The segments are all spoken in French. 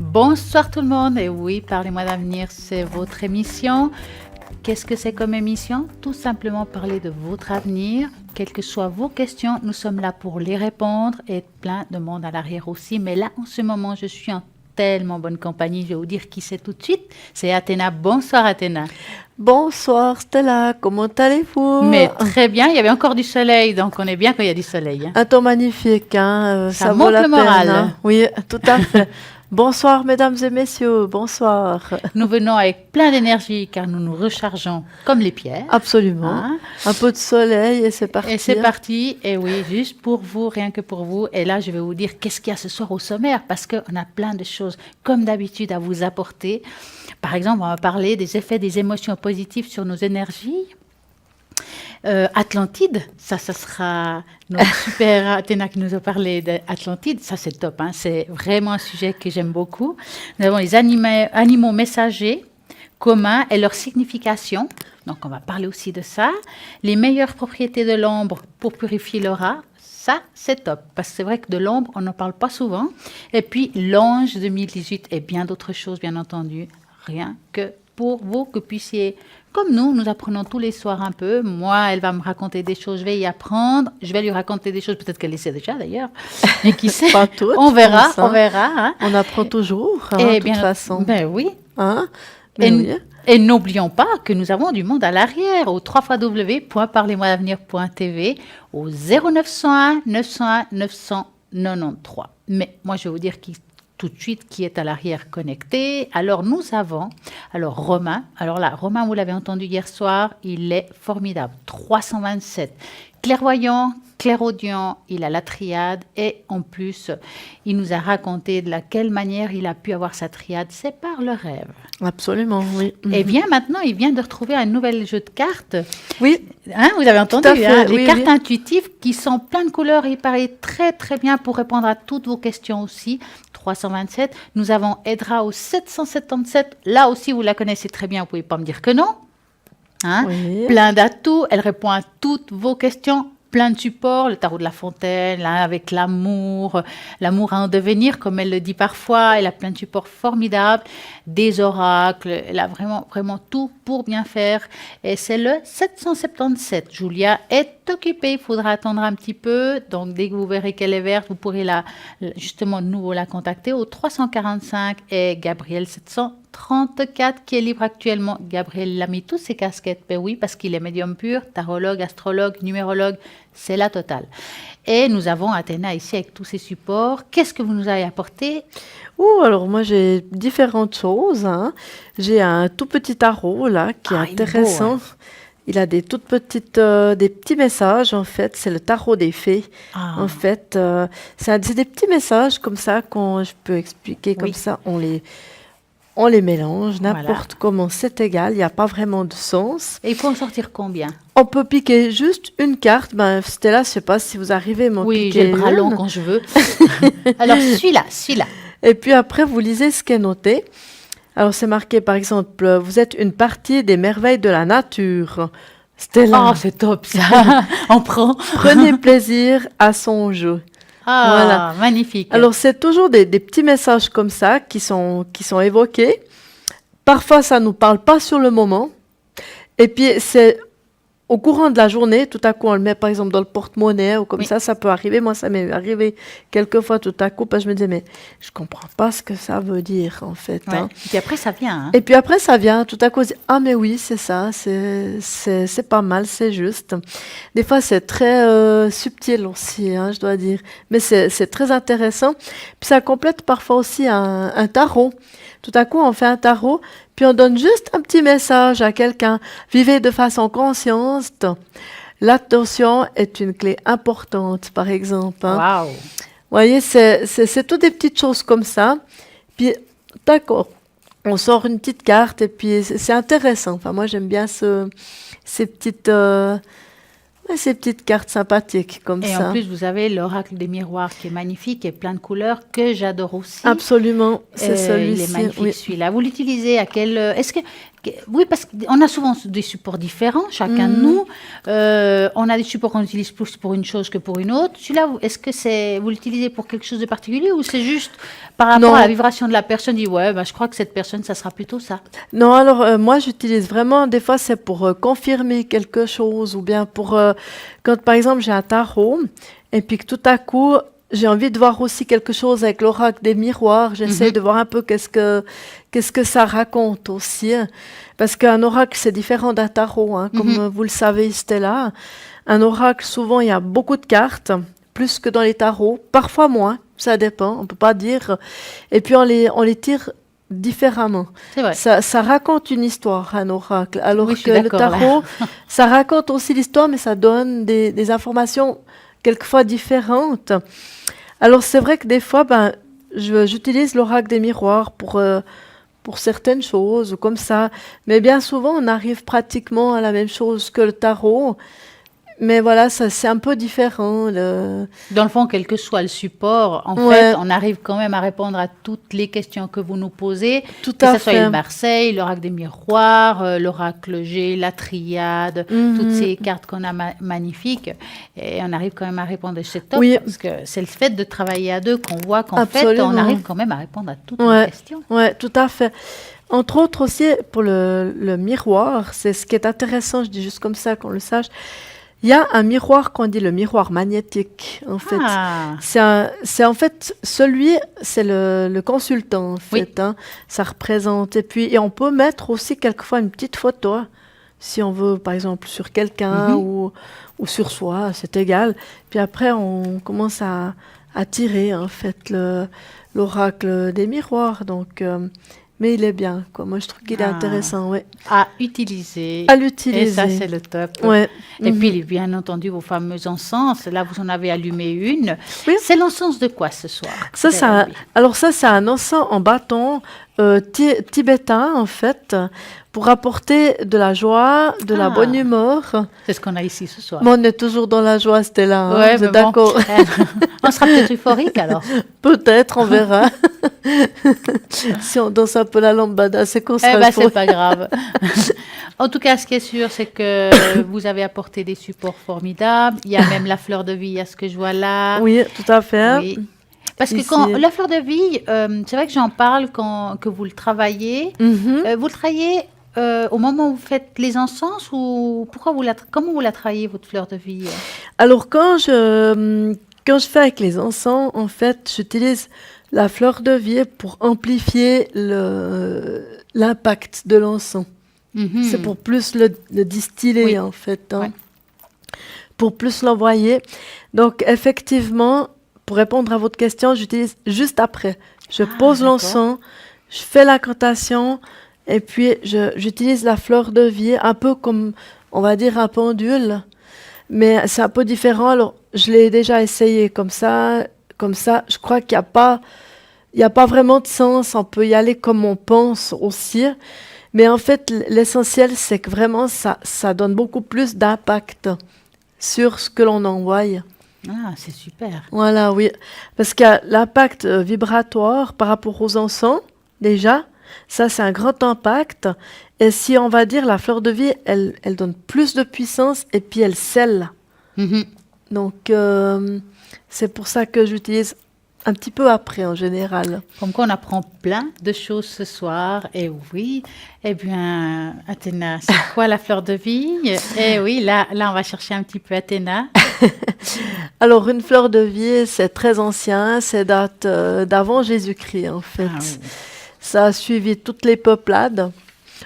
Bonsoir tout le monde, et oui, Parlez-moi d'avenir, c'est votre émission. Qu'est-ce que c'est comme émission? Tout simplement parler de votre avenir, quelles que soient vos questions, nous sommes là pour les répondre et plein de monde à l'arrière aussi. Mais là, en ce moment, je suis en tellement bonne compagnie, je vais vous dire qui c'est tout de suite. C'est Athéna. Bonsoir Athéna. Bonsoir Stella, comment allez-vous? Mais très bien, il y avait encore du soleil, donc on est bien quand il y a du soleil. Un temps magnifique, hein, Ça ça vaut monte la le peine. moral. Hein. Oui, tout à fait. Bonsoir mesdames et messieurs, bonsoir. Nous venons avec plein d'énergie car nous nous rechargeons comme les pierres. Absolument. Hein. Un peu de soleil et c'est parti. Et c'est parti, et oui, juste pour vous, rien que pour vous. Et là, je vais vous dire qu'est-ce qu'il y a ce soir au sommaire, parce qu'on a plein de choses, comme d'habitude, à vous apporter. Par exemple, on va parler des effets des émotions positives sur nos énergies. Atlantide, ça sera notre super Athéna qui nous a parlé d'Atlantide. Ça, c'est top, hein, c'est vraiment un sujet que j'aime beaucoup. Nous avons les animaux messagers communs et leur signification. Donc, on va parler aussi de ça. Les meilleures propriétés de l'ombre pour purifier l'aura. Ça, c'est top, parce que c'est vrai que de l'ombre, on n'en parle pas souvent. Et puis, l'ange 2018 et bien d'autres choses, bien entendu, rien que pour vous, que puissiez, comme nous apprenons tous les soirs un peu. Moi, elle va me raconter des choses, je vais y apprendre. Je vais lui raconter des choses, peut-être qu'elle le sait déjà d'ailleurs. Mais qui sait, Pas toutes, on verra, pense, hein. on verra. Hein. On apprend toujours, hein, Et de toute façon. Ben oui. Hein? Et, Mais oui. et n'oublions pas que nous avons du monde à l'arrière au www.parlez-moi-d'avenir.tv au 0901 901 993. Mais moi, je vais vous dire tout de suite qui est à l'arrière connecté. Alors, nous avons Romain. Alors là, Romain, vous l'avez entendu hier soir, il est formidable. 327. Clairvoyant, clairaudient, il a la triade et en plus, il nous a raconté de quelle manière il a pu avoir sa triade. C'est par le rêve. Absolument, oui. Et bien maintenant, il vient de retrouver un nouvel jeu de cartes. Oui. Hein, vous avez entendu, Tout à fait, hein, les oui, cartes oui. intuitives qui sont plein de couleurs. Il paraît très très bien pour répondre à toutes vos questions aussi. 327. Nous avons Edra au 777. Là aussi, vous la connaissez très bien. Vous pouvez pas me dire que non. Hein? Oui. Plein d'atouts. Elle répond à toutes vos questions. Plein de supports, le tarot de la fontaine, là, avec l'amour à en devenir, comme elle le dit parfois. Elle a plein de supports formidables, des oracles. Elle a vraiment, vraiment tout pour bien faire. Et c'est le 777. Julia est occupée. Il faudra attendre un petit peu. Donc, dès que vous verrez qu'elle est verte, vous pourrez justement de nouveau la contacter au 345 et Gabriel 734 qui est libre actuellement. Gabriel a mis tous ses casquettes, ben oui, parce qu'il est médium pur, tarologue, astrologue, numérologue, c'est la totale. Et nous avons Athéna ici avec tous ses supports. Qu'est-ce que vous nous avez apporté? Alors moi j'ai différentes choses. Hein. J'ai un tout petit tarot là qui est intéressant. Beau, hein. Il a des toutes petites, des petits messages en fait. C'est le tarot des fées. En fait, c'est des petits messages comme ça je peux expliquer comme ça. On les mélange n'importe comment, c'est égal. Il n'y a pas vraiment de sens. Et il faut en sortir combien? On peut piquer juste une carte. Ben, Stella, je ne sais pas si vous arrivez à m'en piquer. Oui, j'ai le bras long quand je veux. Alors, celui-là. Et puis après, vous lisez ce qui est noté. Alors, c'est marqué, par exemple, vous êtes une partie des merveilles de la nature. Stella. Oh, c'est top, ça. On prend. Prenez plaisir à son jeu. Ah, voilà. Magnifique. Alors, c'est toujours des petits messages comme ça qui sont évoqués. Parfois, ça ne nous parle pas sur le moment. Et puis, c'est au courant de la journée, tout à coup, on le met par exemple dans le porte-monnaie ou comme ça peut arriver. Moi, ça m'est arrivé quelques fois tout à coup, parce que je me disais, mais je ne comprends pas ce que ça veut dire, en fait. Ouais. Hein. Et puis après, ça vient. Hein. Et puis après, ça vient. Tout à coup, on se dit, ah, mais oui, c'est ça, c'est pas mal, c'est juste. Des fois, c'est très subtil aussi, hein, je dois dire. Mais c'est très intéressant. Puis ça complète parfois aussi un tarot. Tout à coup, on fait un tarot, puis on donne juste un petit message à quelqu'un. Vivez de façon consciente. L'attention est une clé importante, par exemple. Hein. Wow. Vous voyez, c'est toutes des petites choses comme ça. Puis, d'accord, on sort une petite carte et puis c'est intéressant. Enfin, moi, j'aime bien ces petites cartes sympathiques comme ça. Et en plus, vous avez l'oracle des miroirs qui est magnifique et plein de couleurs que j'adore aussi. Absolument, c'est celui-ci. Il est magnifique celui-là. Vous l'utilisez à quel... Oui, parce qu'on a souvent des supports différents, chacun de nous. On a des supports qu'on utilise plus pour une chose que pour une autre. Celui-là, est-ce que vous l'utilisez pour quelque chose de particulier ou c'est juste par rapport à la vibration de la personne, dit ouais, je crois que cette personne, ça sera plutôt ça. Non, alors moi j'utilise vraiment, des fois c'est pour confirmer quelque chose ou bien pour, quand par exemple j'ai un tarot et puis que tout à coup j'ai envie de voir aussi quelque chose avec l'oracle des miroirs, j'essaie de voir un peu qu'est-ce que ça raconte aussi. Parce qu'un oracle c'est différent d'un tarot, hein, comme vous le savez Stella. Un oracle souvent il y a beaucoup de cartes, plus que dans les tarots, parfois moins, ça dépend, on peut pas dire. Et puis on les tire différemment. C'est vrai. Ça raconte une histoire, un oracle, alors Oui, je suis que le d'accord, tarot, là. ça raconte aussi l'histoire, mais ça donne des informations quelquefois différentes. Alors c'est vrai que des fois, j'utilise l'oracle des miroirs pour certaines choses, ou comme ça, mais bien souvent on arrive pratiquement à la même chose que le tarot. Mais voilà, ça c'est un peu différent. Dans le fond, quel que soit le support, en Ouais. fait, on arrive quand même à répondre à toutes les questions que vous nous posez, Tout que à ce soit fait. le Marseille, l'oracle des miroirs, l'oracle G, la triade, toutes ces cartes qu'on a magnifiques, et on arrive quand même à répondre. Et c'est top, Oui. parce que c'est le fait de travailler à deux qu'on voit qu'en fait, Absolument. on arrive quand même à répondre à toutes Ouais. les questions. Ouais, tout à fait. Entre autres aussi, pour le miroir, c'est ce qui est intéressant, je dis juste comme ça qu'on le sache. Il y a un miroir qu'on dit le miroir magnétique, en fait. Ah, C'est en fait c'est le consultant, en Oui. fait. Hein. Ça représente. Et on peut mettre aussi quelquefois une petite photo, si on veut, par exemple, sur quelqu'un ou sur soi, c'est égal. Puis après, on commence à tirer, en fait, l'oracle des miroirs. Donc, mais il est bien, quoi. Moi, je trouve qu'il est intéressant, ouais. à utiliser. À Et ça, l'utiliser. c'est le top. Ouais. Et puis, bien entendu, vos fameux encens. Là, vous en avez allumé une. Oui. C'est l'encens de quoi ce soir? Ça, alors ça, c'est un encens en bâton tibétain, en fait, pour apporter de la joie, de la bonne humeur. C'est ce qu'on a ici ce soir. Mais on est toujours dans la joie, Stella. Hein, Ouais, vous êtes mais bon. d'accord? On sera peut-être euphorique alors. Peut-être, on verra. Si on danse un peu la lambada, c'est qu'on Eh sera ben, euphorique. c'est pas grave. En tout cas, ce qui est sûr, c'est que vous avez apporté des supports formidables. Il y a même la fleur de vie, à ce que je vois là. Oui, tout à fait. Oui. Parce que Ici. quand la fleur de vie, c'est vrai que j'en parle que vous le travaillez. Mhm. Vous le travaillez au moment où vous faites les encens ou comment vous la travaillez, votre fleur de vie? Alors, quand je fais avec les encens, en fait, j'utilise la fleur de vie pour amplifier l'impact de l'encens. C'est pour plus le distiller, Oui. en fait, hein. Ouais. Pour plus l'envoyer. Donc, effectivement, pour répondre à votre question, j'utilise juste après. Je pose d'accord. l'encens, je fais l'incantation, et puis j'utilise la fleur de vie, un peu comme, on va dire, un pendule. Mais c'est un peu différent. Alors, je l'ai déjà essayé comme ça. Je crois qu'il n'y a pas vraiment de sens. On peut y aller comme on pense aussi. Mais en fait, l'essentiel, c'est que vraiment, ça donne beaucoup plus d'impact sur ce que l'on envoie. Ah, c'est super. Voilà, oui. Parce qu'il y a l'impact vibratoire par rapport aux encens, déjà. Ça, c'est un grand impact. Et si on va dire la fleur de vie, elle donne plus de puissance et puis elle scelle. Mhm. Donc, c'est pour ça que j'utilise un petit peu après en général. Comme quoi, on apprend plein de choses ce soir. Et oui, eh bien, Athéna, c'est quoi la fleur de vie? Eh oui, là, on va chercher un petit peu Athéna. Alors, une fleur de vie, c'est très ancien, c'est date d'avant Jésus-Christ en fait. Ah oui. Ça a suivi toutes les peuplades.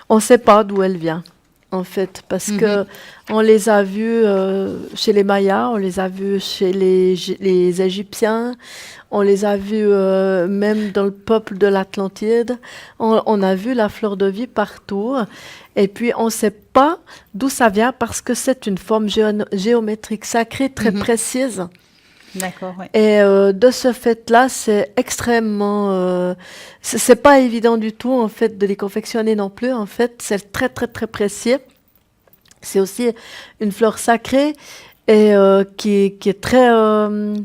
On ne sait pas d'où elle vient, en fait, parce que on les a vus chez les Mayas, on les a vus chez les Égyptiens, on les a vus même dans le peuple de l'Atlantide. On a vu la fleur de vie partout. Et puis, on ne sait pas d'où ça vient parce que c'est une forme géométrique sacrée très précise. D'accord, oui. Et de ce fait-là, c'est extrêmement... c'est pas évident du tout, en fait, de les confectionner non plus. En fait, c'est très, très, très précis. C'est aussi une fleur sacrée. et qui est très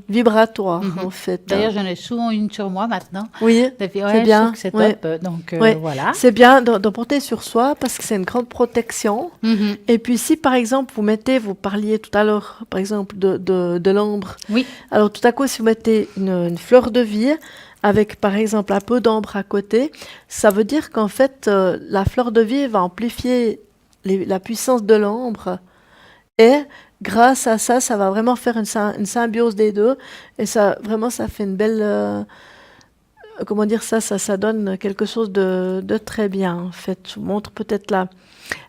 vibratoire, en fait. D'ailleurs, j'en ai souvent une sur moi maintenant. Oui, Et puis, c'est je bien. trouve que c'est top. Ouais. Donc, Ouais. voilà. C'est bien d'en porter sur soi parce que c'est une grande protection. Mhm. Et puis si par exemple vous parliez tout à l'heure par exemple de l'ambre. Oui. Alors tout à coup si vous mettez une fleur de vie avec par exemple un peu d'ambre à côté, ça veut dire qu'en fait la fleur de vie va amplifier la puissance de l'ambre et grâce à ça, ça va vraiment faire une symbiose des deux et ça vraiment ça fait une belle comment dire ça donne quelque chose de très bien en fait. Je vous montre peut-être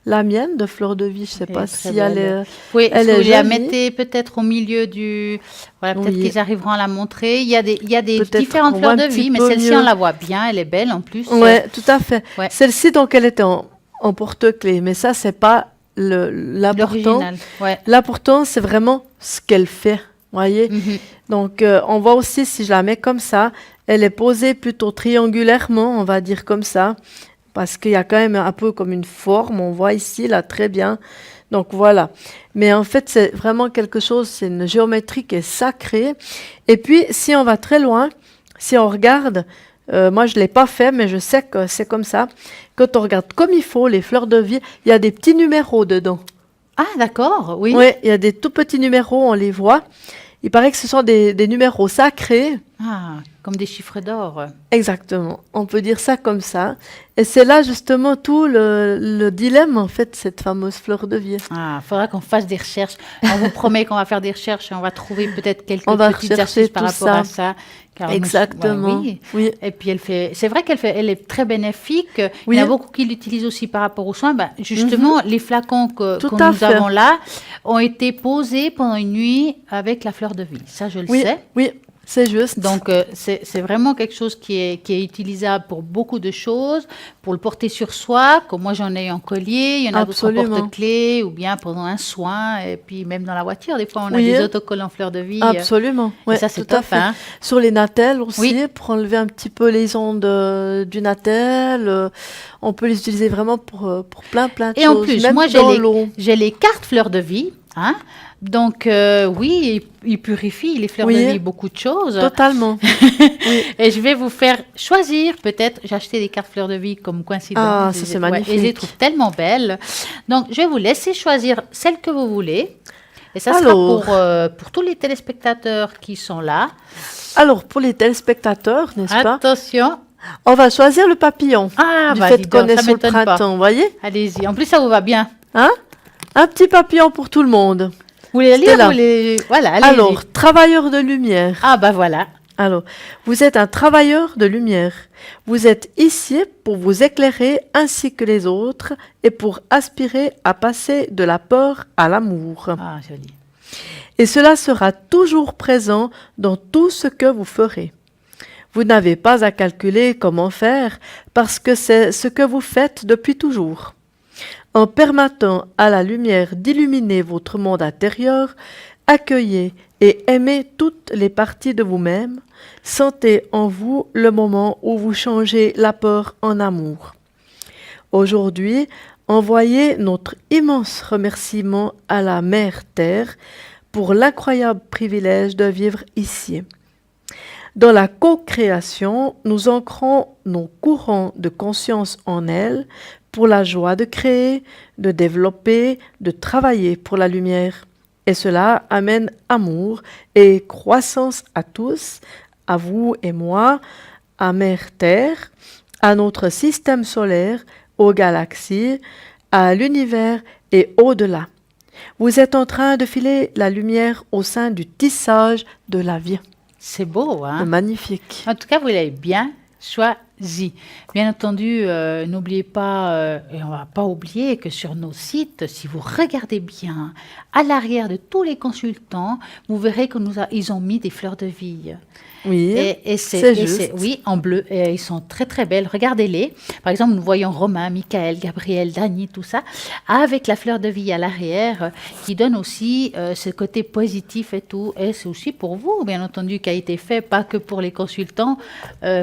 la mienne de fleur de vie, je sais Elle pas est très si elle belle. est Oui, elle si vous est la jolie. mettez peut-être au milieu du... Voilà, peut-être Oui. qu'ils arriveront à la montrer. Il y a des Peut-être différentes qu'on fleurs voit de un petit vie, mais peu celle-ci, mieux. on la voit bien. Elle est belle en plus. Ouais, tout à fait. Ouais. Celle-ci, donc, elle était en porte-clés, mais ça, c'est pas l'important. L'original. Ouais. L'important, c'est vraiment ce qu'elle fait, voyez. Mhm. Donc, on voit aussi, si je la mets comme ça, elle est posée plutôt triangulairement, on va dire comme ça, parce qu'il y a quand même un peu comme une forme, on voit ici, là, très bien. Donc, voilà. Mais en fait, c'est vraiment quelque chose, c'est une géométrie qui est sacrée. Et puis, si on va très loin, si on regarde, moi, je ne l'ai pas fait, mais je sais que c'est comme ça. Quand on regarde comme il faut les fleurs de vie, il y a des petits numéros dedans. Ah, d'accord, oui. Oui, il y a des tout petits numéros, on les voit. Il paraît que ce sont des numéros sacrés. Ah, comme des chiffres d'or. Exactement, on peut dire ça comme ça. Et c'est là justement tout le dilemme, en fait, cette fameuse fleur de vie. Ah, il faudra qu'on fasse des recherches. On vous promet qu'on va faire des recherches et on va trouver peut-être quelques On va petites rechercher astuces par tout rapport ça. à ça. Car Exactement. oui. Oui. Et puis c'est vrai elle est très bénéfique. Il Oui. y en a beaucoup qui l'utilisent aussi par rapport aux soins. Ben, justement, les flacons Tout que à nous fait. avons là ont été posés pendant une nuit avec la fleur de vie. Ça, je le Oui, sais. oui, c'est juste. Donc, c'est vraiment quelque chose qui est utilisable pour beaucoup de choses, pour le porter sur soi, comme moi j'en ai en collier, il y en a d'autres en Absolument. porte-clés, ou bien pendant un soin, et puis même dans la voiture, des fois on a Oui. des autocollants fleurs de vie. Absolument. Et Ouais, ça, c'est tout à top, fait. hein. Sur les natels aussi, Oui. pour enlever un petit peu les ondes du natel, on peut les utiliser vraiment pour plein de Et en choses, plus, même moi dans l'eau. j'ai les cartes fleurs de vie, hein. Donc, oui, ils purifient les fleurs de Oui. vie beaucoup de choses. Totalement. Et je vais vous faire choisir, peut-être, j'ai acheté des cartes fleurs de vie comme coïncidence. Ah, Et ça, je- c'est ouais, et je les magnifique. trouve tellement belles. Donc, je vais vous laisser choisir celle que vous voulez. Et ça sera Alors. pour tous les téléspectateurs qui sont là. Alors, pour les téléspectateurs, n'est-ce pas, Attention. on va choisir le papillon. Ah, Du bah, fait dis qu'on donc, est ça sur le m'étonne pas. printemps, vous voyez? Allez-y. En plus, ça vous va bien. Hein? Un petit papillon pour tout le monde. Vous voulez lire Stella. ou les... Voilà, allez-y. Alors, travailleur de lumière. Ah, bah voilà. Alors, vous êtes un travailleur de lumière. Vous êtes ici pour vous éclairer ainsi que les autres et pour aspirer à passer de la peur à l'amour. Ah, joli. Et cela sera toujours présent dans tout ce que vous ferez. Vous n'avez pas à calculer comment faire parce que c'est ce que vous faites depuis toujours. En permettant à la lumière d'illuminer votre monde intérieur, accueillez et aimez toutes les parties de vous-même. Sentez en vous le moment où vous changez la peur en amour. Aujourd'hui, envoyez notre immense remerciement à la Mère Terre pour l'incroyable privilège de vivre ici. Dans la co-création, nous ancrons nos courants de conscience en elle pour la joie de créer, de développer, de travailler pour la lumière. Et cela amène amour et croissance à tous, à vous et moi, à Mère Terre, à notre système solaire, aux galaxies, à l'univers et au-delà. Vous êtes en train de filer la lumière au sein du tissage de la vie. C'est beau, hein? C'est magnifique. En tout cas, vous l'avez bien choisi. Bien entendu, n'oubliez pas, et on ne va pas oublier que sur nos sites, si vous regardez bien, à l'arrière de tous les consultants, vous verrez qu'ils ont mis des fleurs de vie. Oui, Et c'est juste. oui, en bleu. Et ils sont très, très belles. Regardez-les. Par exemple, nous voyons Romain, Michael, Gabriel, Dany, tout ça, avec la fleur de vie à l'arrière, qui donne aussi ce côté positif et tout. Et c'est aussi pour vous, bien entendu, qui a été fait, pas que pour les consultants,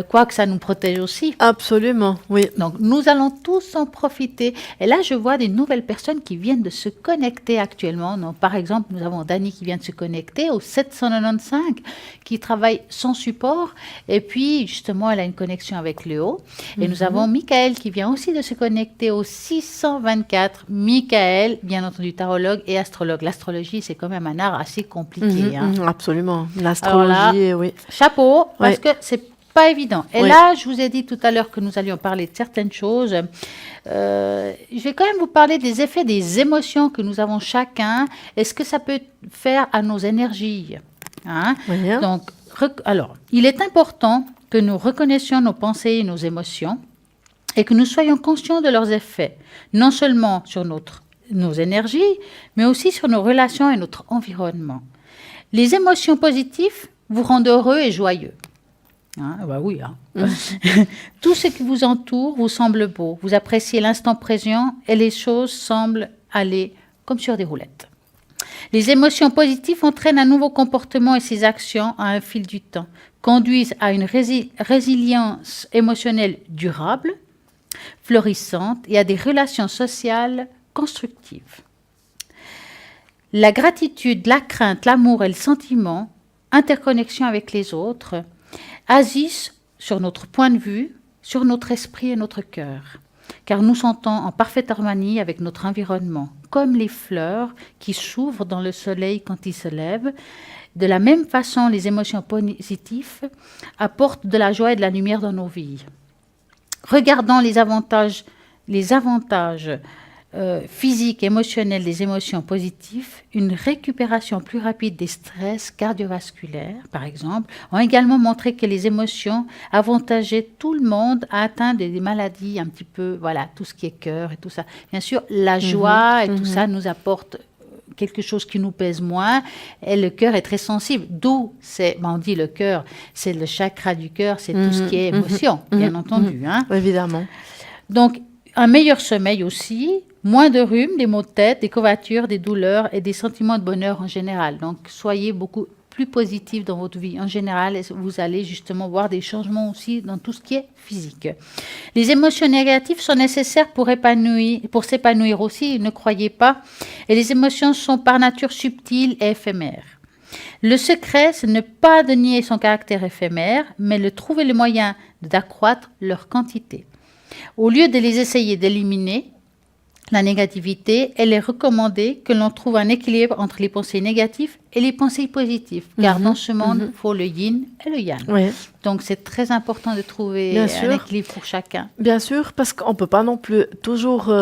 quoique ça nous protège aussi. Absolument, oui. Donc, nous allons tous en profiter. Et là, je vois des nouvelles personnes qui viennent de se connecter actuellement. Donc, par exemple, nous avons Dani qui vient de se connecter au 795, qui travaille sans support. Et puis, justement, elle a une connexion avec le haut. Et nous avons Michael qui vient aussi de se connecter au 624. Michael, bien entendu, tarologue et astrologue. L'astrologie, c'est quand même un art assez compliqué. Hein. Absolument. L'astrologie, oui. Chapeau, parce que c'est pas évident. Et Oui. là, je vous ai dit tout à l'heure que nous allions parler de certaines choses. Je vais quand même vous parler des effets des émotions que nous avons chacun et ce que ça peut faire à nos énergies. Hein? Oui, hein. Donc, alors, il est important que nous reconnaissions nos pensées et nos émotions et que nous soyons conscients de leurs effets, non seulement sur nos énergies, mais aussi sur nos relations et notre environnement. Les émotions positives vous rendent heureux et joyeux. Hein, bah oui. Hein. Tout ce qui vous entoure vous semble beau. Vous appréciez l'instant présent et les choses semblent aller comme sur des roulettes. Les émotions positives entraînent un nouveau comportement et ses actions à un fil du temps, conduisent à une résilience émotionnelle durable, florissante et à des relations sociales constructives. La gratitude, la crainte, l'amour et le sentiment, interconnexion avec les autres, agissent sur notre point de vue, sur notre esprit et notre cœur, car nous sentons en parfaite harmonie avec notre environnement, comme les fleurs qui s'ouvrent dans le soleil quand il se lève. De la même façon, les émotions positives apportent de la joie et de la lumière dans nos vies. Regardons les avantages physiques, émotionnels des émotions positives, une récupération plus rapide des stress cardiovasculaires, par exemple, ont également montré que les émotions avantageaient tout le monde à atteindre des maladies un petit peu, voilà, tout ce qui est cœur et tout ça. Bien sûr, la joie et tout ça nous apporte quelque chose qui nous pèse moins, et le cœur est très sensible. D'où, on dit le cœur, c'est le chakra du cœur, c'est tout ce qui est émotion, bien entendu. Hein. Évidemment. Donc, un meilleur sommeil aussi, moins de rhume, des maux de tête, des courbatures, des douleurs et des sentiments de bonheur en général. Donc, soyez beaucoup plus positif dans votre vie en général et vous allez justement voir des changements aussi dans tout ce qui est physique. Les émotions négatives sont nécessaires pour s'épanouir aussi, ne croyez pas. Et les émotions sont par nature subtiles et éphémères. Le secret, c'est ne pas de nier son caractère éphémère, mais de trouver le moyen d'accroître leur quantité. Au lieu de les essayer d'éliminer, la négativité, elle est recommandée que l'on trouve un équilibre entre les pensées négatives et les pensées positives, car dans ce monde, il faut le yin et le yang. Oui. Donc, c'est très important de trouver un équilibre pour chacun. Bien sûr, parce qu'on ne peut pas non plus toujours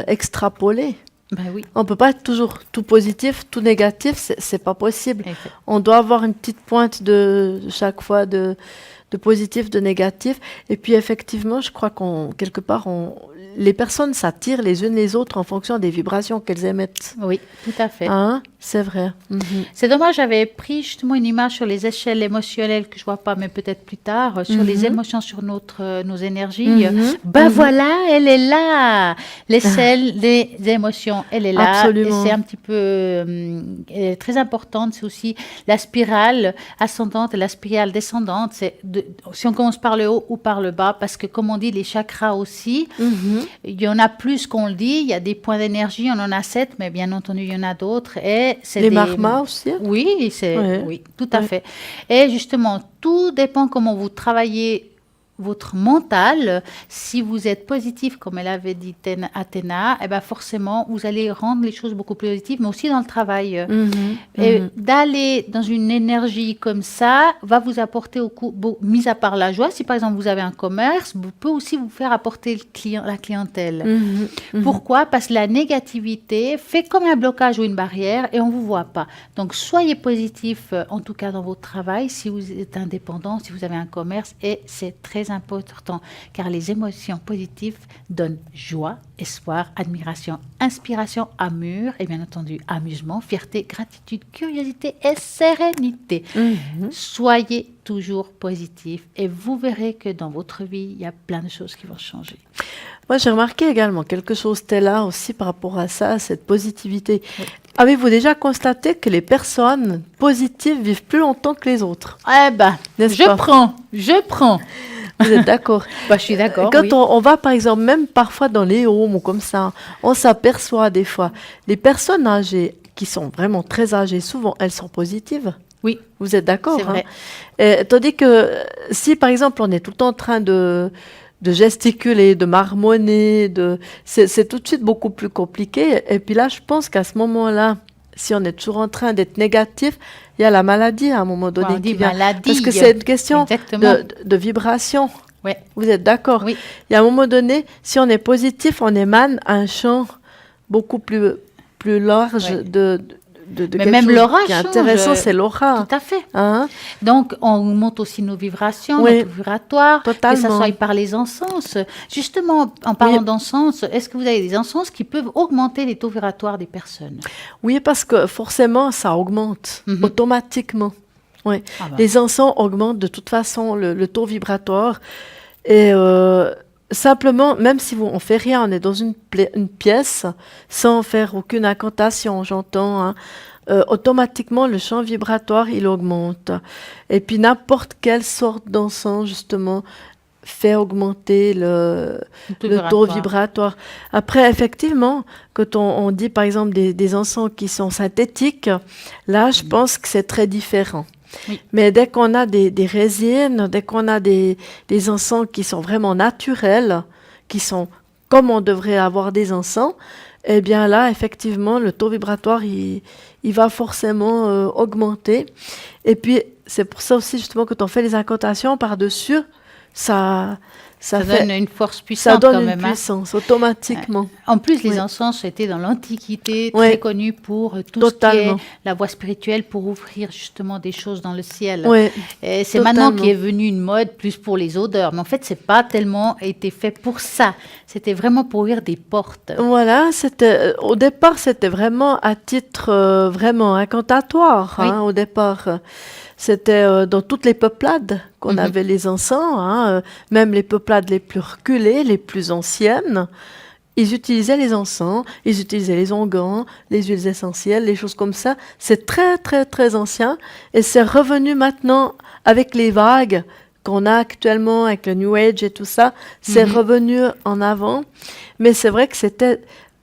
extrapoler. Ben oui. On ne peut pas être toujours tout positif, tout négatif, c'est pas possible. On doit avoir une petite pointe de chaque fois de positif, de négatif. Et puis effectivement, je crois quelque part, les personnes s'attirent les unes les autres en fonction des vibrations qu'elles émettent. Oui, tout à fait. Hein? C'est vrai. C'est dommage, j'avais pris justement une image sur les échelles émotionnelles que je ne vois pas, mais peut-être plus tard, sur les émotions, sur nos énergies. Voilà, elle est là. L'échelle des émotions, elle est là. Absolument. Et c'est un petit peu très importante. C'est aussi la spirale ascendante et la spirale descendante. Si on commence par le haut ou par le bas, parce que comme on dit, les chakras aussi, il y en a plus qu'on le dit. Il y a des points d'énergie, on en a 7, mais bien entendu, il y en a d'autres. Et les marmas aussi. Oui, oui, tout à fait. Et justement, tout dépend comment vous travaillez votre mental. Si vous êtes positif, comme elle avait dit Athéna, eh ben forcément, vous allez rendre les choses beaucoup plus positives, mais aussi dans le travail. Et d'aller dans une énergie comme ça va vous apporter, mis à part la joie, si par exemple vous avez un commerce, peut aussi vous faire apporter la clientèle. Pourquoi? Parce que la négativité fait comme un blocage ou une barrière et on ne vous voit pas. Donc, soyez positif, en tout cas dans votre travail, si vous êtes indépendant, si vous avez un commerce, et c'est très important, car les émotions positives donnent joie, espoir, admiration, inspiration, amour, et bien entendu amusement, fierté, gratitude, curiosité et sérénité. Soyez toujours positif et vous verrez que dans votre vie, il y a plein de choses qui vont changer. Moi, j'ai remarqué également quelque chose, Stella, aussi par rapport à ça, cette positivité. Oui. Avez-vous déjà constaté que les personnes positives vivent plus longtemps que les autres? Eh ben, je prends. Vous êtes d'accord? Bah, je suis d'accord, Quand oui. on va, par exemple, même parfois dans les homes ou comme ça, on s'aperçoit des fois, les personnes âgées qui sont vraiment très âgées, souvent, elles sont positives. Oui, Vous êtes d'accord, c'est hein? vrai. Tandis que si, par exemple, on est tout le temps en train de gesticuler, de marmonner, c'est tout de suite beaucoup plus compliqué. Et puis là, je pense qu'à ce moment-là, si on est toujours en train d'être négatif, il y a la maladie à un moment Bah, donné on qui dit vient. Parce que maladie. c'est une question Exactement. de vibration. Ouais, Vous êtes d'accord? oui, Il y a un moment donné, si on est positif, on émane un champ beaucoup plus large ouais. de Mais quelque même chose l'aura qui est change, intéressant, c'est tout l'aura. à fait. Hein? Donc, on augmente aussi nos vibrations, Oui, notre vibratoire, que ça totalement. soit par les encens. Justement, en Oui, parlant d'encens, est-ce que vous avez des encens qui peuvent augmenter les taux vibratoires des personnes? oui, parce que forcément, ça augmente Mhm. automatiquement. Oui. Ah ben, Les encens augmentent de toute façon le taux vibratoire. Et simplement, même si on fait rien, on est dans une pièce sans faire aucune incantation, j'entends, hein, automatiquement le champ vibratoire il augmente. Et puis n'importe quelle sorte d'encens justement fait augmenter le taux le taux vibratoire. vibratoire. Après, effectivement, quand on dit par exemple des encens qui sont synthétiques, là je pense que c'est très différent. Oui. Mais dès qu'on a des résines, dès qu'on a des encens qui sont vraiment naturels, qui sont comme on devrait avoir des encens, eh bien là, effectivement, le taux vibratoire, il va forcément augmenter. Et puis, c'est pour ça aussi, justement, quand on fait les incantations par-dessus, ça, ça Ça fait, donne une force ça puissante donne quand une même, hein. puissance automatiquement. En plus, les Oui, encens étaient dans l'Antiquité très oui, connus pour tout ce qui est totalement. la voie spirituelle, pour ouvrir justement des choses dans le ciel. Oui, Et c'est maintenant totalement. qu'est venue une mode plus pour les odeurs, mais en fait, c'est pas tellement été fait pour ça. C'était vraiment pour ouvrir des portes. Voilà, au départ, c'était vraiment à titre vraiment incantatoire, Oui. hein, au départ. C'était dans toutes les peuplades qu'on Mhm. avait les encens, hein, même les peuplades les plus reculées, les plus anciennes. Ils utilisaient les encens, ils utilisaient les onguents, les huiles essentielles, les choses comme ça. C'est très, très, très ancien. Et c'est revenu maintenant avec les vagues qu'on a actuellement, avec le New Age et tout ça. C'est Mhm. revenu en avant. Mais c'est vrai que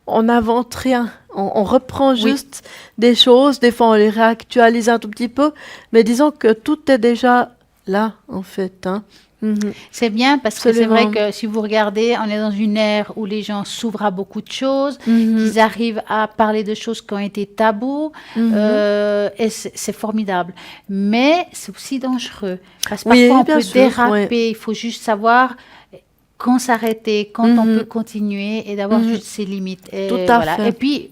on n'invente rien. On reprend Oui. juste des choses. Des fois, on les réactualise un tout petit peu. Mais disons que tout est déjà là, en fait. Hein. Mhm. C'est bien parce que c'est vrai Absolument. que si vous regardez, on est dans une ère où les gens s'ouvrent à beaucoup de choses, Mhm. qu'ils arrivent à parler de choses qui ont été tabous, Mhm. et c'est formidable. Mais c'est aussi dangereux parce que parfois Oui, on bien peut sûr. Ouais. déraper. Il faut juste savoir quand s'arrêter, quand on peut Mhm. continuer et d'avoir Mhm. juste ses limites. Tout Et à voilà. Et fait. puis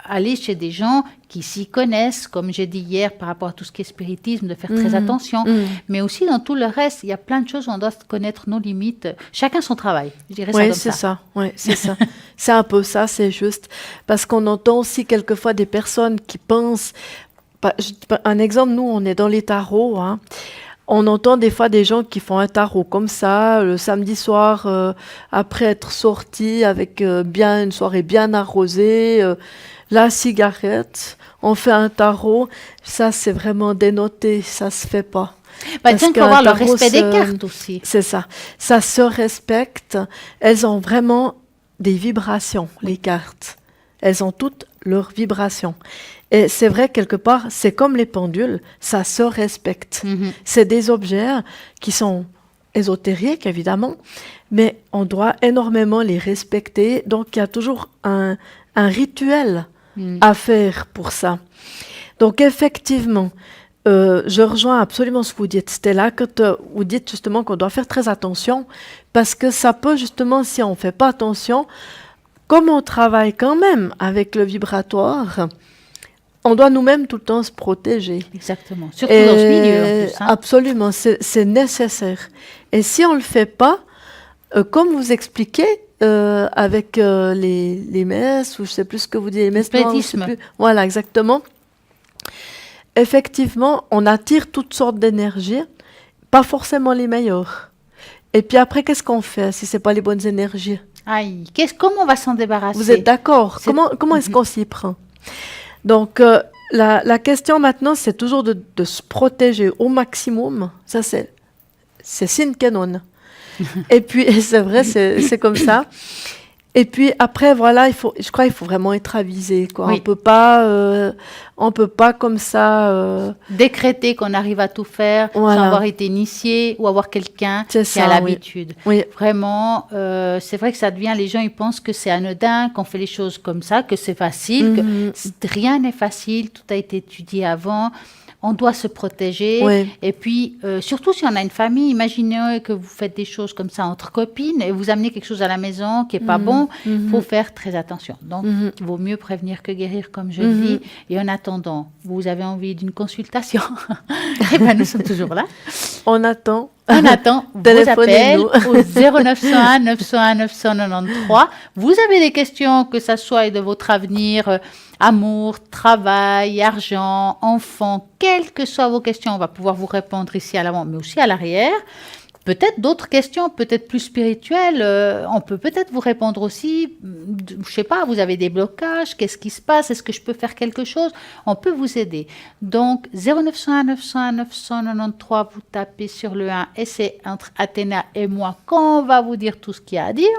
aller chez des gens qui s'y connaissent, comme j'ai dit hier par rapport à tout ce qui est spiritisme, de faire très Mhm. attention. Mhm. Mais aussi dans tout le reste, il y a plein de choses où on doit connaître nos limites. Chacun son travail, je dirais ça Oui, comme c'est ça. ça. Ouais, c'est ça. C'est un peu ça, c'est juste. Parce qu'on entend aussi quelquefois des personnes qui pensent. Un exemple, nous, on est dans les tarots. Hein. On entend des fois des gens qui font un tarot comme ça, le samedi soir, après être sortis avec une soirée bien arrosée, la cigarette, on fait un tarot. Ça, c'est vraiment dénoté, ça se fait pas. Bah, Parce tiens, il faut qu'un avoir le tarot, respect des cartes aussi. c'est ça. Ça se respecte. Elles ont vraiment des vibrations, les Oui. cartes. Elles ont toutes leurs vibrations. Et c'est vrai, quelque part, c'est comme les pendules, ça se respecte. Mhm. C'est des objets qui sont ésotériques, évidemment, mais on doit énormément les respecter. Donc, il y a toujours un rituel Mm. à faire pour ça. Donc, effectivement, je rejoins absolument ce que vous dites, Stella, quand vous dites justement qu'on doit faire très attention, parce que ça peut justement, si on ne fait pas attention, comme on travaille quand même avec le vibratoire, on doit nous-mêmes tout le temps se protéger. Exactement. Surtout dans ce milieu en plus. Hein. Absolument, c'est nécessaire. Et si on ne le fait pas, comme vous expliquez, avec les messes, ou je ne sais plus ce que vous dites, les Le messes noires, je sais spiritisme. plus. Voilà, exactement. Effectivement, on attire toutes sortes d'énergies, pas forcément les meilleures. Et puis après, qu'est-ce qu'on fait si ce n'est pas les bonnes énergies? Aïe, comment on va s'en Vous êtes débarrasser? d'accord? C'est- Comment est-ce Mhm. qu'on s'y prend? Donc, la question maintenant, c'est toujours de se protéger au maximum. Ça, c'est sine qua non. Et puis, et c'est vrai, c'est comme ça. Et puis après, voilà, je crois qu'il faut vraiment être avisé, quoi. Oui. On peut pas comme ça. Décréter qu'on arrive à tout faire sans Voilà. avoir été initié ou avoir quelqu'un C'est qui a ça, oui. l'habitude. Oui, Vraiment, c'est vrai que ça devient, les gens ils pensent que c'est anodin, qu'on fait les choses comme ça, que c'est facile, que rien n'est facile, tout a été étudié avant. On doit se protéger. oui. Et puis, surtout si on a une famille, imaginez que vous faites des choses comme ça entre copines et vous amenez quelque chose à la maison qui n'est pas bon, il faut faire très attention. Donc, il vaut mieux prévenir que guérir, comme je le dis. Et en attendant, vous avez envie d'une consultation, eh bien, nous sommes toujours là. On attend. On attend vos appels au 0901 901 993. Vous avez des questions, que ça soit de votre avenir, amour, travail, argent, enfant, quelles que soient vos questions, on va pouvoir vous répondre ici à l'avant, mais aussi à l'arrière. Peut-être d'autres questions, peut-être plus spirituelles, on peut peut-être vous répondre aussi, je sais pas, vous avez des blocages, qu'est-ce qui se passe, est-ce que je peux faire quelque chose? On peut vous aider. Donc 0901 901 993, vous tapez sur le 1 et c'est entre Athéna et moi qu'on va vous dire tout ce qu'il y a à dire.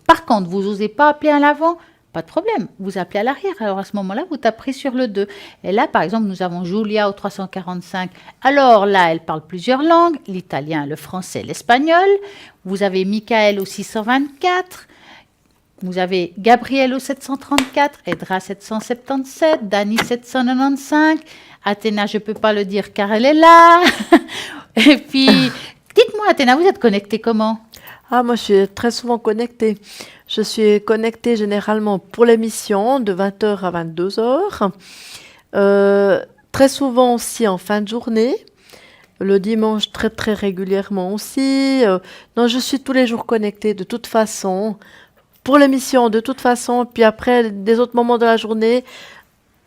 Par contre, vous n'osez pas appeler à l'avant, pas de problème, vous appelez à l'arrière. Alors à ce moment-là, vous taperez sur le 2. Et là, par exemple, nous avons Julia au 345. Alors là, elle parle plusieurs langues, l'italien, le français, l'espagnol. Vous avez Michael au 624. Vous avez Gabriel au 734, Edra 777, Dani 795. Athéna, je ne peux pas le dire car elle est là. Et puis, dites-moi, Athéna, vous êtes connectée comment? Ah, moi, je suis très souvent connectée. Je suis connectée généralement pour l'émission de 20h à 22h. Très souvent aussi en fin de journée. Le dimanche, très, très régulièrement aussi. Non, je suis tous les jours connectée de toute façon. Pour l'émission, de toute façon. Puis après, des autres moments de la journée,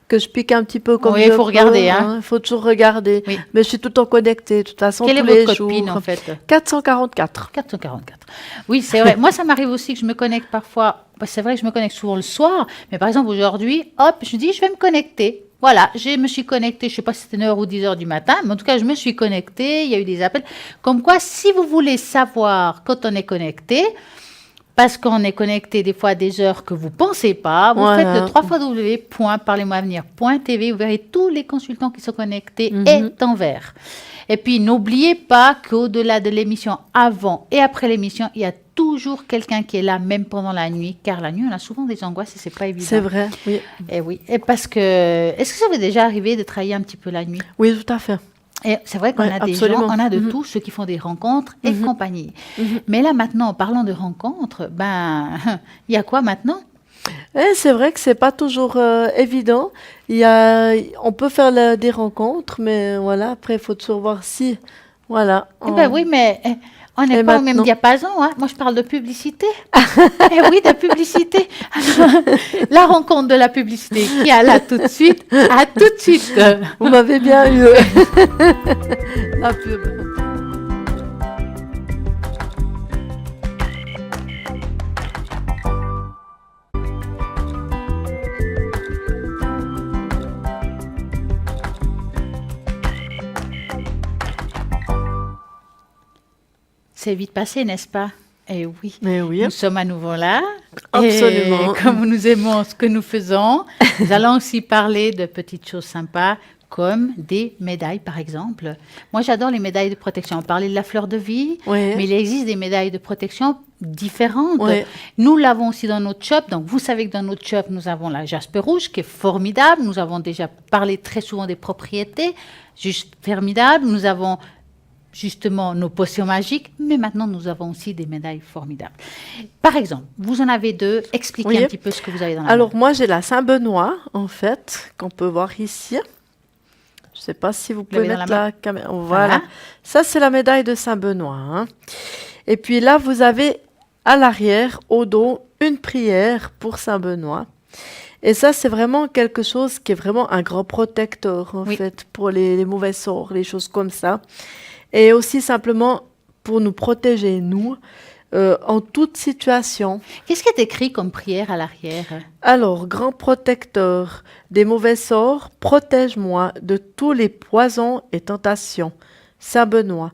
que je pique un petit peu comme Oui, je il faut peux, regarder. Hein. Il faut toujours regarder. Oui. Mais je suis tout le temps connectée, de toute façon, Quel est tous les votre jours. code PIN en fait? 444. 444. Oui, c'est vrai. Moi, ça m'arrive aussi que je me connecte parfois. C'est vrai que je me connecte souvent le soir. Mais par exemple, aujourd'hui, hop, je dis, je vais me connecter. Voilà, je me suis connectée, je ne sais pas si c'était 9h ou 10h du matin, mais en tout cas, je me suis connectée, il y a eu des appels. Comme quoi, si vous voulez savoir quand on est connecté, parce qu'on est connecté des fois à des heures que vous ne pensez pas, vous faites le www.parlez-moi-avenir.tv, vous verrez tous les consultants qui sont connectés et en vert. Et puis, n'oubliez pas qu'au-delà de l'émission, avant et après l'émission, il y a toujours quelqu'un qui est là, même pendant la nuit, car la nuit, on a souvent des angoisses et c'est pas évident. C'est vrai, oui. Et oui, et parce que, est-ce que ça vous est déjà arrivé de travailler un petit peu la nuit? Oui, tout à fait. Et c'est vrai qu'on a des absolument. gens, on a de tout, ceux qui font des rencontres et compagnie. Mais là, maintenant, en parlant de rencontres, ben, il y a quoi maintenant? C'est vrai que c'est pas toujours évident. On peut faire des rencontres, mais voilà, après, il faut toujours voir si, voilà. Eh ben oui, mais on n'est Et pas au même maintenant diapason. Hein. Moi, je parle de publicité. Eh oui, de publicité. Alors, la rencontre de la publicité qui est là tout de suite. À tout de suite. Vous m'avez bien eu. La pub. C'est vite passé, n'est-ce pas? Eh oui. Mais oui. Nous sommes à nouveau là. Absolument. Et comme nous aimons ce que nous faisons, nous allons aussi parler de petites choses sympas, comme des médailles, par exemple. Moi, j'adore les médailles de protection. On parlait de la fleur de vie, Oui. mais il existe des médailles de protection différentes. Oui. Nous l'avons aussi dans notre shop. Donc, vous savez que dans notre shop, nous avons la jaspe rouge, qui est formidable. Nous avons déjà parlé très souvent des propriétés, juste formidable. Nous avons justement nos potions magiques, mais maintenant nous avons aussi des médailles formidables. Par exemple, vous en avez deux, expliquez Oui. un petit peu ce que vous avez dans la main. Alors moi j'ai la Saint-Benoît en fait, qu'on peut voir ici. Je ne sais pas si vous pouvez l'avez dans mettre la la caméra. Voilà. Ça c'est la médaille de Saint-Benoît. Hein. Et puis là vous avez à l'arrière, au dos, une prière pour Saint-Benoît. Et ça, c'est vraiment quelque chose qui est vraiment un grand protecteur, en fait, pour les mauvais sorts, les choses comme ça. Et aussi simplement pour nous protéger, nous, en toute situation. Qu'est-ce qui est écrit comme prière à l'arrière? Alors, grand protecteur des mauvais sorts, protège-moi de tous les poisons et tentations. Saint Benoît,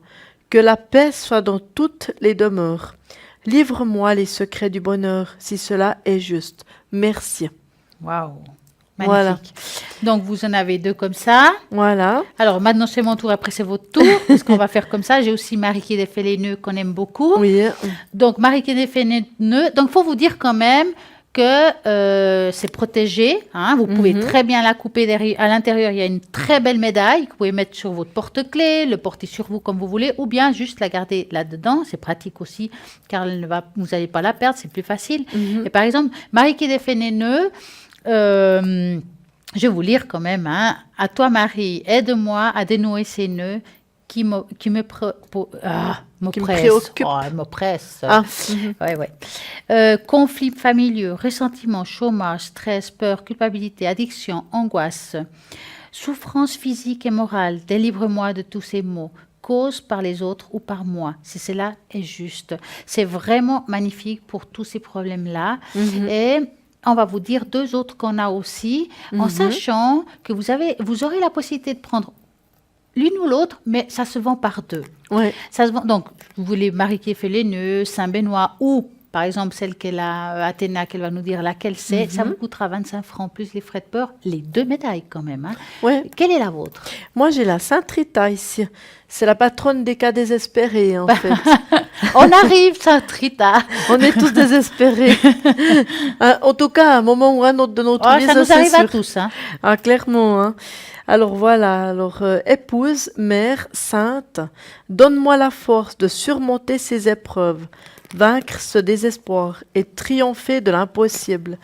Que la paix soit dans toutes les demeures. Livre-moi les secrets du bonheur, si cela est juste. Merci. Waouh, Voilà. magnifique. Donc, vous en avez 2 comme ça. Voilà. Alors, maintenant, c'est mon tour. Après, c'est votre tour. Qu'est-ce qu'on va faire comme ça? J'ai aussi Marie qui défait les nœuds qu'on aime beaucoup. Oui. Donc, Marie qui défait les nœuds. Donc, il faut vous dire quand même que c'est protégé. Hein. Vous pouvez très bien la couper derrière. À l'intérieur, il y a une très belle médaille que vous pouvez mettre sur votre porte-clés, le porter sur vous comme vous voulez, ou bien juste la garder là-dedans. C'est pratique aussi, car vous n'allez pas la perdre, c'est plus facile. Et par exemple, Marie qui défait les nœuds, je vais vous lire quand même. Hein. À toi, Marie, aide-moi à dénouer ces nœuds qui m'oppressent. préoccupent. Oh, elle m'oppresse. Ah. Ouais. Conflits familiaux, ressentiment, chômage, stress, peur, culpabilité, addiction, angoisse, souffrance physique et morale. Délivre-moi de tous ces maux, cause par les autres ou par moi, si cela est juste. C'est vraiment magnifique pour tous ces problèmes-là. Et on va vous dire 2 autres qu'on a aussi, en sachant que vous aurez la possibilité de prendre l'une ou l'autre, mais ça se vend par 2. Ouais. Ça se vend, donc, vous voulez Marie qui fait les nœuds, Saint-Benoît, ou par exemple celle qu'elle a, Athéna, qu'elle va nous dire laquelle c'est, ça vous coûtera 25 francs plus les frais de port, les 2 médailles quand même. Hein. Ouais. Quelle est la vôtre? Moi, j'ai la Sainte Rita ici. C'est la patronne des cas désespérés, en fait. On arrive, Sainte Rita. On est tous désespérés. Hein, en tout cas, à un moment ou un autre de notre vie, Ça nous c'est arrive à sûr. tous. Hein. Ah, clairement. Hein. Alors voilà, épouse, mère, sainte, donne-moi la force de surmonter ces épreuves, vaincre ce désespoir et triompher de l'impossible.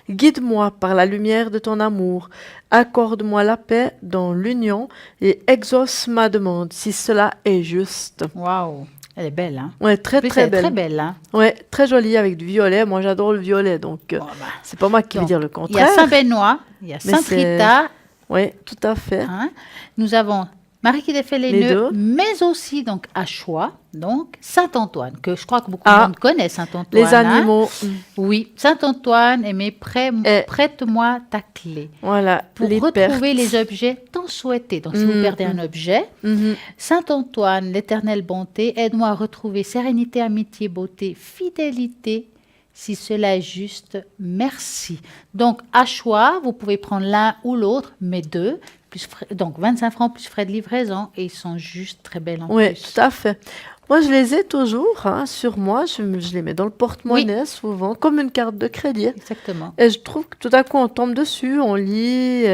Guide-moi par la lumière de ton amour, accorde-moi la paix dans l'union et exauce ma demande, si cela est juste. Waouh, elle est belle. Hein. Ouais, très En plus, très elle est belle. très belle. Hein. Ouais, très jolie avec du violet. Moi, j'adore le violet, donc Bon, bah. c'est pas moi qui vais Donc, dire le il y a contraire. Saint-Benoît, il y a Mais Sainte c'est- Rita. Oui, tout à fait. Hein. Nous avons Marie qui défait les Les nœuds, 2. mais aussi donc à choix, donc Saint-Antoine, que je crois que beaucoup Ah. de monde connaît Saint-Antoine. Les hein. animaux. Oui, Saint-Antoine, mais Et- prête-moi ta clé Voilà, pour les retrouver pertes. les objets tant souhaités. Donc si vous perdez un objet, Mhm. Saint-Antoine, l'éternelle bonté, aide-moi à retrouver sérénité, amitié, beauté, fidélité. Si cela est juste, merci. Donc, à choix, vous pouvez prendre l'un ou l'autre, mais 2. Donc, 25 francs plus frais de livraison. Et ils sont juste très belles en Oui, plus. tout à fait. Moi, je les ai toujours hein, sur moi. Je les mets dans le porte-monnaie souvent, comme une carte de crédit. Exactement. Et je trouve que tout à coup, on tombe dessus, on lit.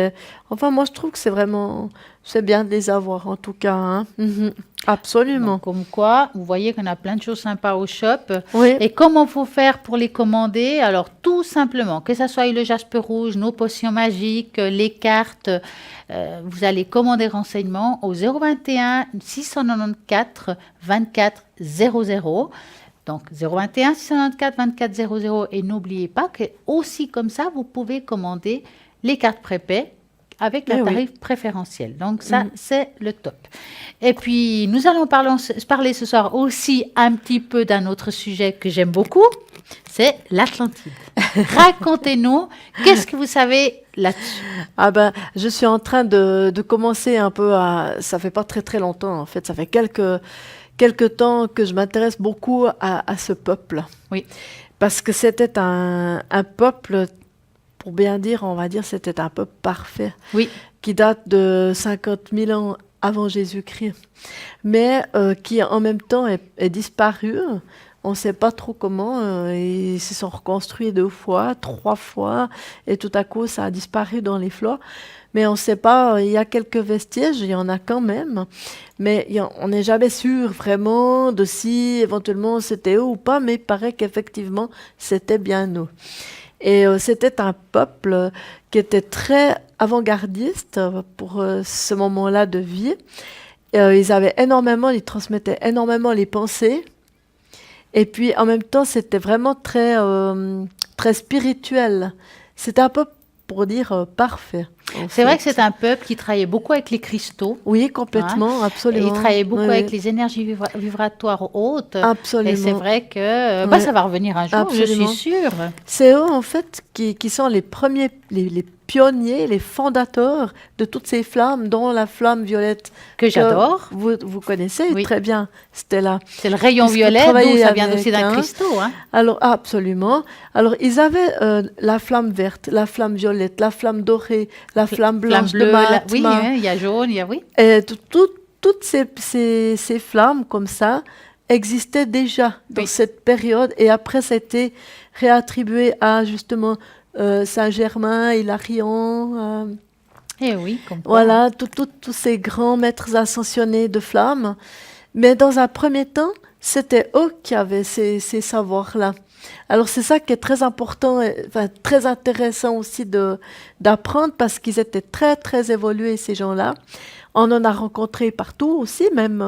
Enfin, moi, je trouve que c'est bien de les avoir, en tout cas. Hein. Mhm. Absolument. Donc, comme quoi, vous voyez qu'on a plein de choses sympas au shop. Oui. Et comment faut faire pour les commander? Alors, tout simplement, que ce soit le jaspe rouge, nos potions magiques, les cartes, vous allez commander renseignements au 021 694 24 00. Donc, 021 694 24 00. Et n'oubliez pas que aussi comme ça, vous pouvez commander les cartes prépay avec un tarif préférentiel. Donc, ça, c'est le top. Et puis, nous allons parler ce soir aussi un petit peu d'un autre sujet que j'aime beaucoup, c'est l'Atlantide. Racontez-nous, qu'est-ce que vous savez là-dessus? Ah ben, je suis en train de commencer un peu à... Ça fait pas très très longtemps, en fait. Ça fait quelques temps que je m'intéresse beaucoup à ce peuple. Oui. Parce que c'était un peuple... Pour bien dire, on va dire, c'était un peuple parfait, Oui. qui date de 50 000 ans avant Jésus-Christ, mais qui en même temps est disparu. On ne sait pas trop comment. Ils se sont reconstruits 2 fois, 3 fois, et tout à coup, ça a disparu dans les flots. Mais on ne sait pas, il y a quelques vestiges, il y en a quand même, mais on n'est jamais sûr vraiment de si éventuellement c'était eux ou pas, mais il paraît qu'effectivement, c'était bien eux. Et c'était un peuple qui était très avant-gardiste pour ce moment-là de vie. Ils transmettaient énormément les pensées. Et puis en même temps, c'était vraiment très, très spirituel. C'était un peuple, pour dire, parfait. C'est vrai que c'est un peuple qui travaillait beaucoup avec les cristaux. Oui, complètement, Et absolument. il travaillait beaucoup Oui, avec les énergies vibratoires hautes. Et c'est absolument. vrai que Oui, ça va revenir un jour, je suis absolument. sûre. C'est eux, en fait, qui sont les premiers, les pionniers, les fondateurs de toutes ces flammes, dont la flamme violette Que que j'adore. vous connaissez Oui. très bien, Stella, C'est le rayon puisque vous violet, d'où travaillez ça vient aussi avec, d'un hein. cristaux, hein. Alors, absolument. Alors, ils avaient la flamme verte, la flamme violette, la flamme dorée, la flamme Flamme blanche de bleue, oui, Mahatma. hein, il y a jaune, il y a oui. Et toutes ces flammes comme ça existaient déjà dans Oui. cette période et après ça a été réattribué à justement Saint-Germain, Hilarion, Eh oui, comme quoi. voilà, tous ces grands maîtres ascensionnés de flammes. Mais dans un premier temps, c'était eux qui avaient ces savoirs-là. Alors c'est ça qui est très important, enfin très intéressant aussi d'apprendre parce qu'ils étaient très très évolués ces gens-là. On en a rencontré partout aussi, même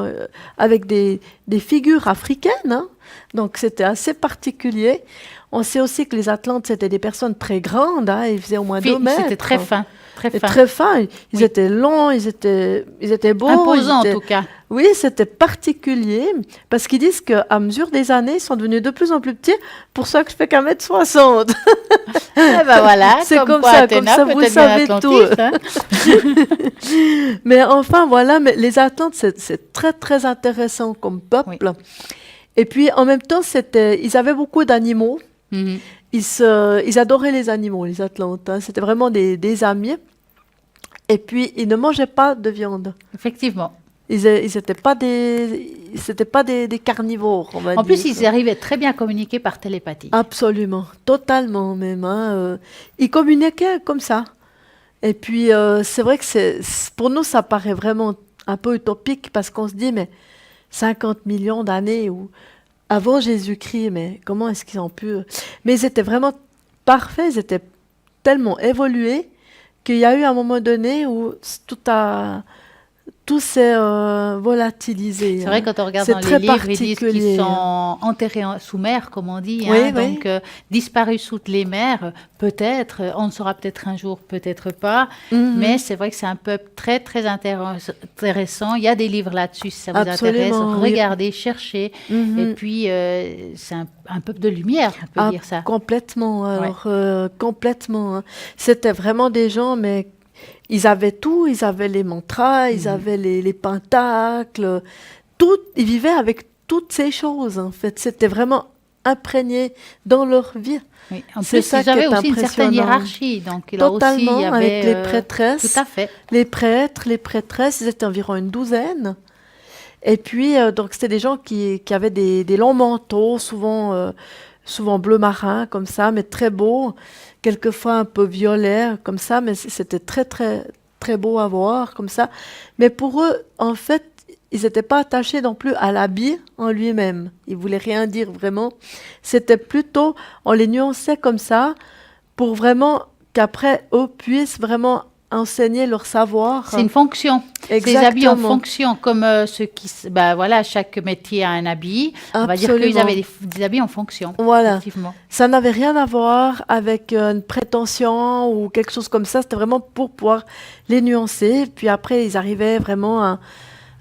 avec des figures africaines, hein. Donc c'était assez particulier. On sait aussi que les Atlantes, c'était des personnes très grandes, hein. Ils faisaient au moins 2 C'était mètres. très fin, très Et fin. très fins. Ils Oui. étaient longs, ils étaient beaux. Imposant en tout cas. Oui, c'était particulier parce qu'ils disent qu'à mesure des années, ils sont devenus de plus en plus petits. Pour ça que je fais qu'un mètre 60. Eh ben voilà, C'est comme quoi ça, Athéna comme ça, vous peut être bien savez tout. Atlantis, hein. Mais enfin, voilà, mais les Atlantes, c'est très, très intéressant comme peuple. Oui. Et puis, en même temps, ils avaient beaucoup d'animaux. Mhm. Ils adoraient les animaux, les Atlantes, hein. C'était vraiment des amis. Et puis, ils ne mangeaient pas de viande. Effectivement. Ils n'étaient pas des carnivores, on va En dire. plus, ils arrivaient très bien à communiquer par télépathie. Absolument, totalement même, hein. Ils communiquaient comme ça. Et puis, c'est vrai que pour nous, ça paraît vraiment un peu utopique parce qu'on se dit, mais 50 millions d'années ou avant Jésus-Christ, mais comment est-ce qu'ils ont pu... Mais ils étaient vraiment parfaits, ils étaient tellement évolués qu'il y a eu un moment donné où tout s'est volatilisé, C'est vrai, hein. quand on regarde C'est dans les très livres, ils disent qu'ils particulier, sont hein. enterrés sous mer, comme on dit, Oui, hein, oui. donc disparus sous les mers. Peut-être, on le saura peut-être un jour, peut-être pas. Mhm. Mais c'est vrai que c'est un peuple très, très intéressant. Il y a des livres là-dessus, si ça vous intéresse. Absolument, oui. Regardez, cherchez. Mhm. Et puis, c'est un peuple de lumière, on peut Ah, dire ça. complètement, alors, complètement, hein. C'était vraiment des gens, mais ils avaient tout, ils avaient les mantras, ils avaient les pentacles, tout, ils vivaient avec toutes ces choses, en fait. C'était vraiment imprégné dans leur vie. Oui. En C'est plus, ça ils avaient qui est aussi une certaine impressionnant. hiérarchie. Donc, là aussi, il y Totalement, avec avait... les tout prêtresses, à fait. les prêtres, les prêtresses, ils étaient environ une douzaine. Et puis, donc, c'était des gens qui avaient des longs manteaux, souvent bleu marin, comme ça, mais très beaux, quelquefois un peu violets, comme ça, mais c'était très, très, très beau à voir, comme ça. Mais pour eux, en fait, ils n'étaient pas attachés non plus à l'habit en lui-même. Ils voulaient rien dire vraiment. C'était plutôt, on les nuançait comme ça, pour vraiment qu'après, eux puissent vraiment enseigner leur savoir. C'est une fonction. Ces habits en Exactement. fonction, comme ceux qui... Ben voilà, chaque métier a un habit. On va dire qu'ils Absolument. avaient des habits en fonction. Voilà. Effectivement. Ça n'avait rien à voir avec une prétention ou quelque chose comme ça. C'était vraiment pour pouvoir les nuancer. Puis après, ils arrivaient vraiment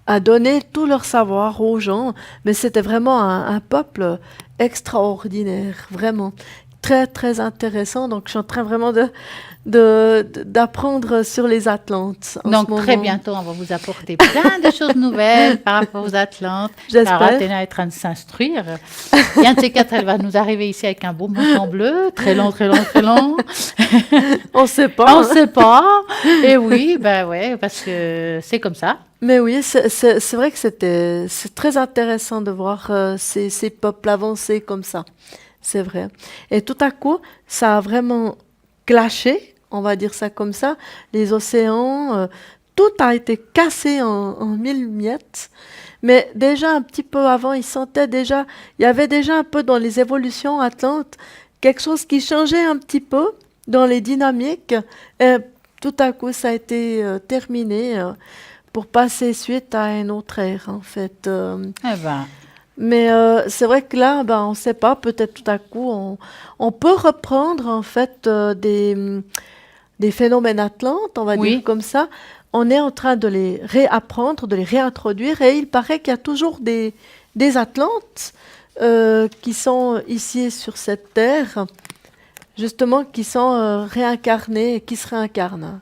à donner tout leur savoir aux gens. Mais c'était vraiment un peuple extraordinaire, vraiment. Très, très intéressant. Donc, je suis en train vraiment d'apprendre sur les Atlantes en Donc, ce très moment. bientôt, on va vous apporter plein de choses nouvelles par rapport aux Atlantes. J'espère. Sarah Athéna est en train de s'instruire. Et un de ces quatre, elle va nous arriver ici avec un beau manteau bleu, très long, très long, très long. On ne sait pas. On ne sait pas. Et oui, ben ouais, parce que c'est comme ça. Mais oui, c'est vrai que c'est très intéressant de voir ces peuples avancer comme ça. C'est vrai. Et tout à coup, ça a vraiment clashé, on va dire ça comme ça. Les océans, tout a été cassé en mille miettes. Mais déjà, un petit peu avant, il y avait déjà un peu dans les évolutions atlantes, quelque chose qui changeait un petit peu dans les dynamiques. Et tout à coup, ça a été terminé. Pour passer suite à une autre ère, en fait. Eh ben, Mais c'est vrai que là, ben, on ne sait pas, peut-être tout à coup, on peut reprendre, en fait, des phénomènes atlantes, on va Oui. dire comme ça, on est en train de les réapprendre, de les réintroduire, et il paraît qu'il y a toujours des Atlantes qui sont ici sur cette terre, justement, qui sont réincarnés, qui se réincarnent,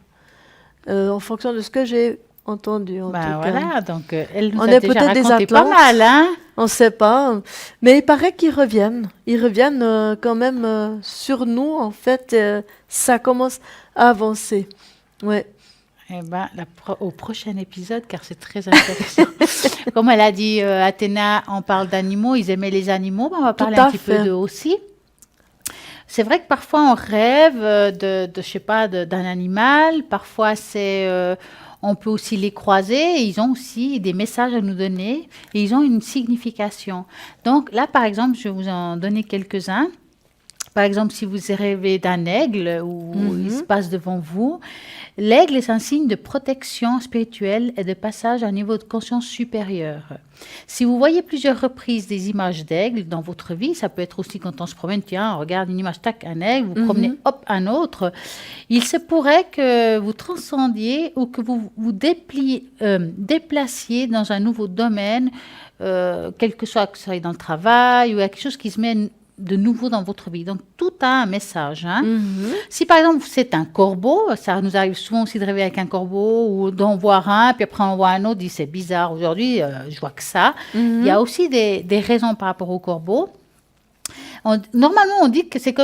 en fonction de ce que j'ai entendu, en Ben tout cas. voilà, donc elle nous On a est déjà peut-être des raconté pas Atlantes. mal, hein? On ne sait pas, mais il paraît qu'ils reviennent. Ils reviennent quand même sur nous, en fait. Ça commence à avancer. Ouais. Eh ben, au prochain épisode, car c'est très intéressant. Comme elle a dit, Athéna, on parle d'animaux, ils aimaient les animaux, ben on va Tout parler à un petit peu fait. d'eux aussi. C'est vrai que parfois on rêve je sais pas, d'un animal. Parfois on peut aussi les croiser. Et ils ont aussi des messages à nous donner et ils ont une signification. Donc là, par exemple, je vais vous en donner quelques-uns. Par exemple, si vous rêvez d'un aigle ou il se passe devant vous, l'aigle est un signe de protection spirituelle et de passage à un niveau de conscience supérieur. Si vous voyez plusieurs reprises des images d'aigle dans votre vie, ça peut être aussi quand on se promène, tiens, on regarde une image, tac, un aigle, vous promenez, hop, un autre. Il se pourrait que vous transcendiez ou que vous vous déplaciez dans un nouveau domaine, quel que soit que ce soit dans le travail ou quelque chose qui se met de nouveau dans votre vie. Donc, tout a un message. Hein. Si, par exemple, c'est un corbeau, ça nous arrive souvent aussi de rêver avec un corbeau ou d'en voir un, puis après on voit un autre, dit c'est bizarre, aujourd'hui, je vois que ça. Il y a aussi des raisons par rapport au corbeau. Normalement, on dit que c'est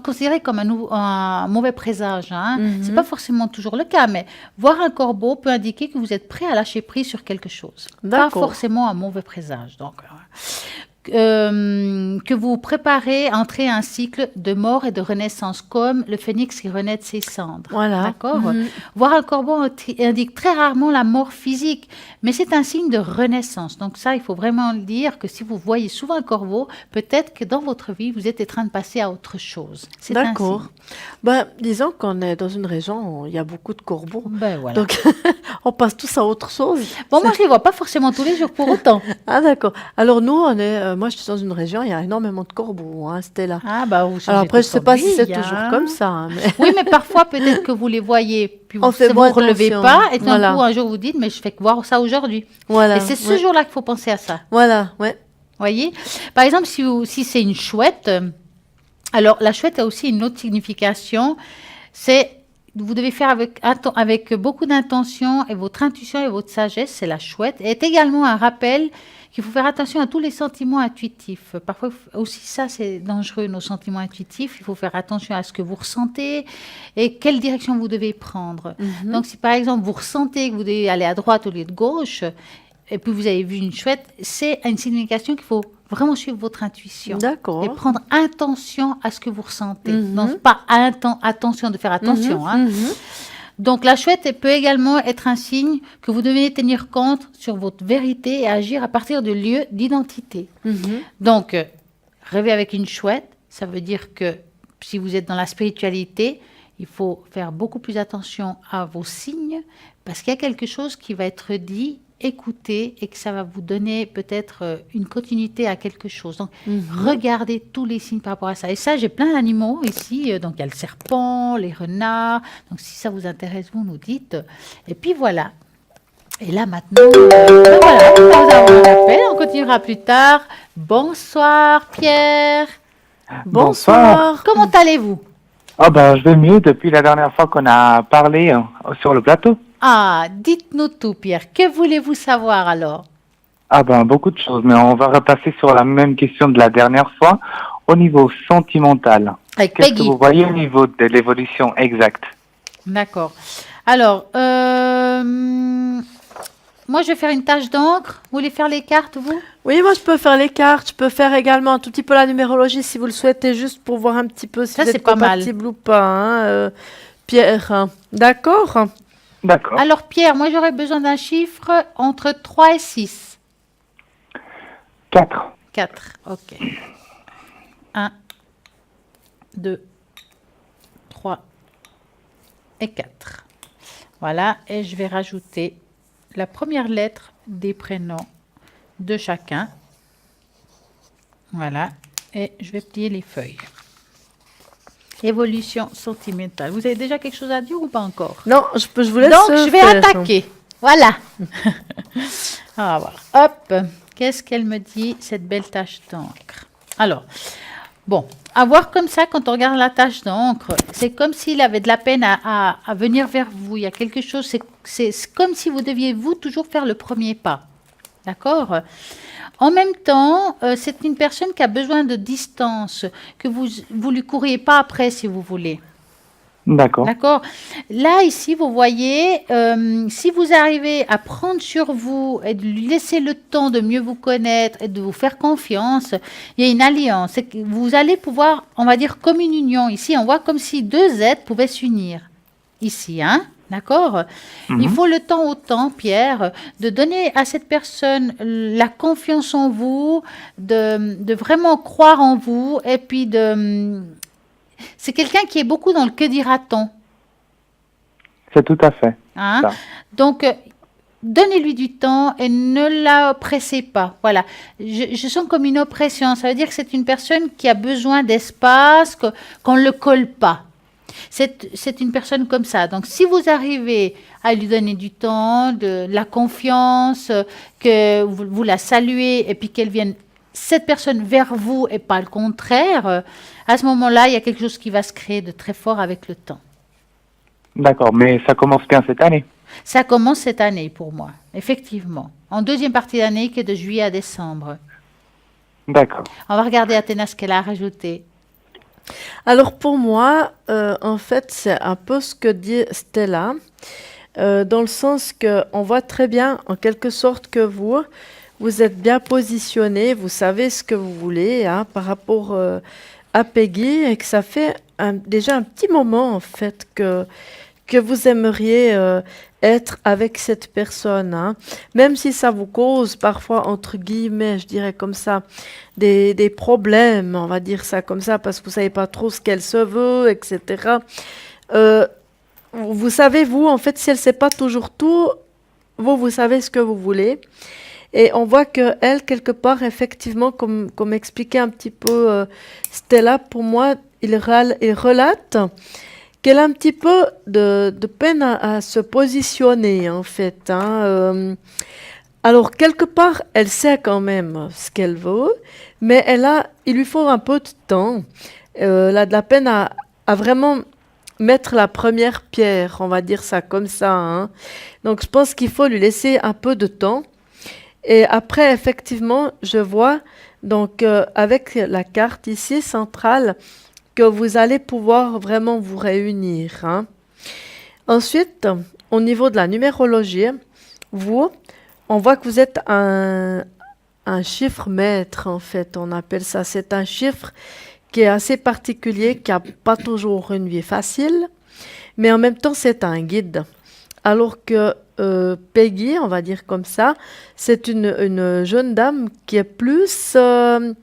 considéré comme un mauvais présage. Hein. C'est pas forcément toujours le cas, mais voir un corbeau peut indiquer que vous êtes prêt à lâcher prise sur quelque chose. Pas D'accord. forcément un mauvais présage. Donc, que vous préparez à entrer un cycle de mort et de renaissance, comme le phénix qui renaît de ses cendres. Voilà. D'accord. Voir un corbeau indique très rarement la mort physique, mais c'est un signe de renaissance. Donc ça, il faut vraiment le dire que si vous voyez souvent un corbeau, peut-être que dans votre vie, vous êtes en train de passer à autre chose. C'est D'accord. un signe. Ben, disons qu'on est dans une région où il y a beaucoup de corbeaux. Ben voilà. Donc, on passe tous à autre chose. Bon, moi, je les vois pas forcément tous les jours pour autant. Ah, d'accord. Alors, nous, moi, je suis dans une région, il y a énormément de corbeaux, hein, c'était là. Ah, bah, vous changez Alors après, je toute sais pas votre si c'est vie, toujours hein. comme ça, hein, mais Oui, mais parfois, peut-être que vous les voyez, puis On vous fait ne moins vous relevez attention. pas, et tout d'un Voilà. coup, un jour, vous dites, mais je fais que voir ça aujourd'hui. voilà. Et c'est ce ouais. jour-là qu'il faut penser à ça. Voilà, ouais. Voyez. Par exemple, si c'est une chouette, alors la chouette a aussi une autre signification. Vous devez faire avec beaucoup d'intention, et votre intuition et votre sagesse, c'est la chouette, est également un rappel qu'il faut faire attention à tous les sentiments intuitifs. Parfois aussi ça, c'est dangereux, nos sentiments intuitifs. Il faut faire attention à ce que vous ressentez et quelle direction vous devez prendre. Donc si par exemple vous ressentez que vous devez aller à droite au lieu de gauche, et puis vous avez vu une chouette, c'est une signification qu'il faut vraiment suivre votre intuition. D'accord. Et prendre attention à ce que vous ressentez. Donc, pas attention de faire attention. Hein. Donc, la chouette peut également être un signe que vous devez tenir compte sur votre vérité et agir à partir de lieux d'identité. Donc, rêver avec une chouette, ça veut dire que si vous êtes dans la spiritualité, il faut faire beaucoup plus attention à vos signes parce qu'il y a quelque chose qui va être dit, écouter et que ça va vous donner peut-être une continuité à quelque chose. Donc, regardez tous les signes par rapport à ça. Et ça, j'ai plein d'animaux ici. Donc, il y a le serpent, les renards. Donc, si ça vous intéresse, vous nous dites. Et puis, voilà. Et là, maintenant, ben voilà, nous avons un appel. On continuera plus tard. Bonsoir, Pierre. Bonsoir. Comment allez-vous? Ah ben, je vais mieux depuis la dernière fois qu'on a parlé sur le plateau. Ah, dites-nous tout, Pierre. Que voulez-vous savoir alors? Ah ben, beaucoup de choses, mais on va repasser sur la même question de la dernière fois. Au niveau sentimental, Avec qu'est-ce que Peggy. vous voyez au niveau de l'évolution exacte? D'accord. Alors, moi, je vais faire une tâche d'encre. Vous voulez faire les cartes, vous? Oui, moi, je peux faire les cartes. Je peux faire également un tout petit peu la numérologie si vous le souhaitez, juste pour voir un petit peu si Ça, vous c'est êtes pas mal. compatible ou pas, hein, Pierre. Hein. D'accord. D'accord. Alors, Pierre, moi, j'aurais besoin d'un chiffre entre 3 et 6. 4. 4, ok. 1, 2, 3 et 4. Voilà, et je vais rajouter la première lettre des prénoms de chacun. Voilà, et je vais plier les feuilles. Évolution sentimentale. Vous avez déjà quelque chose à dire ou pas encore? Non, je vous laisse Donc, je vais faire. attaquer. Voilà. Ah, voilà. Hop. Qu'est-ce qu'elle me dit, cette belle tache d'encre? Alors, bon, à voir comme ça, quand on regarde la tache d'encre, c'est comme s'il avait de la peine à venir vers vous. Il y a quelque chose, c'est comme si vous deviez, vous, toujours faire le premier pas. D'accord? En même temps, c'est une personne qui a besoin de distance, que vous lui courriez pas après, si vous voulez. D'accord. D'accord. Là, ici, vous voyez, si vous arrivez à prendre sur vous et de lui laisser le temps de mieux vous connaître et de vous faire confiance, il y a une alliance. C'est que vous allez pouvoir, on va dire, comme une union. Ici, on voit comme si deux êtres pouvaient s'unir. Ici, hein? D'accord? Il faut le temps au temps, Pierre, de donner à cette personne la confiance en vous, de vraiment croire en vous et puis de... C'est quelqu'un qui est beaucoup dans le que dira-t-on. C'est tout à fait Hein? ça. Donc, donnez-lui du temps et ne la oppressez pas. Voilà. Je sens comme une oppression. Ça veut dire que c'est une personne qui a besoin d'espace, qu'on ne le colle pas. C'est une personne comme ça. Donc, si vous arrivez à lui donner du temps, de la confiance, que vous la saluez et puis qu'elle vienne, cette personne vers vous et pas le contraire, à ce moment-là, il y a quelque chose qui va se créer de très fort avec le temps. D'accord, mais ça commence bien cette année. Ça commence cette année pour moi, effectivement. En deuxième partie d'année, qui est de juillet à décembre. D'accord. On va regarder Athéna ce qu'elle a rajouté. Alors pour moi, en fait, c'est un peu ce que dit Stella, dans le sens qu'on voit très bien, en quelque sorte, que vous êtes bien positionné, vous savez ce que vous voulez hein, par rapport à Peggy, et que ça fait déjà un petit moment, en fait, que vous aimeriez être avec cette personne, hein. Même si ça vous cause parfois, entre guillemets, je dirais comme ça, des problèmes, on va dire ça comme ça, parce que vous savez pas trop ce qu'elle se veut, etc. Vous savez, vous, en fait, si elle sait pas toujours tout, vous savez ce que vous voulez. Et on voit que elle, quelque part, effectivement, comme expliquait un petit peu Stella, pour moi, il relate qu'elle a un petit peu de peine à se positionner, en fait. Hein. Alors, quelque part, elle sait quand même ce qu'elle veut, mais il lui faut un peu de temps. Elle a de la peine à vraiment mettre la première pierre, on va dire ça comme ça. Hein. Donc, je pense qu'il faut lui laisser un peu de temps. Et après, effectivement, je vois, donc, avec la carte ici, centrale, que vous allez pouvoir vraiment vous réunir. Hein. Ensuite, au niveau de la numérologie, on voit que vous êtes un chiffre maître, en fait, on appelle ça. C'est un chiffre qui est assez particulier, qui n'a pas toujours une vie facile, mais en même temps, c'est un guide. Alors que Peggy, on va dire comme ça, c'est une jeune dame qui est plus... elle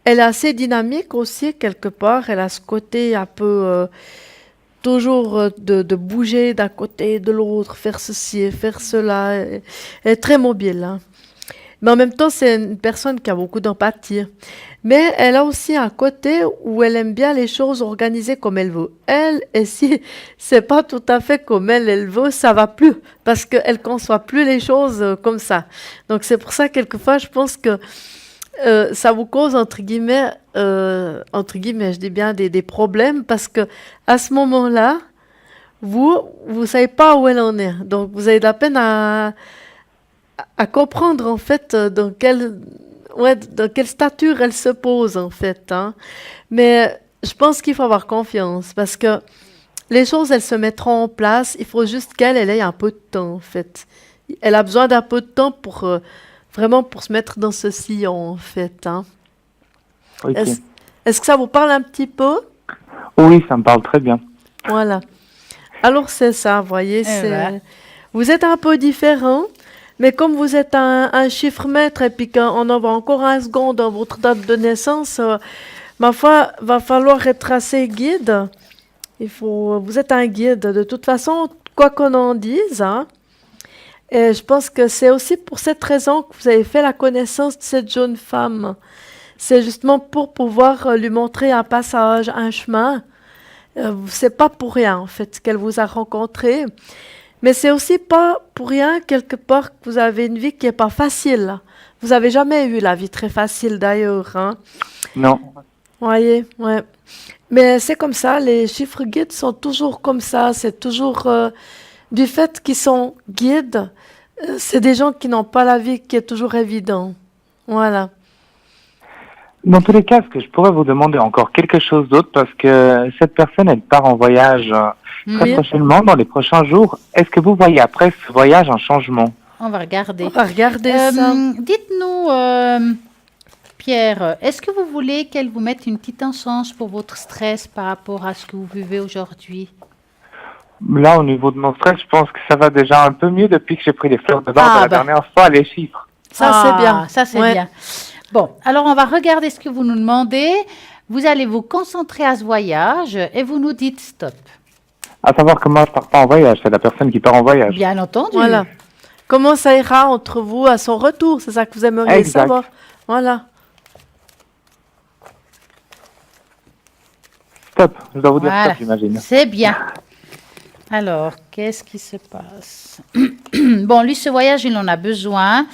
est assez dynamique aussi, quelque part. Elle a ce côté un peu... toujours de bouger d'un côté et de l'autre, faire ceci, faire cela. Elle est très mobile. Hein. Mais en même temps, c'est une personne qui a beaucoup d'empathie. Mais elle a aussi un côté où elle aime bien les choses organisées comme elle veut. Elle, et si c'est pas tout à fait comme elle veut, ça va plus. Parce qu'elle conçoit plus les choses comme ça. Donc c'est pour ça, quelquefois, je pense que ça vous cause, entre guillemets, je dis bien des problèmes. Parce que à ce moment-là, vous savez pas où elle en est. Donc vous avez de la peine à comprendre, en fait, dans quelle stature elle se pose, en fait. Hein. Mais je pense qu'il faut avoir confiance, parce que les choses, elles se mettront en place. Il faut juste qu'elle ait un peu de temps, en fait. Elle a besoin d'un peu de temps pour vraiment pour se mettre dans ce sillon, en fait. Hein. Ok. Est-ce que ça vous parle un petit peu? Oui, ça me parle très bien. Voilà. Alors, c'est ça, vous voyez. Vous êtes un peu différent. Mais comme vous êtes un chiffre maître et puis qu'on en voit encore un second dans votre date de naissance, ma foi, va falloir être assez guide. Vous êtes un guide. De toute façon, quoi qu'on en dise, hein, et je pense que c'est aussi pour cette raison que vous avez fait la connaissance de cette jeune femme. C'est justement pour pouvoir lui montrer un passage, un chemin, C'est pas pour rien, en fait, qu'elle vous a rencontré. Mais c'est aussi pas pour rien, quelque part, que vous avez une vie qui est pas facile. Vous avez jamais eu la vie très facile, d'ailleurs, hein. Non. Voyez, ouais. Mais c'est comme ça, les chiffres guides sont toujours comme ça. C'est toujours du fait qu'ils sont guides, c'est des gens qui n'ont pas la vie qui est toujours évidente. Voilà. Dans tous les cas, est-ce que je pourrais vous demander encore quelque chose d'autre parce que cette personne, elle part en voyage très Oui. prochainement, dans les prochains jours. Est-ce que vous voyez après ce voyage un changement? On va regarder. On va regarder ça. Dites-nous, Pierre, est-ce que vous voulez qu'elle vous mette une petite encens pour votre stress par rapport à ce que vous vivez aujourd'hui? Là, au niveau de mon stress, je pense que ça va déjà un peu mieux depuis que j'ai pris les fleurs de bac Ah, la bah. dernière fois, les chiffres. Ça, c'est bien. Ça, c'est Ouais. bien. Bon, alors on va regarder ce que vous nous demandez. Vous allez vous concentrer à ce voyage et vous nous dites stop. À savoir que moi, je pars pas en voyage, c'est la personne qui part en voyage. Bien entendu. Voilà. Comment ça ira entre vous à son retour? C'est ça que vous aimeriez Exact. savoir. Voilà. Stop, je dois vous dire Voilà. stop, j'imagine. C'est bien. Alors, qu'est-ce qui se passe? Bon, lui, ce voyage, il en a besoin.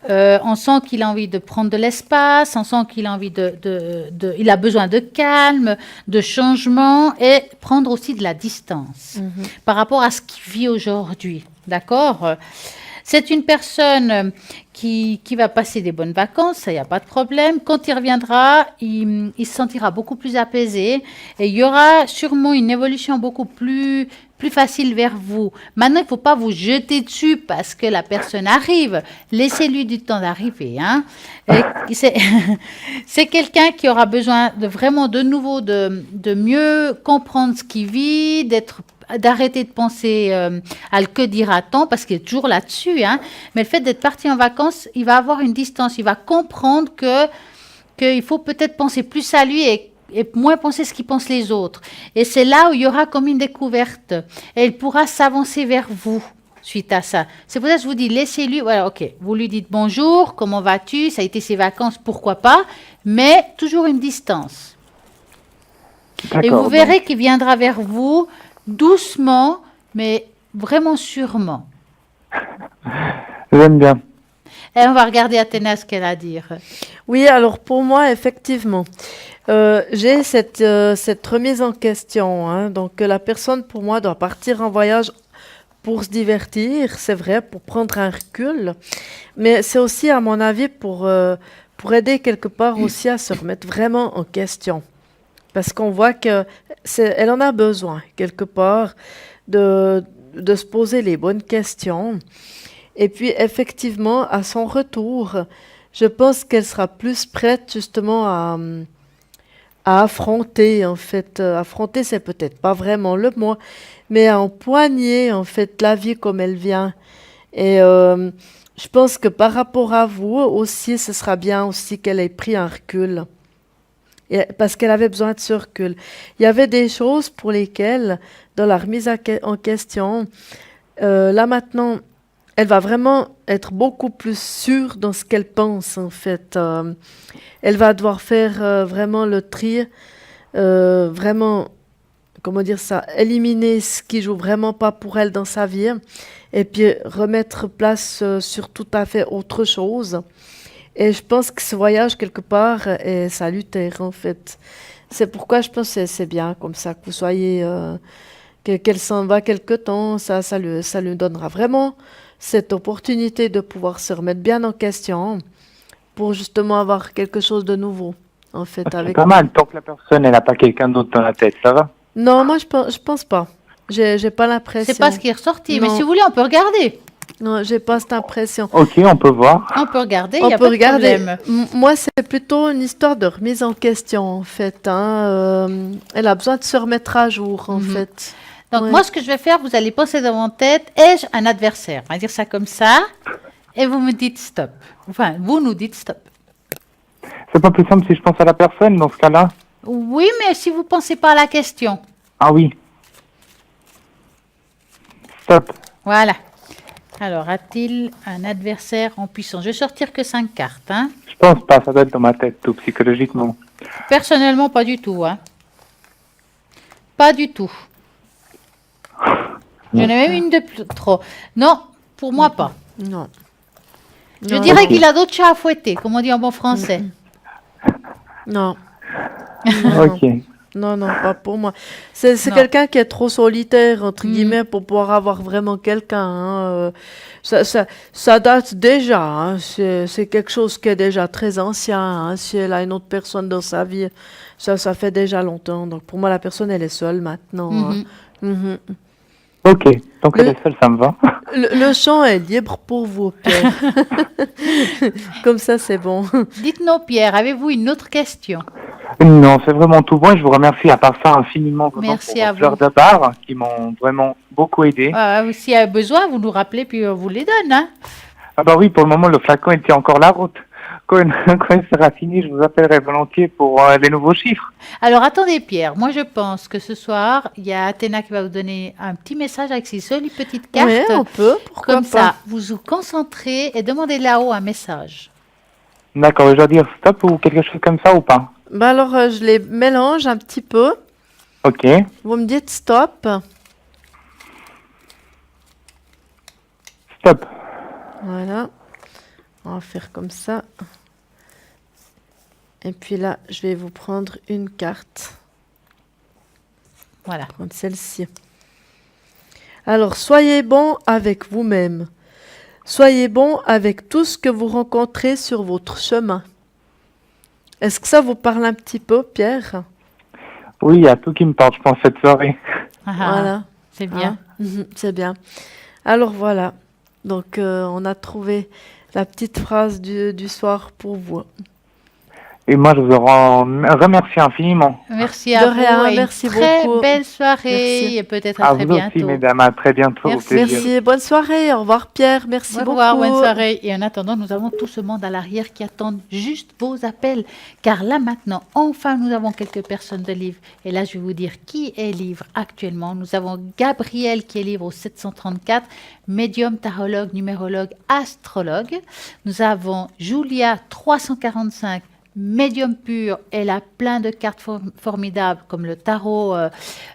On sent qu'il a envie de prendre de l'espace, on sent qu'il a envie il a besoin de calme, de changement et prendre aussi de la distance par rapport à ce qu'il vit aujourd'hui. D'accord? C'est une personne qui va passer des bonnes vacances, ça, il n'y a pas de problème. Quand il reviendra, il se sentira beaucoup plus apaisé et il y aura sûrement une évolution beaucoup plus facile vers vous. Maintenant, il ne faut pas vous jeter dessus parce que la personne arrive. Laissez-lui du temps d'arriver. Hein. Et c'est quelqu'un qui aura besoin de vraiment de nouveau de mieux comprendre ce qu'il vit, d'arrêter de penser à le que dira-t-on, parce qu'il est toujours là-dessus. Hein. Mais le fait d'être parti en vacances, il va avoir une distance. Il va comprendre qu'il faut peut-être penser plus à lui et moins penser ce qu'ils pensent les autres. Et c'est là où il y aura comme une découverte. Et il pourra s'avancer vers vous suite à ça. C'est pour ça que je vous dis, laissez-lui, voilà, ok, vous lui dites bonjour, comment vas-tu, ça a été ses vacances, pourquoi pas, mais toujours une distance. Et vous verrez qu'il viendra vers vous doucement, mais vraiment sûrement. J'aime bien. Et on va regarder Athéna ce qu'elle a à dire. Oui, alors pour moi, effectivement, j'ai cette remise en question. Hein. Donc, la personne, pour moi, doit partir en voyage pour se divertir, c'est vrai, pour prendre un recul. Mais c'est aussi, à mon avis, pour aider quelque part aussi à se remettre vraiment en question. Parce qu'on voit qu'elle en a besoin, quelque part, de se poser les bonnes questions. Et puis, effectivement, à son retour, je pense qu'elle sera plus prête, justement, à affronter, en fait. Affronter, c'est peut-être pas vraiment le mot, mais à empoigner, en fait, la vie comme elle vient. Et je pense que par rapport à vous aussi, ce sera bien aussi qu'elle ait pris un recul. Parce qu'elle avait besoin de ce recul. Il y avait des choses pour lesquelles, dans la remise en question, là maintenant, elle va vraiment être beaucoup plus sûre dans ce qu'elle pense, en fait. Elle va devoir faire vraiment le tri, vraiment, comment dire ça, éliminer ce qui joue vraiment pas pour elle dans sa vie, et puis remettre place sur tout à fait autre chose. Et je pense que ce voyage, quelque part, est salutaire, en fait. C'est pourquoi je pense que c'est bien, comme ça, que vous soyez... qu'elle s'en va quelque temps, ça lui donnera vraiment cette opportunité de pouvoir se remettre bien en question pour justement avoir quelque chose de nouveau, en fait. C'est Avec... pas mal, tant que la personne, elle n'a pas quelqu'un d'autre dans la tête, ça va? Non, moi, je pense pas. J'ai pas l'impression. C'est pas ce qui est ressorti, mais Non. si vous voulez, on peut regarder. Non, j'ai pas cette impression. Ok, on peut voir. On peut regarder, il On n'y a peut pas de regarder. problème. Moi, c'est plutôt une histoire de remise en question, en fait. Hein. Elle a besoin de se remettre à jour, en fait. Donc, Ouais. moi, ce que je vais faire, vous allez penser dans votre tête, ai-je un adversaire? On va dire ça comme ça, et vous me dites stop. Enfin, vous nous dites stop. C'est pas plus simple si je pense à la personne dans ce cas-là? Oui, mais si vous ne pensez pas à la question. Ah oui. Stop. Voilà. Alors, a-t-il un adversaire en puissance? Je vais sortir que 5 cartes. Hein. Je pense pas, ça doit être dans ma tête, tout psychologiquement. Personnellement, pas du tout. Hein. Pas du tout. J'en ai même une de plus, trop. Non, pour moi pas. Non. Je Non, dirais ok. qu'il a d'autres chats à fouetter, comme on dit en bon français. non. Non, Ok. non, non, pas pour moi. C'est Non. quelqu'un qui est trop solitaire, entre Mm. guillemets, pour pouvoir avoir vraiment quelqu'un. Hein. Ça date déjà. Hein. C'est quelque chose qui est déjà très ancien. Hein. Si elle a une autre personne dans sa vie, ça fait déjà longtemps. Donc pour moi, la personne, elle est seule maintenant. Hein. Mhm. Mhm. Ok. Donc elle Le, est seule, ça me va. le champ est libre pour vous, Pierre. Comme ça, c'est bon. Dites-nous, Pierre, avez-vous une autre question? Non, c'est vraiment tout bon et je vous remercie à part ça infiniment vraiment Merci pour à vos fleurs vous. de bar qui m'ont vraiment beaucoup aidé. S'il y a besoin, vous nous rappelez, puis on vous les donne. Hein? Ah bah oui, pour le moment, le flacon était encore la route. Quand il sera fini, je vous appellerai volontiers pour les nouveaux chiffres. Alors, attendez, Pierre. Moi, je pense que ce soir, il y a Athéna qui va vous donner un petit message avec ses jolies petites cartes. Oui, on peut. Pourquoi Comme pas? ça, vous vous concentrez et demandez là-haut un message. D'accord, je dois dire stop ou quelque chose comme ça ou pas? Bah alors, je les mélange un petit peu. Ok. Vous me dites stop. Stop. Voilà. On va faire comme ça. Et puis là, je vais vous prendre une carte. Voilà. Prendre celle-ci. Alors, soyez bon avec vous-même. Soyez bon avec tout ce que vous rencontrez sur votre chemin. Est-ce que ça vous parle un petit peu, Pierre? Oui, il y a tout qui me parle, je pense, cette soirée. Ah, Voilà. c'est bien. Mhm, c'est bien. Alors voilà. Donc, on a trouvé la petite phrase du soir pour vous. Et moi, je vous remercie infiniment. Merci à De rien, vous. Et merci une très beaucoup. belle soirée. Merci. Et peut-être à À très vous aussi, bientôt. mesdames. À très bientôt. Au Merci. plaisir. Merci, bonne soirée. Au revoir, Pierre. Merci Au revoir, beaucoup. bonne soirée. Et en attendant, nous avons tout ce monde à l'arrière qui attend juste vos appels. Car là maintenant, enfin, nous avons quelques personnes de livre. Et là, je vais vous dire qui est livre actuellement. Nous avons Gabriel qui est livre au 734, médium, tarologue, numérologue, astrologue. Nous avons Julia 345. Médium pur, elle a plein de cartes formidables comme le tarot,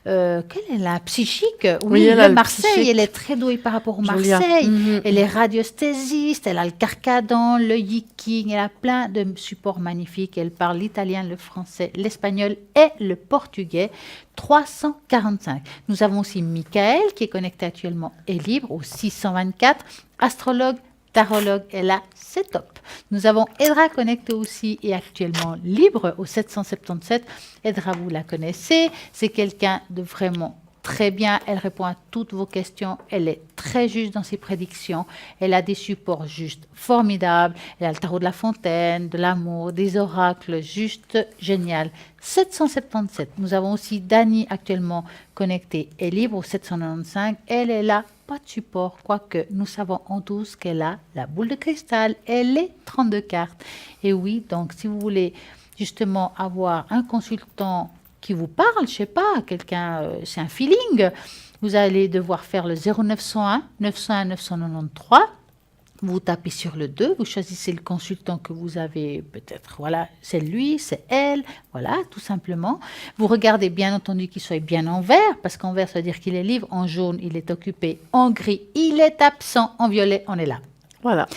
quelle est la psychique? Oui, elle a le le Marseille, psychique. elle est très douée par rapport au Julia. Marseille. Mhm. Elle est radiesthésiste, elle a le carcadon, le yiking, elle a plein de supports magnifiques. Elle parle l'italien, le français, l'espagnol et le portugais. 345. Nous avons aussi Michael qui est connecté actuellement et libre au 624. Astrologue, tarologue, et là, c'est top. Nous avons Edra connecté aussi et actuellement libre au 777. Edra, vous la connaissez. C'est quelqu'un de vraiment très bien. Elle répond à toutes vos questions. Elle est très juste dans ses prédictions. Elle a des supports juste formidables. Elle a le tarot de la fontaine, de l'amour, des oracles, juste génial. 777. Nous avons aussi Dani actuellement connectée et libre au 795. Elle est là. Pas de support, quoique nous savons en tous qu'elle a la boule de cristal et les 32 cartes. Et oui, donc si vous voulez justement avoir un consultant qui vous parle, je sais pas, quelqu'un, c'est un feeling, vous allez devoir faire le 0901 901 993. Vous tapez sur le 2, vous choisissez le consultant que vous avez, peut-être, voilà, c'est lui, c'est elle, voilà, tout simplement. Vous regardez bien entendu qu'il soit bien en vert, parce qu'en vert, ça veut dire qu'il est libre, en jaune, il est occupé, en gris, il est absent, en violet, on est là. Voilà.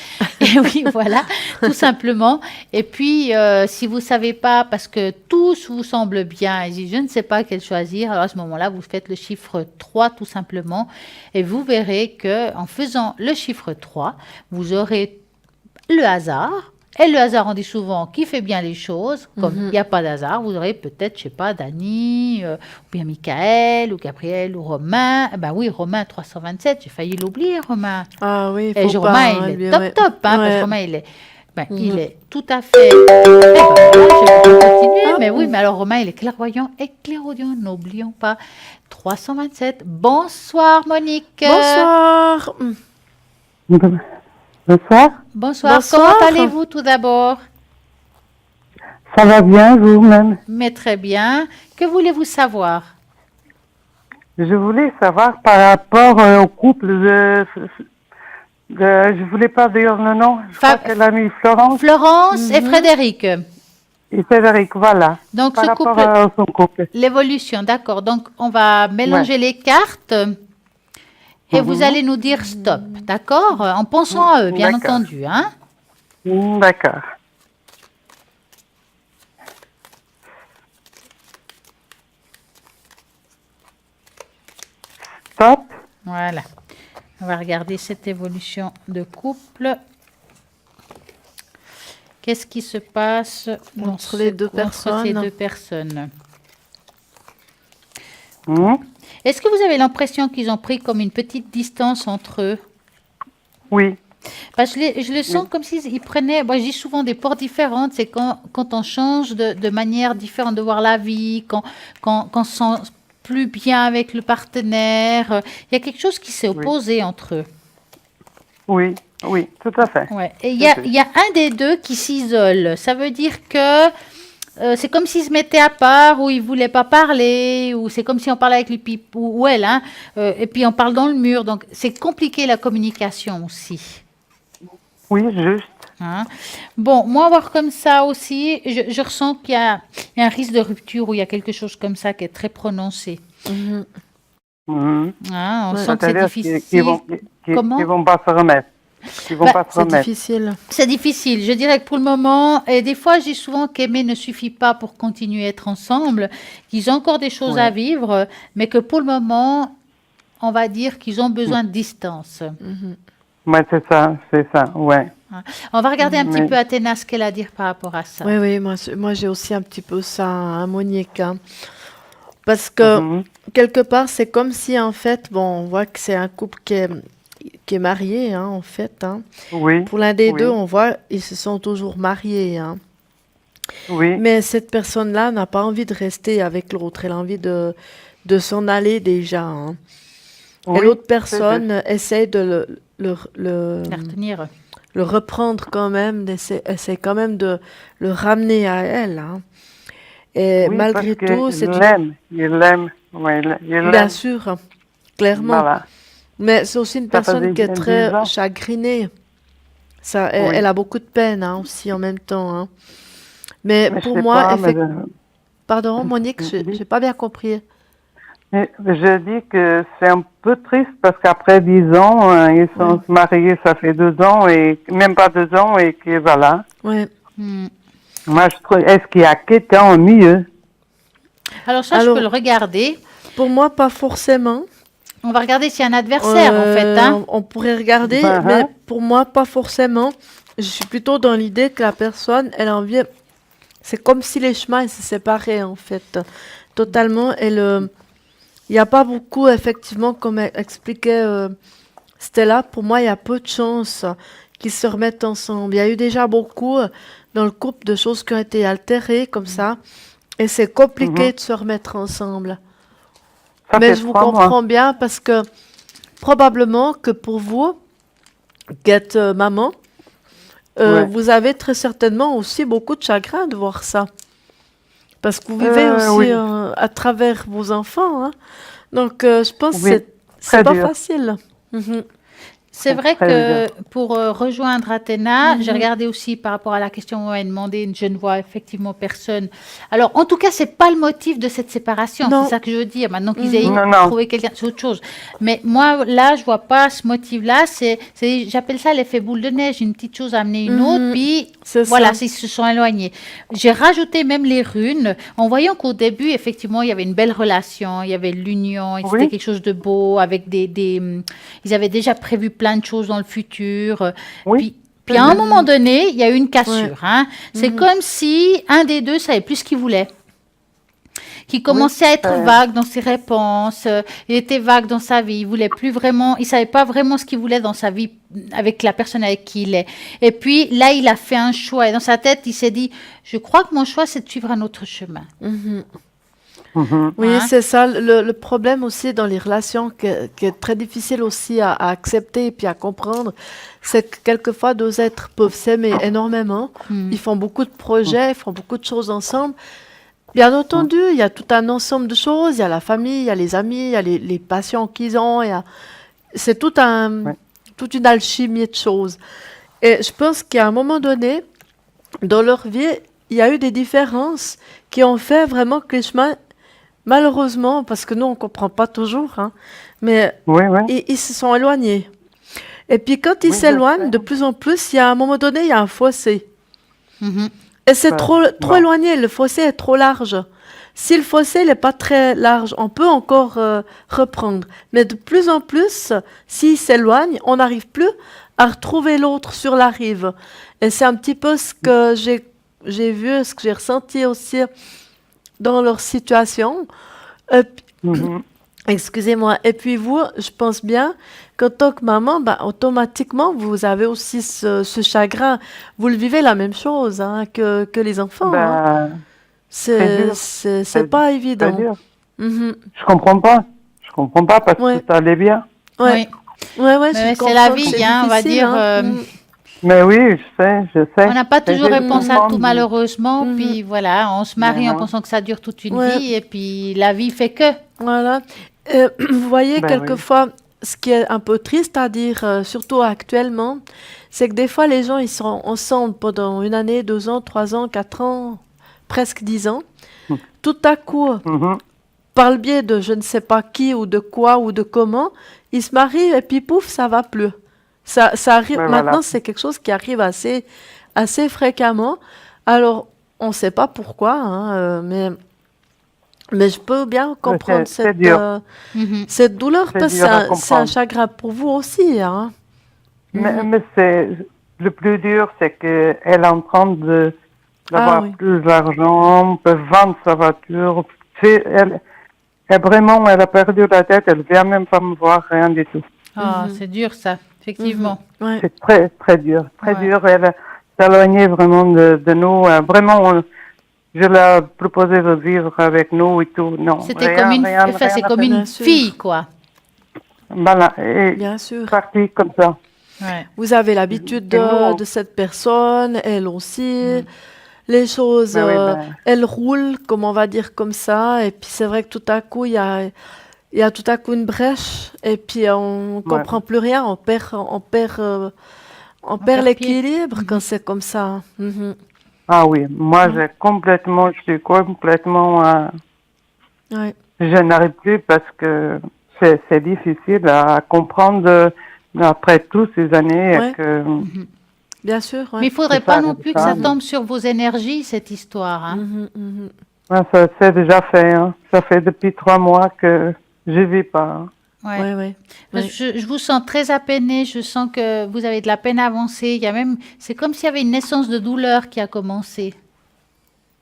Et oui, voilà, tout simplement. Et puis, si vous ne savez pas, parce que tous vous semblent bien, et je ne sais pas quel choisir, alors à ce moment-là, vous faites le chiffre 3 tout simplement, et vous verrez qu'en faisant le chiffre 3, vous aurez le hasard. Et le hasard, on dit souvent, qui fait bien les choses, comme il n'y a pas d'hasard, vous aurez peut-être, je sais pas, Dani, ou bien Michael, ou Gabriel, ou Romain. Eh ben oui, Romain 327, j'ai failli l'oublier, Romain. Ah oui, Et faut Romain, pas, il est lui, top, ouais. top, hein, parce Ouais. que Romain, il est tout à fait... Eh ben, voilà, je vais continuer, Ah mais oui, bon. mais alors Romain, il est clairvoyant et clairaudient, n'oublions pas. 327. Bonsoir, Monique. Bonsoir. Bonsoir, Bonsoir. Bonsoir. Comment allez-vous tout d'abord? ça va bien vous-même? Mais très bien. Que voulez-vous savoir? Je voulais savoir par rapport au couple je voulais pas dire le nom, je Fa- crois qu'elle a mis Florence. Florence et Frédéric. Et Frédéric, voilà. Donc, Par ce rapport couple, à son couple. l'évolution, d'accord. Donc, on va mélanger les cartes et vous allez nous dire stop, d'accord? En pensant à eux, bien D'accord. entendu, hein? D'accord. Stop. Voilà. On va regarder cette évolution de couple. Qu'est-ce qui se passe dans Entre les deux entre ces personnes. deux personnes? Hmm. Est-ce que vous avez l'impression qu'ils ont pris comme une petite distance entre eux? Oui. Parce que je le sens comme s'ils prenaient, moi je dis souvent des portes différentes, c'est quand on change de manière différente de voir la vie, quand on se sent plus bien avec le partenaire, il y a quelque chose qui s'est opposé entre eux. Oui. Oui. Tout à fait. Ouais. Et il y a un des deux qui s'isole. Ça veut dire que c'est comme s'il se mettait à part, ou il voulait pas parler, ou c'est comme si on parlait avec lui ou elle, hein, et puis on parle dans le mur. Donc c'est compliqué la communication aussi. Oui, juste. Hein. Bon, moi, voir comme ça aussi, je ressens qu'il y a un risque de rupture ou il y a quelque chose comme ça qui est très prononcé. Mhm. Mhm. Hein, on Ouais. sent que c'est C'est-à-dire difficile. qu'ils Comment? vont pas se remettre. Qu'ils vont Bah, pas se C'est remettre. difficile. C'est difficile. Je dirais que pour le moment, et des fois, je dis souvent qu'aimer ne suffit pas pour continuer à être ensemble, qu'ils ont encore des choses à vivre, mais que pour le moment, on va dire qu'ils ont besoin de distance. Mhm. Ouais, c'est ça, ouais. Hein. On va regarder un petit Mais- peu Athéna ce qu'elle a à dire par rapport à ça. Oui, oui, moi j'ai aussi un petit peu ça, hein, Monique. Hein. Parce que Mhm. quelque part, c'est comme si en fait, bon, on voit que c'est un couple qui est marié, hein, en fait. Hein. Oui, Pour l'un des Oui. deux, on voit, ils se sont toujours mariés. Hein. oui, Mais cette personne-là n'a pas envie de rester avec l'autre. Elle a envie de s'en aller déjà. Hein. oui. Et l'autre c'est personne essaie de La retenir. le reprendre quand même, essaie quand même de le ramener à elle. Hein. Et Oui, malgré parce tout, qu'il c'est l'aime, il l'aime, ouais, il bien l'aime. sûr, hein, clairement. Voilà. Mais c'est aussi une Ça faisait personne qui est 10 très ans. chagrinée. Ça, elle, Oui. elle a beaucoup de peine hein, aussi en même temps. Hein. Mais Mais je pour sais moi, pas, mais, pardon, Monique, Oui. j'ai pas bien compris. mais je dis que c'est un peu triste parce qu'après 10 ans, ils sont mariés, ça fait 2 ans et même pas 2 ans et que voilà. Ouais. Hmm. Moi, je trouve, est-ce qu'il y a quelqu'un au milieu? Alors ça, je Alors- peux le regarder. Pour moi, pas forcément. On va regarder s'il y a un adversaire, en fait. Hein. On pourrait regarder, Ben, mais hein. pour moi, pas forcément. Je suis plutôt dans l'idée que la personne, elle a envie. C'est comme si les chemins se séparaient, en fait, totalement. Et il n'y a pas beaucoup, effectivement, comme expliquait Stella, pour moi, il y a peu de chances qu'ils se remettent ensemble. Il y a eu déjà beaucoup dans le couple de choses qui ont été altérées comme ça. Et c'est compliqué de se remettre ensemble. Ça Mais fait je vous 3 mois. comprends bien parce que probablement que pour vous, qui êtes maman, Ouais. vous avez très certainement aussi beaucoup de chagrin de voir ça. Parce que vous vivez aussi Oui. à travers vos enfants. Hein. Donc, je pense que Oui, c'est très pas dur. facile. Mhm. C'est vrai Très que bien. pour rejoindre Athéna, j'ai regardé aussi par rapport à la question qu'on m'avait demandé, je ne vois effectivement personne. Alors, en tout cas, c'est pas le motif de cette séparation, Non. c'est ça que je veux dire. Maintenant qu'ils aient Non, non. trouvé quelqu'un, c'est autre chose. Mais moi, là, je vois pas ce motif-là. J'appelle ça l'effet boule de neige, une petite chose a amené une autre, puis C'est voilà, ça. ils se sont éloignés. J'ai rajouté même les runes, en voyant qu'au début, effectivement, il y avait une belle relation, il y avait l'union, et Oui. c'était quelque chose de beau, avec ils avaient déjà prévu plein de choses dans le futur. Oui. Puis à un moment donné, il y a eu une cassure. Hein. C'est comme si un des deux savait plus ce qu'il voulait. Qui commençait à être vague dans ses réponses, il était vague dans sa vie, il voulait plus vraiment, il savait pas vraiment ce qu'il voulait dans sa vie avec la personne avec qui il est. Et puis là, il a fait un choix et dans sa tête, il s'est dit, je crois que mon choix, c'est de suivre un autre chemin. Mhm. Oui, Hein? c'est ça. Le problème aussi dans les relations qui est très difficile aussi à accepter et puis à comprendre, c'est que quelquefois deux êtres peuvent s'aimer énormément. Ils font beaucoup de projets, ils font beaucoup de choses ensemble. Bien entendu, il y a tout un ensemble de choses. Il y a la famille, il y a les amis, il y a les passions qu'ils ont. C'est toute une alchimie de choses. Et je pense qu'à un moment donné, dans leur vie, il y a eu des différences qui ont fait vraiment que les chemins, malheureusement, parce que nous, on ne comprend pas toujours, hein, mais Oui, oui. ils se sont éloignés. Et puis quand ils Oui, je s'éloignent sais. de plus en plus, il y a un moment donné, il y a un fossé. Mhm. Et c'est Ouais. trop Bon. éloigné, le fossé est trop large. Si le fossé n'est pas très large, on peut encore reprendre. Mais de plus en plus, s'il s'éloigne, on n'arrive plus à retrouver l'autre sur la rive. Et c'est un petit peu ce que j'ai vu, ce que j'ai ressenti aussi dans leur situation. Et puis- Mhm. excusez-moi. Et puis vous, je pense bien qu'en tant que maman, bah, automatiquement, vous avez aussi ce chagrin. Vous le vivez la même chose hein, que les enfants. Hein. Ben, très dur. C'est pas Très évident. dur. Mhm. Je comprends pas. Je comprends pas parce Ouais. que ça allait bien. Ouais, Oui. ouais, Mais je c'est la comprends que vie, c'est hein, on va difficile, dire. hein. Mhm. Mais oui, je sais. On n'a pas Mais toujours j'ai réponse à tout, comprendre. malheureusement. Mhm. Puis voilà, on se marie en Non. pensant que ça dure toute une Ouais. vie. Et puis la vie fait que. Voilà. Vous voyez, Ben oui. quelquefois, ce qui est un peu triste à dire, surtout actuellement, c'est que des fois, les gens, ils sont ensemble pendant 1 année, 2 ans, 3 ans, 4 ans, presque 10 ans. Mm. Tout à coup, Mhm. par le biais de je ne sais pas qui ou de quoi ou de comment, ils se marient et puis pouf, ça va plus. Ça arrive. Ben Maintenant, voilà. c'est quelque chose qui arrive assez fréquemment. Alors, on ne sait pas pourquoi, hein, mais je peux bien comprendre C'est dur. Mhm. cette douleur C'est parce que dur à c'est un comprendre. chagrin pour vous aussi. Hein. Mais c'est le plus dur, c'est qu'elle est en train d'avoir Ah oui. plus d'argent, peut vendre sa voiture. Elle a perdu la tête, elle vient même pas me voir, rien du tout. Ah, c'est dur ça, effectivement. Ouais. C'est très, très dur, très Ouais. dur. Elle s'est éloignée vraiment de nous. Vraiment, je lui ai proposé de vivre avec nous et tout. Non, C'était comme une, rien, enfin, rien c'est à comme faire. une Bien sûr. fille, quoi. Voilà, et Bien sûr. parti comme ça. Ouais. Vous avez l'habitude Et nous, de cette personne, elle aussi. Les choses, ben oui, ben, elles roulent, comme on va dire comme ça. Et puis c'est vrai que tout à coup, il y a tout à coup une brèche. Et puis on ouais. comprend plus rien. On perd perd l'équilibre pied. quand c'est comme ça. Mhm. Ah oui, moi, je suis complètement, Ouais. je n'arrive plus parce que c'est difficile à comprendre après toutes ces années Ouais. que Bien sûr. Ouais. Mais il faudrait c'est pas ça, non c'est plus que ça. ça tombe sur vos énergies, cette histoire. Hein. Mhm, mhm. ça c'est déjà fait. Hein. Ça fait depuis 3 mois que je vis pas. Hein. Ouais. Ouais, ouais. Ouais. Je vous sens très apainé, je sens que vous avez de la peine avancée. Il y a même, c'est comme s'il y avait une naissance de douleur qui a commencé.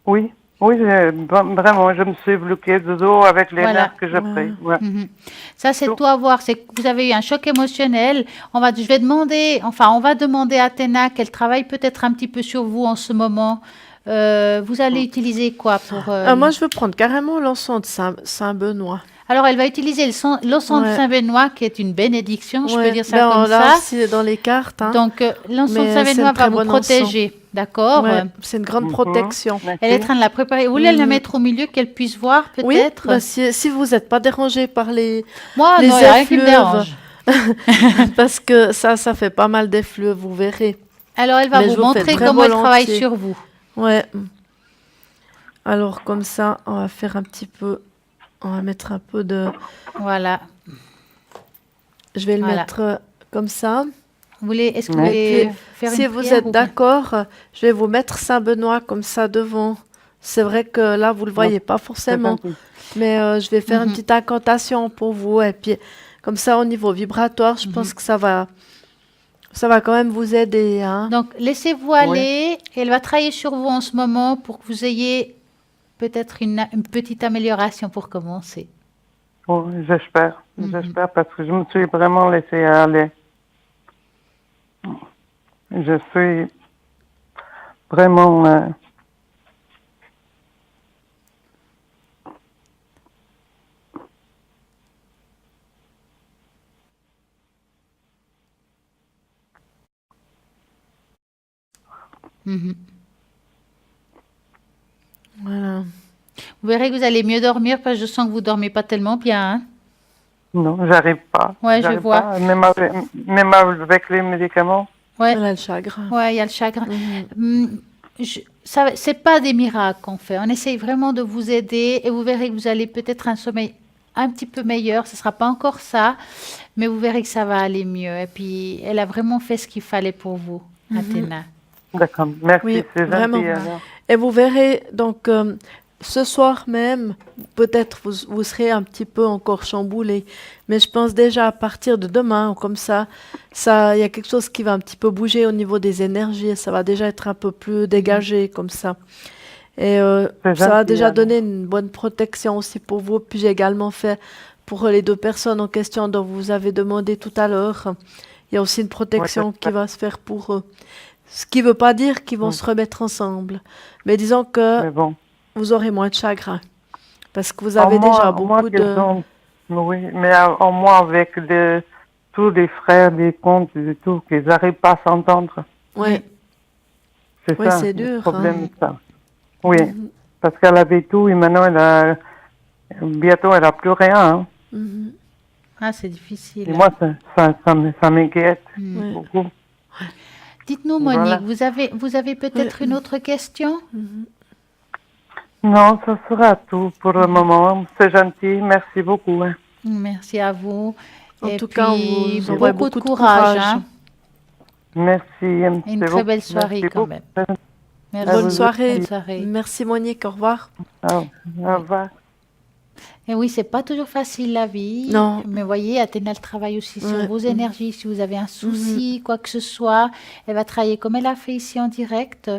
Oui, oui, vraiment, je me suis bloquée de dos avec les Voilà. nerfs que j'ai pris. Ouais. Mhm. Ça, c'est Tout. tout à voir. C'est que vous avez eu un choc émotionnel. On va demander à Athéna qu'elle travaille peut-être un petit peu sur vous en ce moment. Vous allez utiliser quoi pour Moi, je veux prendre carrément l'encens de Saint-Benoît. Alors, elle va utiliser l'encens de Ouais. Saint-Benoît, qui est une bénédiction, je peux Ouais. dire ça Ben, comme là ça. aussi, dans les cartes. Hein. Donc, l'encens de Mais Saint-Benoît c'est un va très vous bon protéger, d'accord? Ouais, c'est une grande protection. Merci. Elle est en train de la préparer. Vous voulez la Mhm. mettre au milieu, qu'elle puisse voir, Oui, peut-être? ben, si vous n'êtes pas dérangé par les Moi, les non, il n'y a rien qui me effluves. dérange. parce que ça fait pas mal d'effluves, vous verrez. Alors, elle va Mais vous je vous fais montrer très comment elle travaille volontiers. sur vous. Ouais. Alors comme ça, on va faire un petit peu, on va mettre un peu de, Voilà. je vais le Voilà. mettre comme ça. Est-ce que vous Et voulez puis, faire si une vous prière êtes ou bien- d'accord, je vais vous mettre Saint-Benoît comme ça devant. C'est vrai que là, vous le voyez pas C'est forcément, gentil. mais je vais faire une Mhm. petite incantation pour vous. Et puis, comme ça, au niveau vibratoire, je pense que ça va quand même vous aider. Hein. Donc, laissez-vous aller. Elle va travailler sur vous en ce moment pour que vous ayez peut-être une petite amélioration pour commencer. Oh, j'espère. J'espère parce que je me suis vraiment laissée aller. Je suis vraiment... Mhm. Voilà. Vous verrez que vous allez mieux dormir parce que je sens que vous dormez pas tellement bien. Hein. Non, j'arrive pas. Ouais, je J'arrive vois. pas. Même avec les médicaments. Ouais, Voilà le chagrin. ouais, il y a le chagrin. Mhm. Hum, ça, c'est pas des miracles qu'on fait. On essaye vraiment de vous aider et vous verrez que vous allez peut-être un sommeil un petit peu meilleur. Ce sera pas encore ça, mais vous verrez que ça va aller mieux. Et puis, elle a vraiment fait ce qu'il fallait pour vous, Athéna. D'accord. Merci, Oui, c'est vraiment. gentil. Alors. Et vous verrez, donc, ce soir même, peut-être vous serez un petit peu encore chamboulé, mais je pense déjà à partir de demain, comme ça, il y a quelque chose qui va un petit peu bouger au niveau des énergies, ça va déjà être un peu plus dégagé comme ça. Et C'est ça va gentil, déjà alors. donner une bonne protection aussi pour vous. Puis j'ai également fait pour les 2 personnes en question dont vous avez demandé tout à l'heure, il y a aussi une protection Ouais, qui va se faire pour eux. Ce qui ne veut pas dire qu'ils vont Mm. se remettre ensemble. Mais disons que Mais bon. vous aurez moins de chagrin. Parce que vous avez déjà Au moins beaucoup qu'ils de... ont- Oui, mais au moins avec tous les frères, les comptes et tout, qu'ils n'arrivent pas à s'entendre. Ouais. C'est Oui, ça, c'est le dur, problème, hein. ça. Oui, parce qu'elle avait tout et maintenant, bientôt, elle n'a plus rien. Hein. Mhm. Ah, c'est difficile. Et moi, ça m'inquiète Mm. beaucoup. Dites-nous, Monique, Voilà. vous avez peut-être une autre question? Non, ça sera tout pour le moment. C'est gentil, merci beaucoup. Hein. Merci à vous. En Et tout cas, on puis, vous envoie beaucoup de beaucoup de courage. courage. Hein. Merci. Et une très belle soirée quand même. Merci. Bonne vous soirée. Bonne soirée. Merci Monique, au revoir. Au revoir. Et oui, c'est pas toujours facile la vie. Non. Mais voyez, Athéna, elle travaille aussi sur Ouais. vos énergies. Si vous avez un souci, quoi que ce soit, elle va travailler comme elle a fait ici en direct.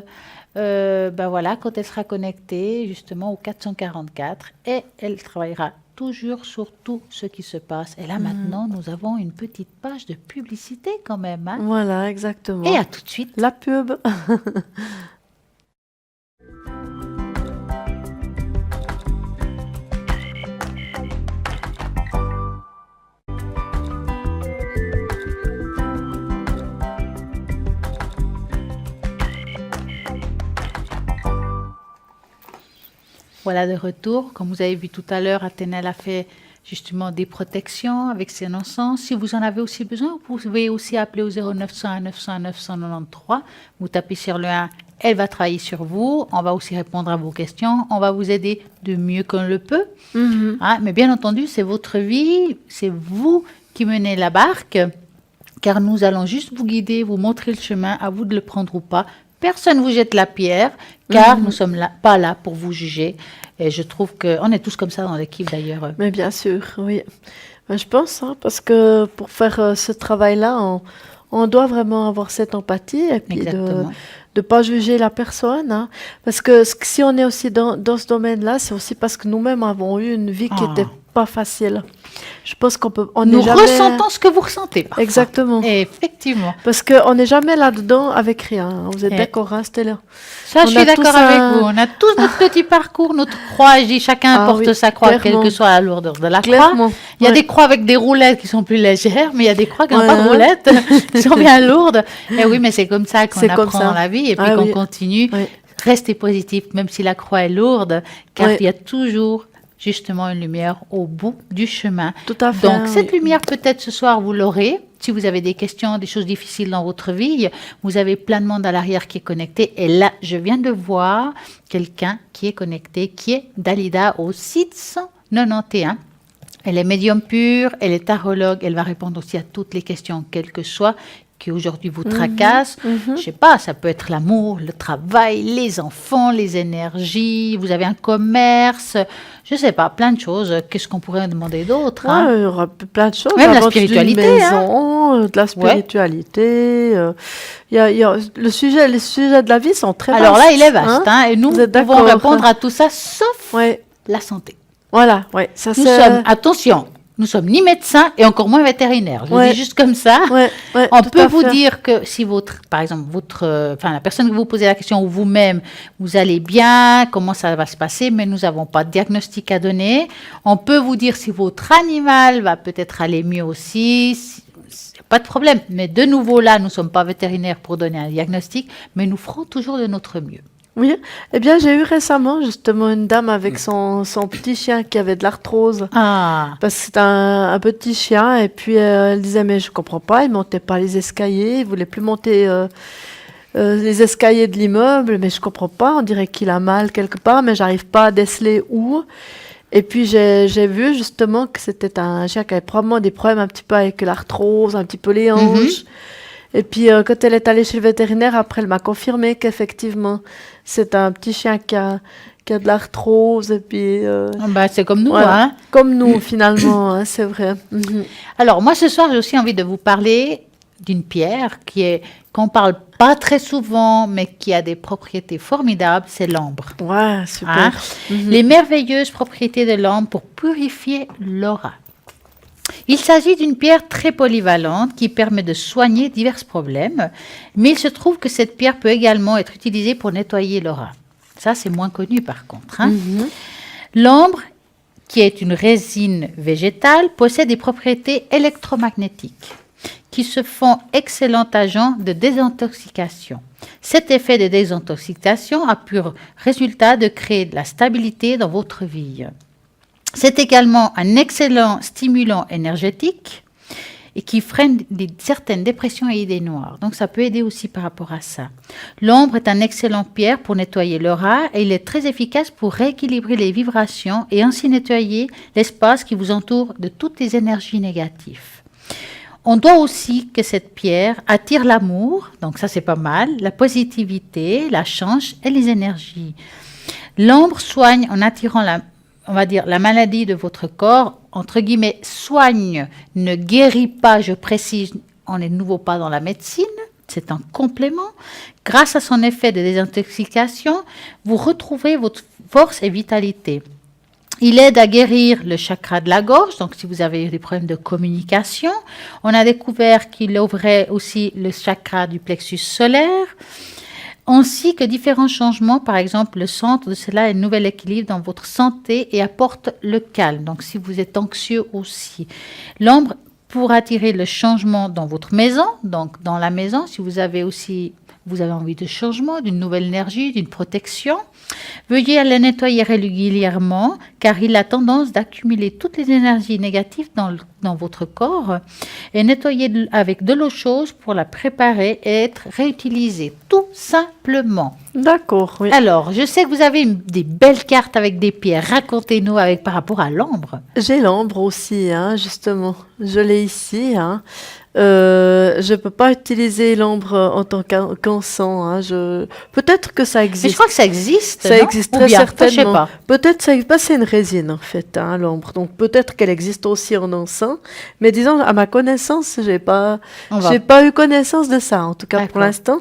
Ben voilà, quand elle sera connectée justement au 444 et elle travaillera toujours sur tout ce qui se passe. Et là maintenant, nous avons une petite page de publicité quand même. Hein. Voilà, exactement. Et à tout de suite. La pub. Voilà de retour. Comme vous avez vu tout à l'heure, Athéna a fait justement des protections avec ses encens. Si vous en avez aussi besoin, vous pouvez aussi appeler au 0901 900 993. Vous tapez sur le 1, elle va travailler sur vous. On va aussi répondre à vos questions. On va vous aider de mieux qu'on le peut. Mhm. Hein, mais bien entendu, c'est votre vie, c'est vous qui menez la barque, car nous allons juste vous guider, vous montrer le chemin, à vous de le prendre ou pas. Personne ne vous jette la pierre, car nous ne sommes pas là pour vous juger. Et je trouve qu'on est tous comme ça dans l'équipe d'ailleurs. Mais bien sûr, oui. Ben, je pense, hein, parce que pour faire ce travail-là, on doit vraiment avoir cette empathie et puis de Exactement. ne pas juger la personne. Hein. Parce que si on est aussi dans ce domaine-là, c'est aussi parce que nous-mêmes avons eu une vie qui Ah. n'était pas facile. Je pense on Nous n'est jamais... ressentons ce que vous ressentez parfois. Exactement. Et effectivement. Parce qu'on n'est jamais là-dedans avec rien. Hein. Vous êtes Et- d'accord, hein, Stella? Ça, On je a suis d'accord tous avec un- vous. On a tous notre petit parcours, notre croix. Je dis, chacun Ah porte oui, sa croix, quelle clairement. que soit la lourdeur de la croix. Clairement. Il y a Ouais. des croix avec des roulettes qui sont plus légères, mais il y a des croix qui n'ont pas de Voilà. roulettes, qui sont bien lourdes. Et oui, mais c'est comme ça qu'on C'est comme apprend ça. dans la vie et puis Ah qu'on oui. continue. Oui. Restez positif, même si la croix est lourde, car Oui. il y a toujours justement une lumière au bout du chemin. Tout à fait. Donc, cette oui. lumière, peut-être ce soir, vous l'aurez. Si vous avez des questions, des choses difficiles dans votre vie, vous avez plein de monde à l'arrière qui est connecté. Et là, je viens de voir quelqu'un qui est connecté, qui est Dalida au 691. Elle est médium pure, elle est tarologue, elle va répondre aussi à toutes les questions, quelles que soient, qui aujourd'hui vous tracassent. Je sais pas, ça peut être l'amour, le travail, les enfants, les énergies, vous avez un commerce, je sais pas, plein de choses. Qu'est-ce qu'on pourrait demander d'autre Ouais, hein? il y aura plein de choses. Même la vente d'une spiritualité, maison, de la spiritualité. Il y a les sujets de la vie sont très Alors vastes. là, il est vaste, hein, et nous Vous êtes pouvons d'accord répondre à tout ça, sauf Ouais, la santé. voilà, ouais, ça Nous c'est. sommes, attention, nous sommes ni médecins et encore moins vétérinaires. Je le Ouais. dis juste comme ça. Ouais, ouais, On tout peut à vous fait. dire que si par exemple, la personne que vous posez la question ou vous-même, vous allez bien, comment ça va se passer, mais nous n'avons pas de diagnostic à donner. On peut vous dire si votre animal va peut-être aller mieux aussi, pas de problème. Mais de nouveau là, nous ne sommes pas vétérinaires pour donner un diagnostic, mais nous ferons toujours de notre mieux. Oui, eh bien, j'ai eu récemment justement une dame avec son petit chien qui avait de l'arthrose. Ah, Parce que c'est un petit chien, et puis elle disait, mais je comprends pas, il montait pas les escaliers, il voulait plus monter les escaliers de l'immeuble, mais je comprends pas, on dirait qu'il a mal quelque part, mais j'arrive pas à déceler où. Et puis j'ai vu justement que c'était un chien qui avait probablement des problèmes un petit peu avec l'arthrose, un petit peu les hanches. Et puis quand elle est allée chez le vétérinaire, après elle m'a confirmé qu'effectivement c'est un petit chien qui a de l'arthrose. Et puis C'est comme nous, voilà. hein. Comme nous finalement, hein, c'est vrai. Mhm. Alors, moi, ce soir, j'ai aussi envie de vous parler d'une pierre qu'on parle pas très souvent, mais qui a des propriétés formidables, c'est l'ambre. Ouais, super. Hein. Les merveilleuses propriétés de l'ambre pour purifier l'aura. Il s'agit d'une pierre très polyvalente qui permet de soigner divers problèmes, mais il se trouve que cette pierre peut également être utilisée pour nettoyer l'aura. Ça, c'est moins connu par contre. Hein. L'ambre, qui est une résine végétale, possède des propriétés électromagnétiques qui se font excellent agent de désintoxication. Cet effet de désintoxication a pour résultat de créer de la stabilité dans votre vie. C'est également un excellent stimulant énergétique et qui freine certaines dépressions et idées noires. Donc, ça peut aider aussi par rapport à ça. L'ambre est un excellent pierre pour nettoyer l'aura et il est très efficace pour rééquilibrer les vibrations et ainsi nettoyer l'espace qui vous entoure de toutes les énergies négatives. On doit aussi que cette pierre attire l'amour, donc ça c'est pas mal, la positivité, la chance et les énergies. L'ambre soigne en attirant la maladie de votre corps, entre guillemets, soigne, ne guérit pas, je précise, on n'est de nouveau pas dans la médecine, c'est un complément. Grâce à son effet de désintoxication, vous retrouvez votre force et vitalité. Il aide à guérir le chakra de la gorge, donc si vous avez des problèmes de communication. On a découvert qu'il ouvrait aussi le chakra du plexus solaire, ainsi que différents changements. Par exemple, le centre de cela est un nouvel équilibre dans votre santé et apporte le calme. Donc si vous êtes anxieux aussi. L'ambre pour attirer le changement dans votre maison, donc dans la maison, si vous avez envie de changement, d'une nouvelle énergie, d'une protection. Veuillez la nettoyer régulièrement car il a tendance d'accumuler toutes les énergies négatives dans votre corps et nettoyer avec de l'eau chaude pour la préparer et être réutilisée, tout simplement. D'accord, oui. Alors, je sais que vous avez des belles cartes avec des pierres. Racontez-nous par rapport à l'ambre. J'ai l'ambre aussi, hein, justement. Je l'ai ici, hein. Je peux pas utiliser l'ambre en tant qu'encens. Hein. Peut-être que ça existe. Mais je crois que ça existe. Ça non? existe Ou très bien, certainement. je sais pas. Peut-être ça existe pas. C'est une résine en fait, hein, l'ambre. Donc peut-être qu'elle existe aussi en encens. Mais disons, à ma connaissance, j'ai pas eu connaissance de ça. En tout cas, pour l'instant.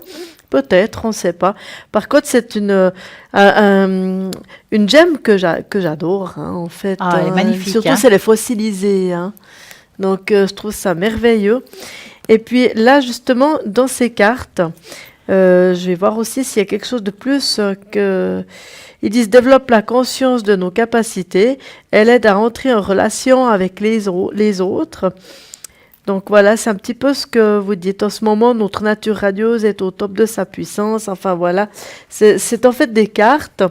Peut-être, on ne sait pas. Par contre, c'est une gemme que j'adore, hein, en fait. Ah, elle est magnifique. Surtout, hein. si elle est fossilisée. Hein. Donc, je trouve ça merveilleux. Et puis là, justement, dans ces cartes, je vais voir aussi s'il y a quelque chose de plus que... Ils disent « Développe la conscience de nos capacités. Elle aide à entrer en relation avec les autres. » Donc voilà, c'est un petit peu ce que vous dites. En ce moment, notre nature radieuse est au top de sa puissance. Enfin voilà, c'est en fait des cartes.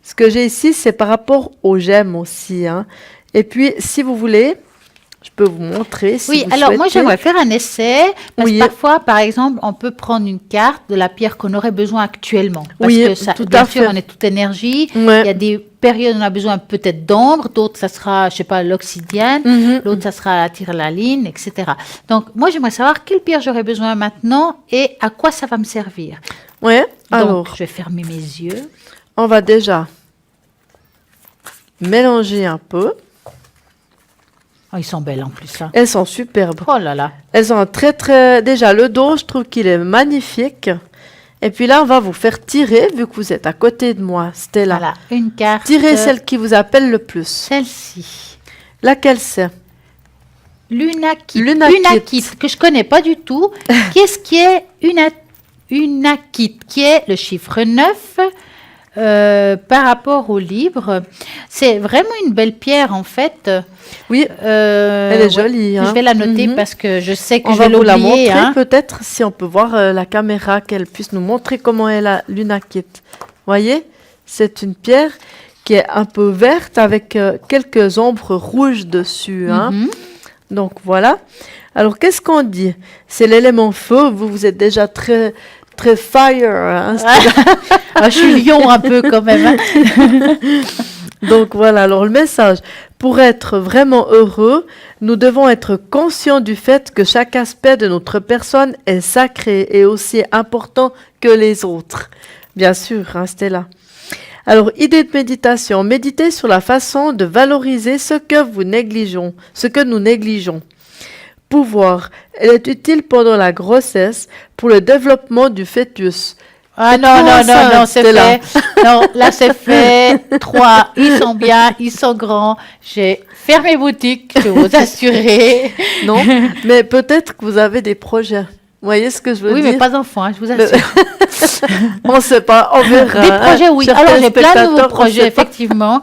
Ce que j'ai ici, c'est par rapport aux gemmes aussi. Hein. Et puis, si vous voulez, je peux vous montrer. Si vous alors moi souhaitez. j'aimerais faire un essai. Parce que parfois, par exemple, on peut prendre une carte de la pierre qu'on aurait besoin actuellement. Parce que ça, bien sûr, on est toute énergie. Ouais. Il y a des périodes où on a besoin peut-être d'ambre, d'autres ça sera, je sais pas, l'obsidienne, l'autre ça sera la tyrlaline, etc. Donc moi j'aimerais savoir quelle pierre j'aurais besoin maintenant et à quoi ça va me servir. Ouais. Donc Alors, je vais fermer mes yeux. on va déjà mélanger un peu. Oh, ils sont belles en plus là. Elles sont superbes. Oh là là. Elles ont un très... Déjà, le dos, je trouve qu'il est magnifique. Et puis là, on va vous faire tirer, vu que vous êtes à côté de moi, Stella. Voilà, une carte. Tirez celle qui vous appelle le plus. Celle-ci. Laquelle c'est? L'unakit. L'unakit. Que je connais pas du tout. Qu'est-ce qui est unakit? Qui est le chiffre 9 par rapport au livre. C'est vraiment une belle pierre en fait. Oui, elle est jolie. Hein. Je vais la noter parce que je sais que on je vais va vous la l'oublier. montrer Hein. peut-être si on peut voir la caméra, qu'elle puisse nous montrer comment est la l'unakit. Voyez, c'est une pierre qui est un peu verte avec quelques ombres rouges dessus. Hein. Donc voilà. Alors qu'est-ce qu'on dit? C'est l'élément feu. Vous êtes déjà très très fire. Hein. Ah, je suis lion un peu quand même. Hein. Donc voilà, alors le message, pour être vraiment heureux, nous devons être conscients du fait que chaque aspect de notre personne est sacré et aussi important que les autres. Bien sûr, hein, Stella. Alors, idée de méditation, méditez sur la façon de valoriser ce que nous négligeons. Pouvoir, elle est utile pendant la grossesse pour le développement du fœtus. Ah C'est non, trop non, non, simple, non, c'est Stella. fait. Non, là c'est fait. 3, ils sont bien, ils sont grands. J'ai fermé boutique, je peux vous assurer. Non, mais peut-être que vous avez des projets. Vous voyez ce que je veux Oui, dire? mais pas d'enfants, hein, je vous assure. On ne sait pas, on verra. Des hein. projets, oui. Chers Alors, j'ai plein de téléspectateurs, nouveaux on projets, sait pas. effectivement.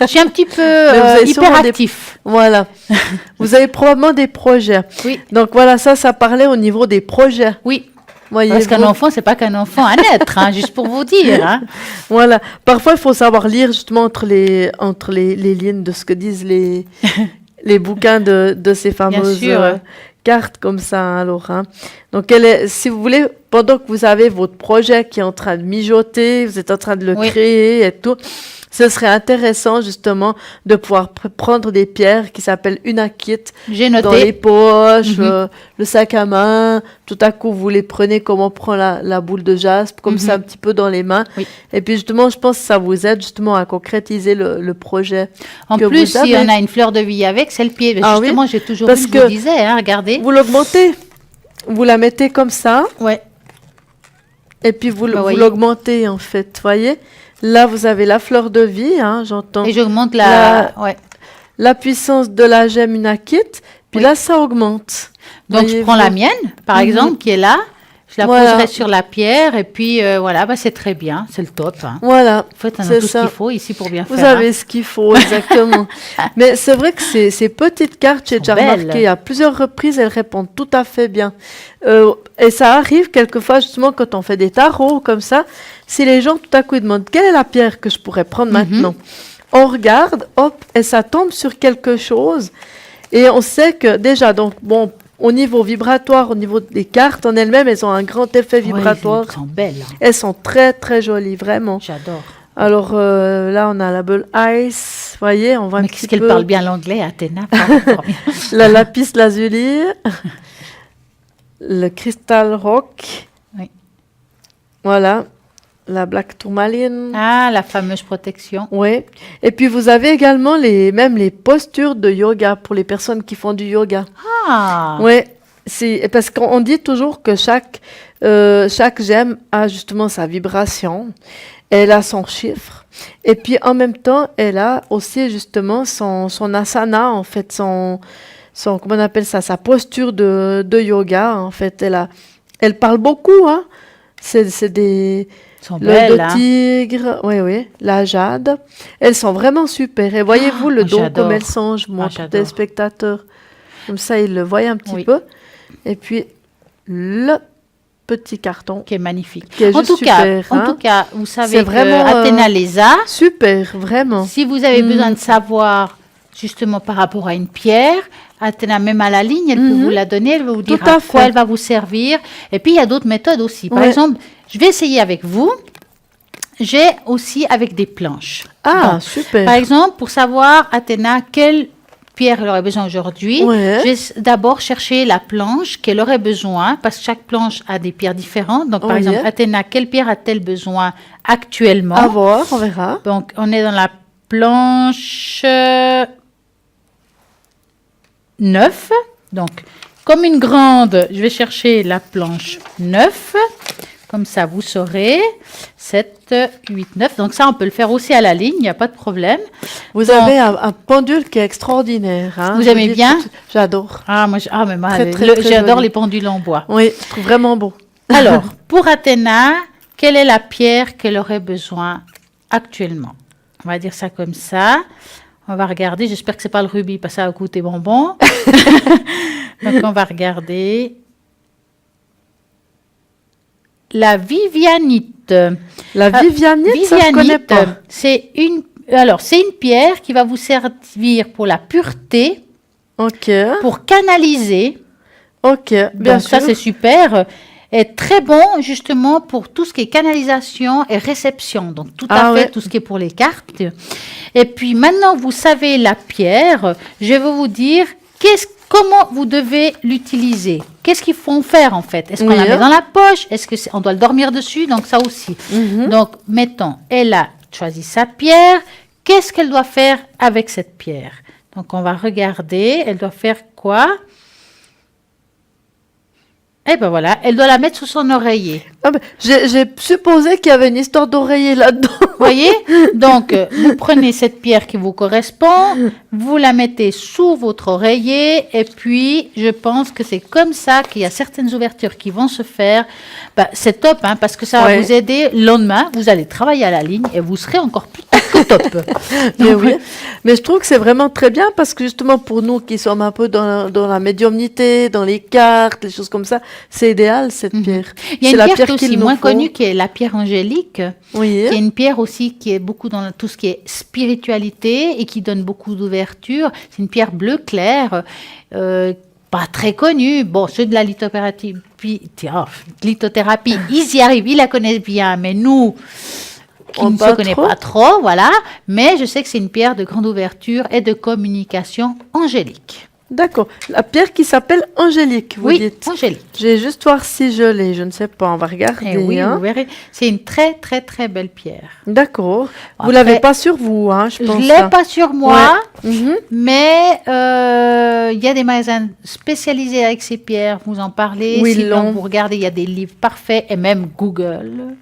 Je suis un petit peu vous avez sûrement hyperactif. Voilà. Vous avez probablement des projets. Oui, Donc voilà, ça parlait au niveau des projets. oui. Voyez Parce qu'un enfant, c'est pas qu'un enfant à naître, hein, juste pour vous dire. Hein. Voilà. Parfois, il faut savoir lire justement entre les lignes de ce que disent les bouquins de ces fameuses sûr. cartes comme ça, hein, alors. Hein. Donc, si vous voulez, pendant que vous avez votre projet qui est en train de mijoter, vous êtes en train de le Oui. créer et tout, ce serait intéressant justement de pouvoir prendre des pierres qui s'appellent unakit J'ai dans les noté. poches, Mhm. le sac à main. Tout à coup, vous les prenez comme on prend la boule de jaspe, comme ça un petit peu dans les mains. Oui. Et puis justement, je pense que ça vous aide justement à concrétiser le projet. En que plus, vous si avez. on a une fleur de vie avec, c'est le pied. Ah oui, Justement, j'ai toujours parce vu, je que vous disais, hein, regardez. Vous l'augmentez, vous la mettez comme ça, Ouais. et puis vous Bah, voyez. l'augmentez en fait, voyez. Là, vous avez la fleur de vie, hein, j'entends. Et j'augmente La- ouais. La puissance de la gemme unakit, puis Oui. là, ça augmente. Donc, je Voyez-vous. prends la mienne, par Mhm. exemple, qui est là. Je la Voilà. poserai sur la pierre et puis voilà, bah, c'est très bien, c'est le top. Hein. Voilà. En fait, on a C'est tout ce ça. qu'il faut ici pour bien Vous faire. avez ce qu'il faut, exactement. Mais c'est vrai que ces petites cartes, j'ai Sont déjà belles. remarqué à plusieurs reprises, elles répondent tout à fait bien. Et ça arrive quelquefois, justement, quand on fait des tarots comme ça, si les gens tout à coup ils demandent quelle est la pierre que je pourrais prendre maintenant, on regarde, hop, et ça tombe sur quelque chose. Et on sait que déjà, donc, bon, au niveau vibratoire, au niveau des cartes en elles-mêmes, elles ont un grand effet vibratoire. Elles sont belles. Hein. Elles sont très, très jolies, vraiment. J'adore. Alors là, on a la Bull Ice, voyez, on voit un Mais petit qu'est-ce qu'elle peu parle bien l'anglais, Athéna. Fort bien. la lapis lazuli, le Crystal Rock, Oui. voilà, la Black Tourmaline, Ah, la fameuse protection. oui. Et puis vous avez également même les postures de yoga pour les personnes qui font du yoga. Ah, Oui, c'est parce qu'on dit toujours que chaque gemme a justement sa vibration, elle a son chiffre, et puis en même temps, elle a aussi justement son asana, en fait, son comment on appelle ça, sa posture de yoga, en fait, elle parle beaucoup, hein. C'est des elles sont l'œil de belles. Hein. tigre, oui, la jade, elles sont vraiment super. Et voyez-vous le don j'adore. comme elles sont, je montre j'adore. des spectateurs. Comme ça, ils le voient un petit Oui. peu. Et puis, le petit carton. Qui est magnifique. Qui est En juste tout cas, super, hein. en tout cas, vous savez C'est que vraiment, Athéna les a. Super, vraiment. Si vous avez besoin de savoir justement par rapport à une pierre, Athéna, même à la ligne, elle peut vous la donner, elle va vous dire Tout à à quoi fait. elle va vous servir. Et puis, il y a d'autres méthodes aussi. Par Ouais. exemple, je vais essayer avec vous. J'ai aussi avec des planches. Ah, Donc, super. par exemple, pour savoir, Athéna, quelle pierre elle aurait besoin aujourd'hui, Ouais. je vais d'abord chercher la planche qu'elle aurait besoin, parce que chaque planche a des pierres différentes. Donc, par Oui. exemple, Athéna, quelle pierre a-t-elle besoin actuellement? À voir, on verra. Donc, on est dans la planche 9. Donc, comme une grande, je vais chercher la planche 9. Comme ça, vous saurez. 7, 8, 9. Donc, ça, on peut le faire aussi à la ligne, il n'y a pas de problème. Vous Donc- avez un pendule qui est extraordinaire. Hein. Vous Je aimez dis bien tout- J'adore. Ah, moi, mais moi, Très, très, très j'adore joli. les pendules en bois. Oui, je trouve vraiment beau. Alors, pour Athéna, quelle est la pierre qu'elle aurait besoin actuellement? On va dire ça comme ça. On va regarder. J'espère que c'est pas le rubis, parce que ça a coûté bonbon. Donc, on va regarder. La vivianite. La Vivianite, ça, je connais pas. c'est une pierre qui va vous servir pour la pureté, Ok, pour canaliser. ok, bien Donc, sûr. ça, c'est super. est très bon justement pour tout ce qui est canalisation et réception. Donc tout à fait, tout ce qui est pour les cartes. Et puis maintenant, vous savez la pierre, je vais vous dire comment vous devez l'utiliser. Qu'est-ce qu'il faut en faire en fait? Est-ce qu'on la met dans la poche? Est-ce qu'on doit le dormir dessus? Donc ça aussi. Donc mettons, elle a choisi sa pierre. Qu'est-ce qu'elle doit faire avec cette pierre? Donc on va regarder. Elle doit faire quoi? Et ben voilà, elle doit la mettre sous son oreiller. Ah ben, j'ai supposé qu'il y avait une histoire d'oreiller là-dedans. Vous voyez? Donc, vous prenez cette pierre qui vous correspond, vous la mettez sous votre oreiller, et puis, je pense que c'est comme ça qu'il y a certaines ouvertures qui vont se faire. Ben, c'est top, hein, parce que ça va vous aider. Le lendemain, vous allez travailler à la ligne et vous serez encore plus que top. Mais oui, mais je trouve que c'est vraiment très bien parce que justement pour nous qui sommes un peu dans la médiumnité, dans les cartes, les choses comme ça, c'est idéal cette pierre. Il y a c'est une pierre aussi moins connue qui est la pierre angélique, qui est une pierre aussi qui est beaucoup dans tout ce qui est spiritualité et qui donne beaucoup d'ouverture. C'est une pierre bleu clair, pas très connue. Bon, ceux de la lithothérapie, ils y arrivent, ils la connaissent bien, mais nous... qui ne se connaît pas trop, voilà. Mais je sais que c'est une pierre de grande ouverture et de communication angélique. D'accord. La pierre qui s'appelle Angélique, vous dites. Oui, Angélique. Je vais juste voir si je l'ai, je ne sais pas, on va regarder. Et oui, vous verrez. C'est une très, très, très belle pierre. D'accord. Vous ne l'avez pas sur vous, hein, je pense. Je ne l'ai pas sur moi, mais il y a des magasins spécialisés avec ces pierres, vous en parlez. Oui, sinon, vous regardez, il y a des livres parfaits et même Google.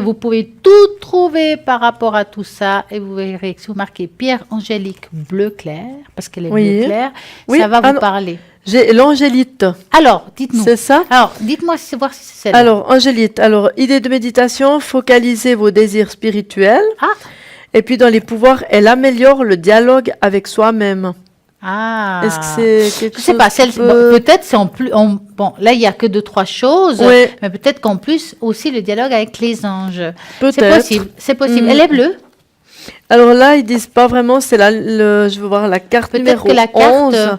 Vous pouvez tout trouver par rapport à tout ça et vous verrez que si vous marquez pierre angélique bleu clair, parce qu'elle est bleu clair, ça va vous parler. J'ai l'angélite. Alors, dites-nous. C'est ça? Alors, dites-moi voir si c'est celle-là. Alors, angélite. Alors, idée de méditation, focalisez vos désirs spirituels. Et puis, dans les pouvoirs, elle améliore le dialogue avec soi-même. Est-ce que c'est quelque chose? Je sais pas, peut-être c'est en plus. Bon, là, il n'y a que 2-3 choses, mais peut-être qu'en plus, aussi le dialogue avec les anges. Peut-être. C'est possible. Elle est bleue? Alors là, ils disent pas vraiment, c'est je veux voir la carte numéro 11.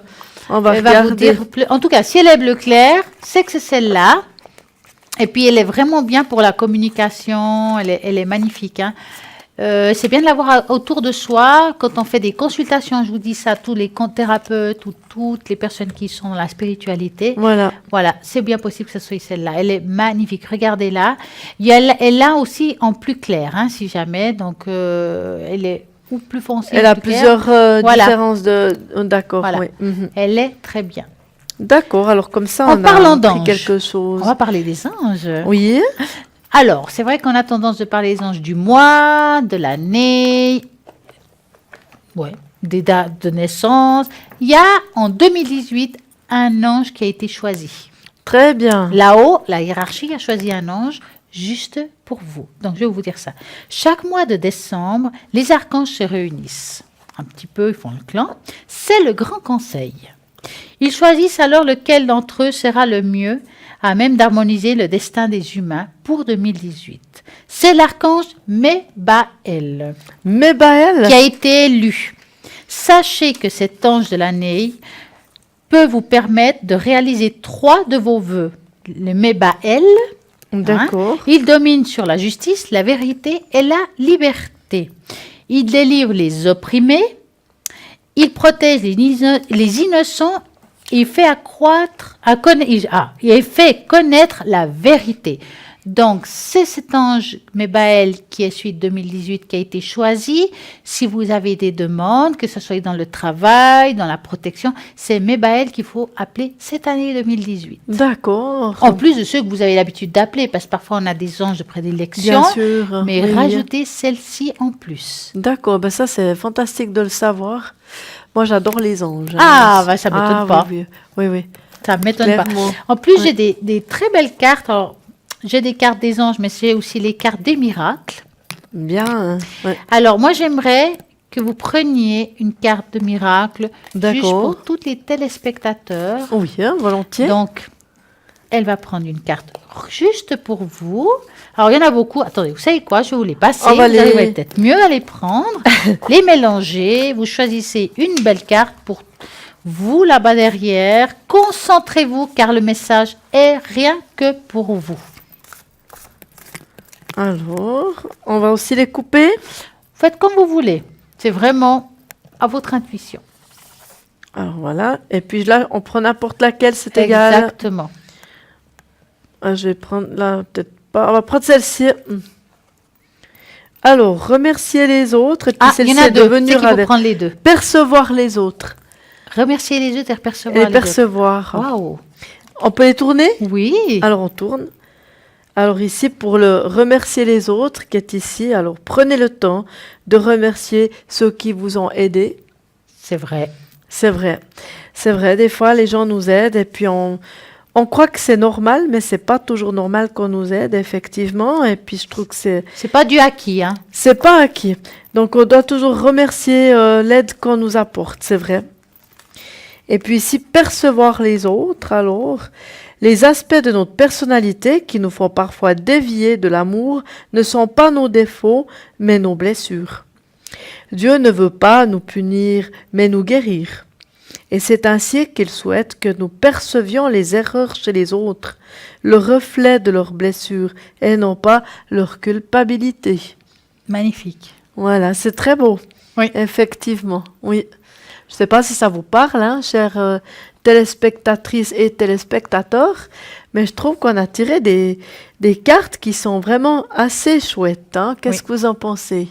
On va regarder. Vous dire, en tout cas, si elle est bleu clair, c'est que c'est celle-là. Et puis, elle est vraiment bien pour la communication. Elle est magnifique, hein. C'est bien de l'avoir autour de soi. Quand on fait des consultations, je vous dis ça, tous les thérapeutes ou toutes les personnes qui sont dans la spiritualité. Voilà, c'est bien possible que ce soit celle-là. Elle est magnifique. Regardez-la. Elle a aussi en plus clair, hein, si jamais. Donc, elle est ou plus foncée. Elle a plusieurs différences d'accord. Voilà. Elle est très bien. D'accord. Alors comme ça, on a appris quelque chose. On va parler des anges. Oui. Alors, c'est vrai qu'on a tendance de parler des anges du mois, de l'année, des dates de naissance. Il y a en 2018 un ange qui a été choisi. Très bien. Là-haut, la hiérarchie a choisi un ange juste pour vous. Donc, je vais vous dire ça. Chaque mois de décembre, les archanges se réunissent. Un petit peu, ils font le clan. C'est le grand conseil. Ils choisissent alors lequel d'entre eux sera le mieux à même d'harmoniser le destin des humains pour 2018. C'est l'archange Mébaël. Qui a été élu. Sachez que cet ange de l'année peut vous permettre de réaliser 3 de vos vœux. Le Mébaël, il domine sur la justice, la vérité et la liberté. Il délivre les opprimés, il protège les innocents. Il fait connaître la vérité. Donc, c'est cet ange Mébaël qui est celui de 2018 qui a été choisi. Si vous avez des demandes, que ce soit dans le travail, dans la protection, c'est Mébaël qu'il faut appeler cette année 2018. D'accord. En plus de ceux que vous avez l'habitude d'appeler, parce que parfois on a des anges de prédilection. Bien sûr. Mais rajoutez celle-ci en plus. D'accord, ça c'est fantastique de le savoir. Moi, j'adore les anges. Ça ne m'étonne pas. Oui. Ça ne m'étonne pas. En plus, j'ai des très belles cartes. Alors, j'ai des cartes des anges, mais j'ai aussi les cartes des miracles. Bien. Alors, moi, j'aimerais que vous preniez une carte de miracle juste pour tous les téléspectateurs. Oui, volontiers. Donc, elle va prendre une carte juste pour vous. Alors, il y en a beaucoup. Attendez, vous savez quoi? Je vais vous les passer. Vous arriverez peut-être mieux à les prendre, les mélanger. Vous choisissez une belle carte pour Vous là-bas derrière, concentrez-vous car le message est rien que pour vous. Alors, on va aussi les couper. Faites comme vous voulez. C'est vraiment à votre intuition. Alors voilà. Et puis là, on prend n'importe laquelle, c'est égal. Exactement. Ah, je vais prendre là, peut-être pas. On va prendre celle-ci. Alors, remercier les autres. Et puis Il y en celle-ci a est deux. C'est devenue qu'il faut prendre les deux. percevoir les autres. Remercier les autres et percevoir Et les autres. percevoir. Waouh. On peut les tourner? Oui. Alors, on tourne. Alors ici, pour le remercier les autres, qui est ici, alors prenez le temps de remercier ceux qui vous ont aidé. C'est vrai. C'est vrai. C'est vrai, des fois, les gens nous aident et puis on croit que c'est normal, mais c'est pas toujours normal qu'on nous aide, effectivement. Et puis, je trouve que C'est pas du acquis, hein. c'est pas acquis. Donc, on doit toujours remercier l'aide qu'on nous apporte, c'est vrai. Et puis ici, percevoir les autres, alors, les aspects de notre personnalité qui nous font parfois dévier de l'amour ne sont pas nos défauts, mais nos blessures. Dieu ne veut pas nous punir, mais nous guérir. Et c'est ainsi qu'il souhaite que nous percevions les erreurs chez les autres, le reflet de leurs blessures, et non pas leur culpabilité. Magnifique. Voilà, c'est très beau. Oui. Effectivement, oui. Je ne sais pas si ça vous parle, hein, chères téléspectatrices et téléspectateurs, mais je trouve qu'on a tiré des cartes qui sont vraiment assez chouettes. Hein. Qu'est-ce que vous en pensez?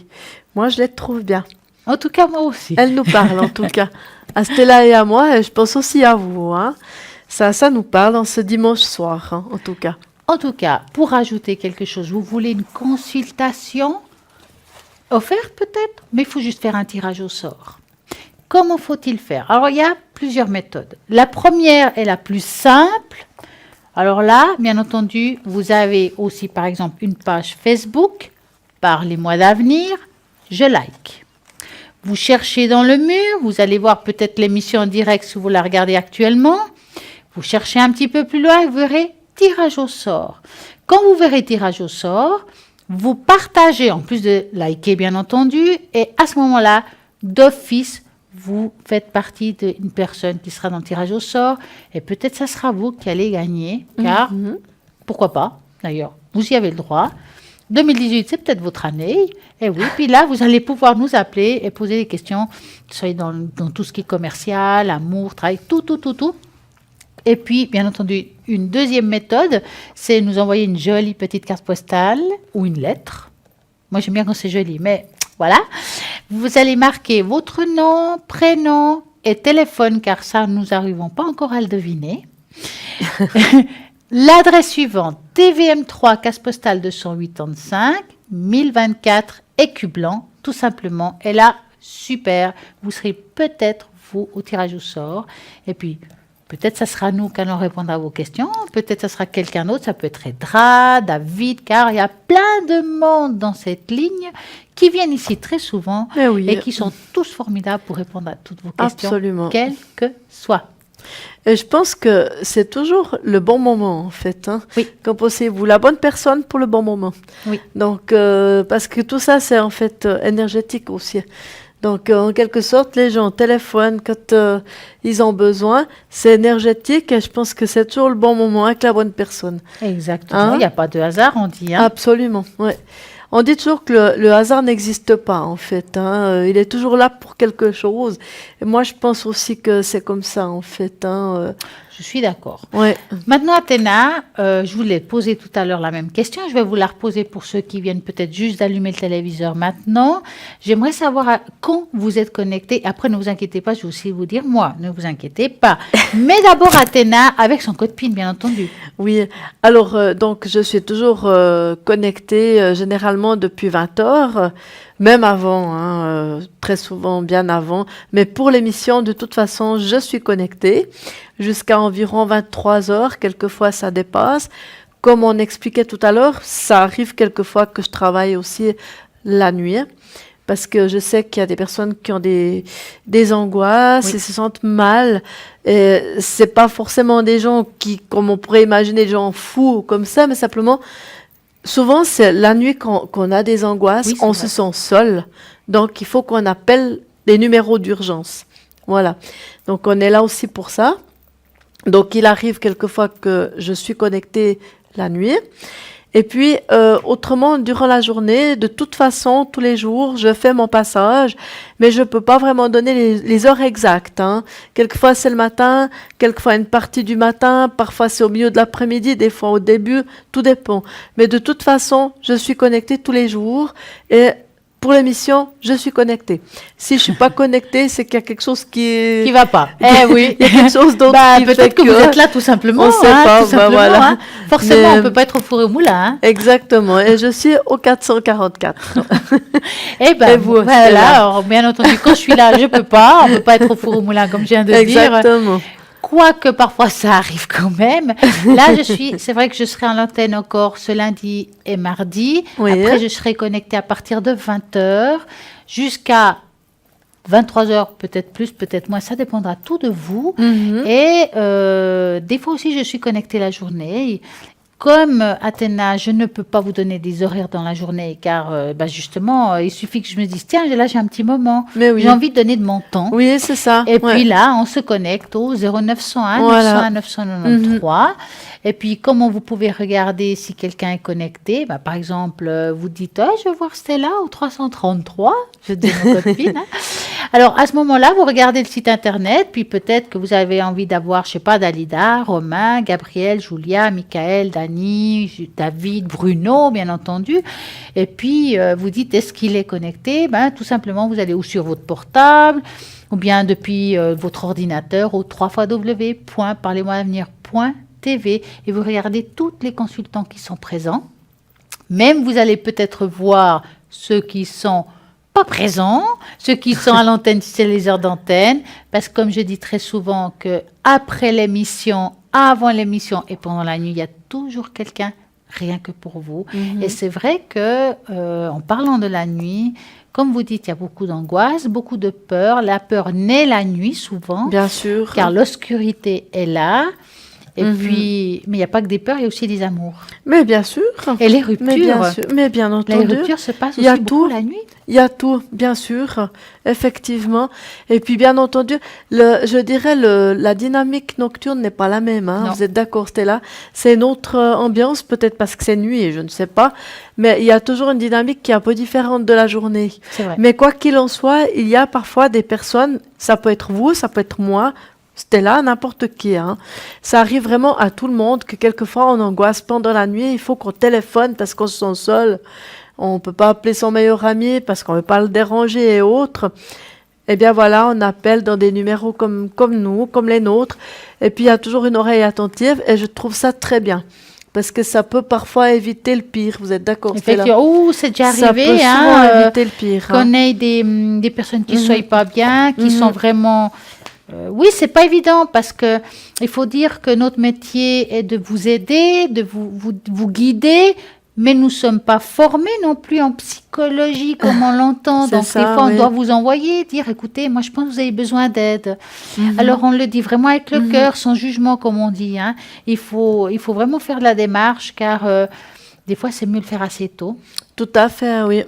Moi, je les trouve bien. En tout cas, moi aussi. Elles nous parlent, en tout cas. À Stella et à moi, et je pense aussi à vous. Hein. Ça nous parle en ce dimanche soir, hein, en tout cas. En tout cas, pour ajouter quelque chose, vous voulez une consultation offerte peut-être, mais il faut juste faire un tirage au sort. Comment faut-il faire? Alors, il y a plusieurs méthodes. La première est la plus simple. Alors là, bien entendu, vous avez aussi, par exemple, une page Facebook. Parlez-moi d'avenir. Je like. Vous cherchez dans le mur. Vous allez voir peut-être l'émission en direct si vous la regardez actuellement. Vous cherchez un petit peu plus loin et vous verrez tirage au sort. Quand vous verrez tirage au sort, vous partagez, en plus de liker, bien entendu. Et à ce moment-là, d'office, vous faites partie d'une personne qui sera dans le tirage au sort et peut-être ça sera vous qui allez gagner, car pourquoi pas, d'ailleurs, vous y avez le droit. 2018, c'est peut-être votre année, et oui, puis là, vous allez pouvoir nous appeler et poser des questions, soyez dans tout ce qui est commercial, amour, travail, tout. Et puis, bien entendu, une deuxième méthode, c'est nous envoyer une jolie petite carte postale ou une lettre. Moi, j'aime bien quand c'est joli, mais voilà. Vous allez marquer votre nom, prénom et téléphone, car ça, nous n'arrivons pas encore à le deviner. L'adresse suivante, TVM3, case postale 285, 1024, Écu Blanc, tout simplement. Et là, super, vous serez peut-être, vous, au tirage au sort. Et puis, peut-être ça sera nous qui allons répondre à vos questions, peut-être ça sera quelqu'un d'autre, ça peut être Edra, David, car il y a plein de monde dans cette ligne qui viennent ici très souvent et qui sont tous formidables pour répondre à toutes vos questions, Absolument. quelles que soient. Et je pense que c'est toujours le bon moment, en fait. Hein. Oui. Quand pensez-vous, la bonne personne pour le bon moment. Oui. Donc, parce que tout ça, c'est en fait énergétique aussi. Donc, en quelque sorte, les gens téléphonent quand ils ont besoin. C'est énergétique et je pense que c'est toujours le bon moment avec la bonne personne. Exactement. Hein? Il n'y a pas de hasard, on dit. Hein. Absolument, ouais. On dit toujours que le hasard n'existe pas, en fait. Hein. Il est toujours là pour quelque chose. Et moi, je pense aussi que c'est comme ça, en fait. Hein. Je suis d'accord. Ouais. Maintenant, Athéna, je vous l'ai posé tout à l'heure la même question. Je vais vous la reposer pour ceux qui viennent peut-être juste d'allumer le téléviseur maintenant. J'aimerais savoir quand vous êtes connectés. Après, ne vous inquiétez pas, je vais aussi vous dire moi. Ne vous inquiétez pas. Mais d'abord, Athéna, avec son code PIN, bien entendu. Oui. Alors, donc, je suis toujours connectée généralement depuis 20 heures. Même avant, hein, très souvent bien avant. Mais pour l'émission, de toute façon, je suis connectée jusqu'à environ 23 heures. Quelquefois, ça dépasse. Comme on expliquait tout à l'heure, ça arrive quelquefois que je travaille aussi la nuit. Parce que je sais qu'il y a des personnes qui ont des angoisses et se sentent mal. Et c'est pas forcément des gens qui, comme on pourrait imaginer, des gens fous comme ça, mais simplement... Souvent, c'est la nuit qu'on a des angoisses, on se sent seul. Donc, il faut qu'on appelle les numéros d'urgence. Voilà. Donc, on est là aussi pour ça. Donc, il arrive quelquefois que je suis connectée la nuit. Et puis, autrement, durant la journée, de toute façon, tous les jours, je fais mon passage, mais je peux pas vraiment donner les heures exactes, hein. Quelquefois, c'est le matin, quelquefois une partie du matin, parfois c'est au milieu de l'après-midi, des fois au début, tout dépend. Mais de toute façon, je suis connectée tous les jours et pour l'émission, je suis connectée. Si je suis pas connectée, c'est qu'il y a quelque chose Qui va pas. Oui. Il y a quelque chose d'autre qui fait peut-être que vous êtes là tout simplement. On sait pas, tout simplement, voilà. hein. Forcément, Mais- on peut pas être au four et au moulin. Hein. Exactement. Et je suis au 444. Eh ben, Et vous aussi, voilà. là. Alors, bien entendu, quand je suis là, je peux pas. On peut pas être au four au moulin, comme je viens de dire. Exactement. Quoique parfois ça arrive quand même. Là, c'est vrai que je serai en l'antenne encore ce lundi et mardi. Oui. Après, je serai connectée à partir de 20h jusqu'à 23h, peut-être plus, peut-être moins. Ça dépendra tout de vous. Mhm. Et des fois aussi, je suis connectée la journée. Comme Athéna, je ne peux pas vous donner des horaires dans la journée car justement, il suffit que je me dise, tiens, là j'ai un petit moment, Mais oui. j'ai envie de donner de mon temps. Oui, c'est ça. Et Ouais. puis là, on se connecte au 0901 Voilà. 901 993. Et puis, comment vous pouvez regarder si quelqu'un est connecté? Par exemple, vous dites, je veux voir Stella au 333. Je dis à ma copine. Hein. Alors, à ce moment-là, vous regardez le site internet, puis peut-être que vous avez envie d'avoir, je sais pas, Dalida, Romain, Gabriel, Julia, Michael, Dani, David, Bruno, bien entendu. Et puis, vous dites, est-ce qu'il est connecté? Tout simplement, vous allez ou sur votre portable, ou bien depuis votre ordinateur au www.parlez-moi-avenir.tv et vous regardez tous les consultants qui sont présents. Même vous allez peut-être voir ceux qui sont pas présents, ceux qui sont à l'antenne, c'est les heures d'antenne, parce que comme je dis très souvent que après l'émission, avant l'émission et pendant la nuit, il y a toujours quelqu'un rien que pour vous. Et c'est vrai que en parlant de la nuit, comme vous dites, il y a beaucoup d'angoisse, beaucoup de peur. La peur naît la nuit souvent, Bien sûr. car l'obscurité est là. Et puis, mais il n'y a pas que des peurs, il y a aussi des amours. Mais bien sûr. Et les ruptures. Mais bien sûr. Mais bien Les entendu. ruptures se passent il y a aussi beaucoup tout. la nuit. Il y a tout, bien sûr, effectivement. Et puis, bien entendu, je dirais la dynamique nocturne n'est pas la même. Hein. Non. Vous êtes d'accord, Stella? C'est une autre ambiance, peut-être parce que c'est nuit, je ne sais pas. Mais il y a toujours une dynamique qui est un peu différente de la journée. C'est vrai. Mais quoi qu'il en soit, il y a parfois des personnes, ça peut être vous, ça peut être moi, Stella, n'importe qui. Hein. Ça arrive vraiment à tout le monde que quelquefois on angoisse pendant la nuit, il faut qu'on téléphone parce qu'on se sent seul. On ne peut pas appeler son meilleur ami parce qu'on ne veut pas le déranger et autres. Eh bien voilà, on appelle dans des numéros comme nous, comme les nôtres. Et puis il y a toujours une oreille attentive et je trouve ça très bien. Parce que ça peut parfois éviter le pire. Vous êtes d'accord, Stella? Effectivement, c'est déjà Ça peut arrivé. souvent éviter le pire. Qu'on ait des personnes qui ne soient pas bien, qui sont vraiment... oui, c'est pas évident parce que il faut dire que notre métier est de vous aider, de vous guider, mais nous sommes pas formés non plus en psychologie comme on l'entend. C'est Donc ça, des fois, on oui. doit vous envoyer, dire, écoutez, moi je pense que vous avez besoin d'aide. Alors on le dit vraiment avec le cœur, sans jugement comme on dit. Hein. Il faut vraiment faire la démarche car des fois c'est mieux le faire assez tôt. Tout à fait, oui.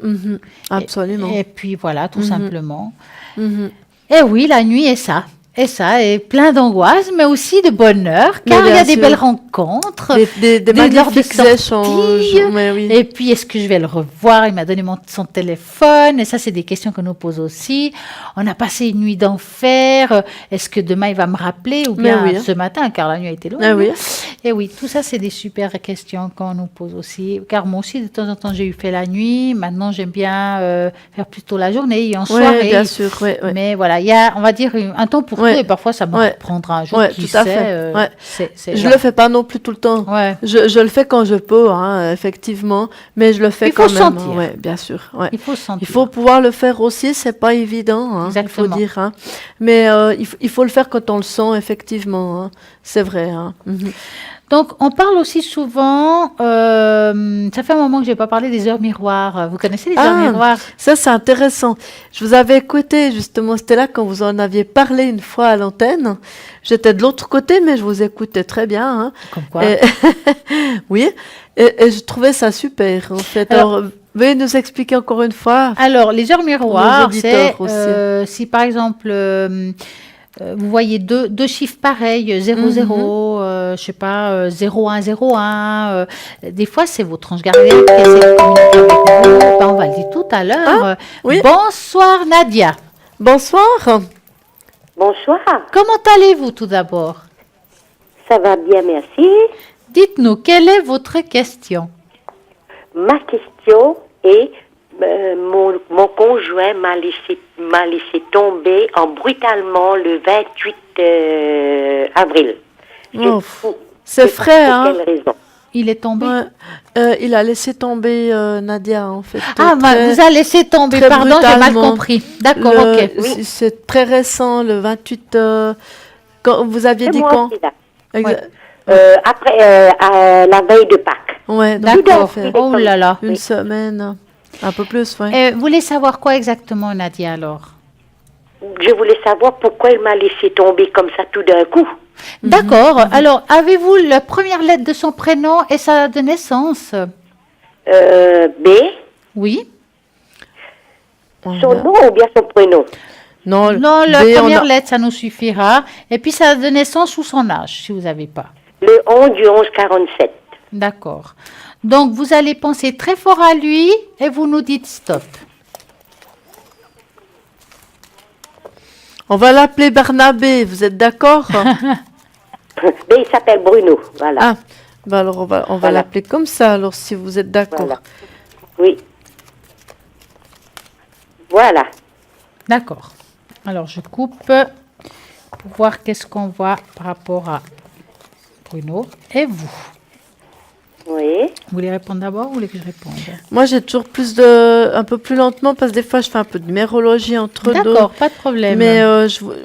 Absolument. Et puis voilà, tout simplement. Mhm. Et oui, la nuit est ça. Et ça est plein d'angoisse, mais aussi de bonheur, Mais car il y bien a des sûr. belles rencontres. Des lors de magnifiques sorties. échanges. Mais oui. Et puis, est-ce que je vais le revoir? Il m'a donné son téléphone. Et ça, c'est des questions que nous pose aussi. On a passé une nuit d'enfer. Est-ce que demain, il va me rappeler? Ou Mais bien oui. ce matin, car la nuit a été longue. Ah oui. Et oui, tout ça, c'est des super questions qu'on nous pose aussi. Car moi aussi, de temps en temps, j'ai eu fait la nuit. Maintenant, j'aime bien faire plutôt la journée et en Oui, soirée. bien sûr. Oui, oui. Mais voilà, il y a, on va dire, un temps pour Ouais. tout. Et parfois, ça me Ouais. reprendra un jour. Ouais, qui tout à sait, fait. Ouais. c'est Je voilà. le fais pas non plus tout le temps. Ouais. Je le fais quand je peux, hein, effectivement, mais je le fais Il faut quand même. sentir. Ouais, bien sûr. Ouais. Il faut se sentir. Il faut pouvoir le faire aussi, c'est pas évident, hein, il faut Exactement. dire. Hein. Mais il faut le faire quand on le sent, effectivement. Hein. C'est vrai. Hein. Mhm. Donc, on parle aussi souvent, ça fait un moment que je n'ai pas parlé des heures miroirs. Vous connaissez les heures Ah, miroirs? Ça, c'est intéressant. Je vous avais écouté, justement, c'était là quand vous en aviez parlé une fois à l'antenne. J'étais de l'autre côté, mais je vous écoutais très bien. Hein. Comme quoi? Et- oui, et je trouvais ça super, en fait. Alors, veuillez nous expliquer encore une fois. Alors, les heures miroirs, auditeurs c'est aussi. si par exemple, vous voyez deux chiffres pareils, 00, je sais pas, 0101. Des fois, c'est votre ange gardien qui essaie de communiquer avec vous. Ben, on va le dire tout à l'heure. oui. Bonsoir Nadia. Bonsoir. Bonsoir, Comment allez-vous tout d'abord? ça va bien, merci. Dites-nous, quelle est votre question? Ma question est, mon conjoint m'a laissé tomber brutalement le 28 avril. Oh, Pour c'est frais, hein? quelle raison? Il est tombé. Ouais. Il a laissé tomber Nadia, en fait. Ah, Très- vous a laissé tomber, très pardon, j'ai mal brutalement. compris. D'accord, le- ok. C'est très récent, le 28. Quand, vous aviez C'est dit moi quand? aussi, là. Exa- Après, à la veille de Pâques. Ouais, donc D'accord. ça fait Oh là là. une semaine, un peu plus, ouais. Et vous voulez savoir quoi exactement, Nadia, alors? Je voulais savoir pourquoi il m'a laissé tomber comme ça tout d'un coup. D'accord. Alors, avez-vous la première lettre de son prénom et sa date de naissance? B, Oui. son nom ou bien son prénom? Non, Non, la B, on première a- lettre, ça nous suffira. Et puis sa date de naissance ou son âge, si vous n'avez pas. Le 11 du 11-47. D'accord. Donc, vous allez penser très fort à lui et vous nous dites stop. On va l'appeler Barnabé, vous êtes d'accord? Mais il s'appelle Bruno, voilà. Ah, bah alors on va Voilà. l'appeler comme ça, alors si vous êtes d'accord. Voilà. Oui. Voilà. D'accord. Alors, je coupe pour voir qu'est-ce qu'on voit par rapport à Bruno et vous. Oui. Vous voulez répondre d'abord ou vous voulez que je réponde? Moi, j'ai toujours un peu plus lentement parce que des fois, je fais un peu de numérologie entre deux. D'accord, pas de problème. Mais